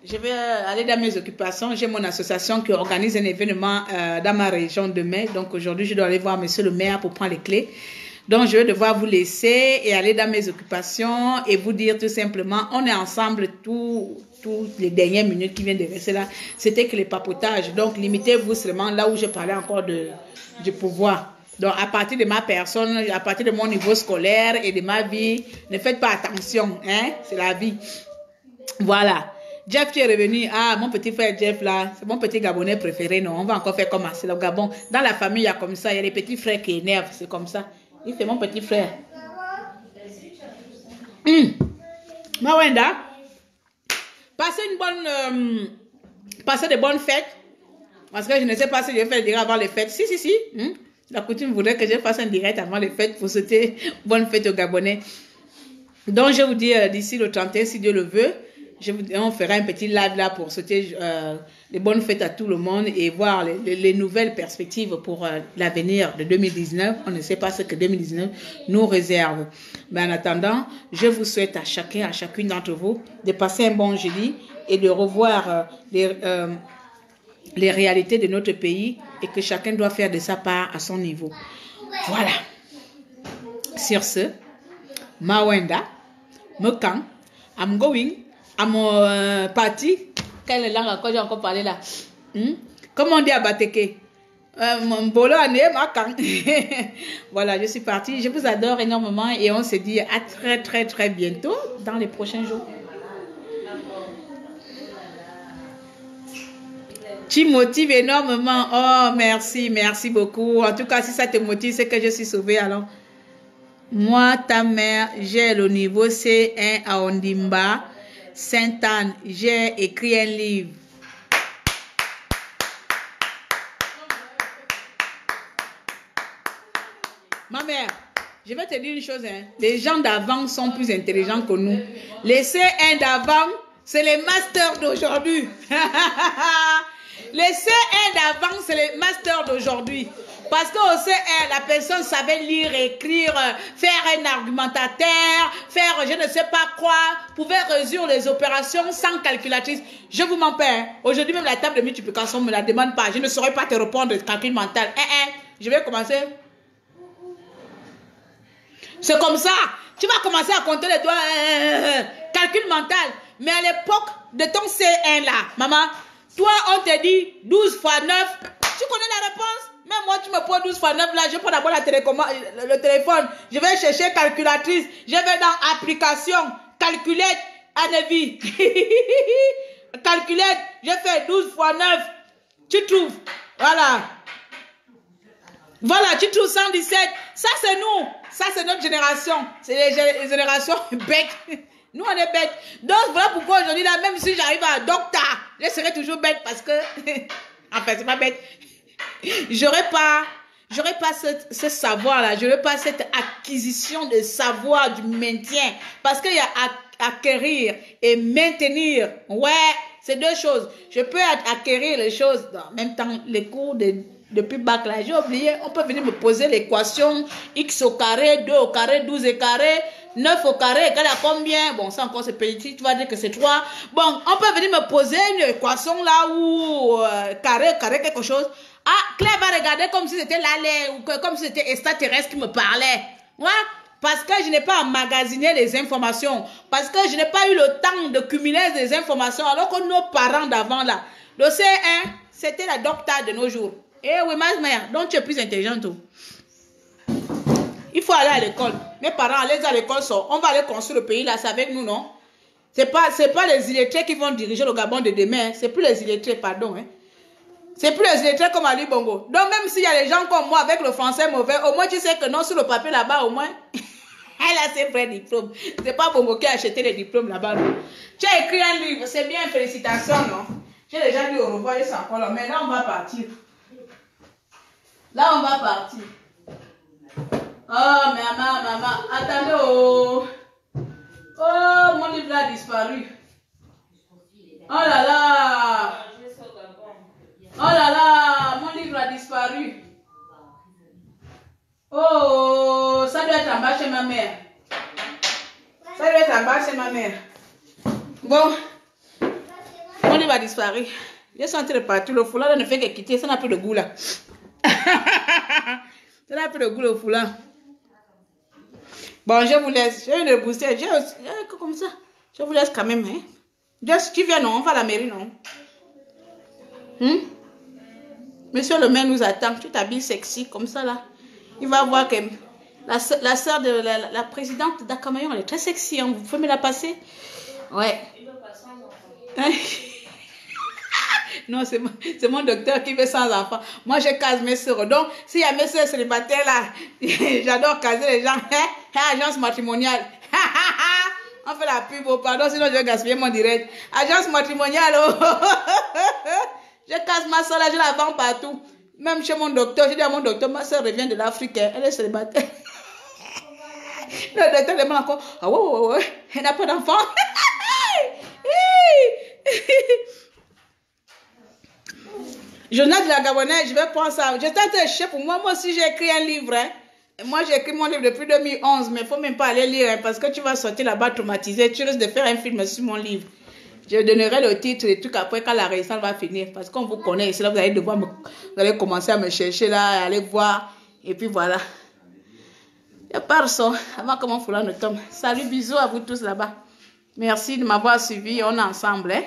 je vais aller dans mes occupations. J'ai mon association qui organise un événement dans ma région demain. Donc aujourd'hui, je dois aller voir monsieur le maire pour prendre les clés. Donc je vais devoir vous laisser et aller dans mes occupations et vous dire tout simplement, on est ensemble toutes les dernières minutes qui viennent de rester là. C'était que les papotages. Donc limitez-vous seulement là où je parlais encore du pouvoir. Donc à partir de ma personne, à partir de mon niveau scolaire et de ma vie, ne faites pas attention. Hein? C'est la vie. Voilà. Jeff, tu es revenu. Ah, mon petit frère Jeff là, c'est mon petit Gabonais préféré. Non, on va encore faire comme ça. C'est le Gabon. Dans la famille, il y a comme ça. Il y a des petits frères qui énervent. C'est comme ça. Il c'est mon petit frère. Mawenda, passez de bonnes fêtes. Parce que je ne sais pas si je vais faire le direct avant les fêtes. Si. La coutume voudrait que je fasse un direct avant les fêtes pour souhaiter bonne fête aux Gabonais. Donc, je vous dis d'ici le 31, si Dieu le veut, on fera un petit live là pour souhaiter les bonnes fêtes à tout le monde et voir les nouvelles perspectives pour l'avenir de 2019. On ne sait pas ce que 2019 nous réserve. Mais en attendant, je vous souhaite à chacun, à chacune d'entre vous de passer un bon jeudi et de revoir les réalités de notre pays et que chacun doit faire de sa part à son niveau. Voilà. Sur ce, Mawenda, Mekan, I'm going. À mon parti, quelle langue encore j'ai encore parlé là? Comment on dit à Bateke? Mon bolo année, Makan. Voilà, je suis partie. Je vous adore énormément et on se dit à très bientôt dans les prochains jours. Tu motives énormément. Oh, merci, merci beaucoup. En tout cas, si ça te motive, c'est que je suis sauvée alors. Moi, ta mère, j'ai le niveau C1 à Ondimba, Sainte-Anne. J'ai écrit un livre. Ma mère, je vais te dire une chose. Hein. Les gens d'avant sont plus intelligents que nous. Les C1 d'avant, c'est les masters d'aujourd'hui. Les C1 d'avant, c'est les masters d'aujourd'hui. Parce qu'au C1, la personne savait lire, écrire, faire un argumentateur, faire je ne sais pas quoi, pouvait résoudre les opérations sans calculatrice. Je vous m'en perds. Aujourd'hui, même la table de multiplication ne me la demande pas. Je ne saurais pas te répondre de calcul mental. Je vais commencer. C'est comme ça. Tu vas commencer à compter les doigts. Calcul mental. Mais à l'époque de ton C1 là, maman, toi on te dit 12 fois 9. Tu connais la réponse? Même moi tu me poses 12 fois 9 là, je prends d'abord le téléphone. Je vais chercher calculatrice. Je vais dans application. Calculette. Anevi. Calculette. Je fais 12 fois 9. Tu trouves. Voilà. Voilà, tu trouves 117. Ça, c'est nous. Ça, c'est notre génération. C'est les générations bêtes. Nous, on est bêtes. Donc, voilà pourquoi aujourd'hui, là, même si j'arrive à docteur, je serai toujours bête parce que... enfin, c'est pas bête. J'aurais pas ce savoir-là. J'aurais pas cette acquisition de savoir du maintien. Parce qu'il y a acquérir et maintenir. Ouais, c'est deux choses. Je peux acquérir les choses en même temps, les cours depuis bac là, j'ai oublié, on peut venir me poser l'équation x au carré, 2 au carré, 12 au carré, 9 au carré égale à combien? Bon, ça encore c'est petit, tu vas dire que c'est 3. Bon, on peut venir me poser une équation là où carré, quelque chose. Ah, Claire va regarder comme si c'était l'aller ou comme si c'était extraterrestre qui me parlait. Ouais, parce que je n'ai pas emmagasiné les informations, parce que je n'ai pas eu le temps de cumuler les informations, alors que nos parents d'avant là, le C1, c'était la docta de nos jours. Eh oui, ma mère, donc tu es plus intelligente. Il faut aller à l'école. Mes parents, allez à l'école, on va aller construire le pays là, c'est avec nous, non? C'est pas les illettrés qui vont diriger le Gabon de demain. C'est plus les illettrés, pardon. Hein. C'est plus les illettrés comme Ali Bongo. Donc même s'il y a des gens comme moi avec le français mauvais, au moins tu sais que non, sur le papier là-bas, au moins, elle a ses vrais diplômes. C'est pas Bongo qui a acheté les diplômes là-bas. Tu as écrit un livre, c'est bien, félicitations, non? J'ai déjà dit au revoir, ils sont encore là. Mais là, on va partir. Là, on va partir. Oh, maman, attendez, oh. Oh, mon livre a disparu. Oh là là. Oh là là, mon livre a disparu. Oh, ça doit être en bas chez ma mère. Ça doit être en bas chez ma mère. Bon, mon livre a disparu. Je suis en train de partir. Le foulard ne fait que quitter. Ça n'a plus de goût là. Ça n'a plus de goût le foulard. Bon, je vous laisse. J'ai une booster. Comme ça. Je vous laisse quand même. Hein? Just, tu viens, non? On va à la mairie, non? Monsieur le maire nous attend. Tu t'habilles sexy comme ça là. Il va voir que la soeur de la présidente d'Akamayon, elle est très sexy. Hein? Vous pouvez me la passer? Ouais. Non, c'est mon docteur qui veut sans enfant. Moi, je case mes soeurs. Donc, s'il y a mes soeurs célibataires là, j'adore caser les gens. Agence matrimoniale. On fait la pub, oh, pardon, sinon je vais gaspiller mon direct. Agence matrimoniale, oh. Je casse ma soeur là, je la vends partout. Même chez mon docteur, je dis à mon docteur, ma soeur revient de l'Afrique, elle est célibataire. Le docteur demande encore, ah ouais, elle n'a pas d'enfant. Journal de la Gabonaise, je vais prendre ça. J'étais en train de chercher pour moi. Moi aussi, j'ai écrit un livre. Hein. Moi, j'ai écrit mon livre depuis 2011. Mais il ne faut même pas aller lire. Hein, parce que tu vas sortir là-bas traumatisé. Tu risques de faire un film sur mon livre. Je donnerai le titre et tout après quand la récente va finir. Parce qu'on vous connaît. C'est là vous allez devoir vous allez commencer à me chercher là. Aller voir. Et puis voilà. Il n'y a pas de son. Avant que mon foulard ne tombe. Salut, bisous à vous tous là-bas. Merci de m'avoir suivi. On est ensemble. Hein.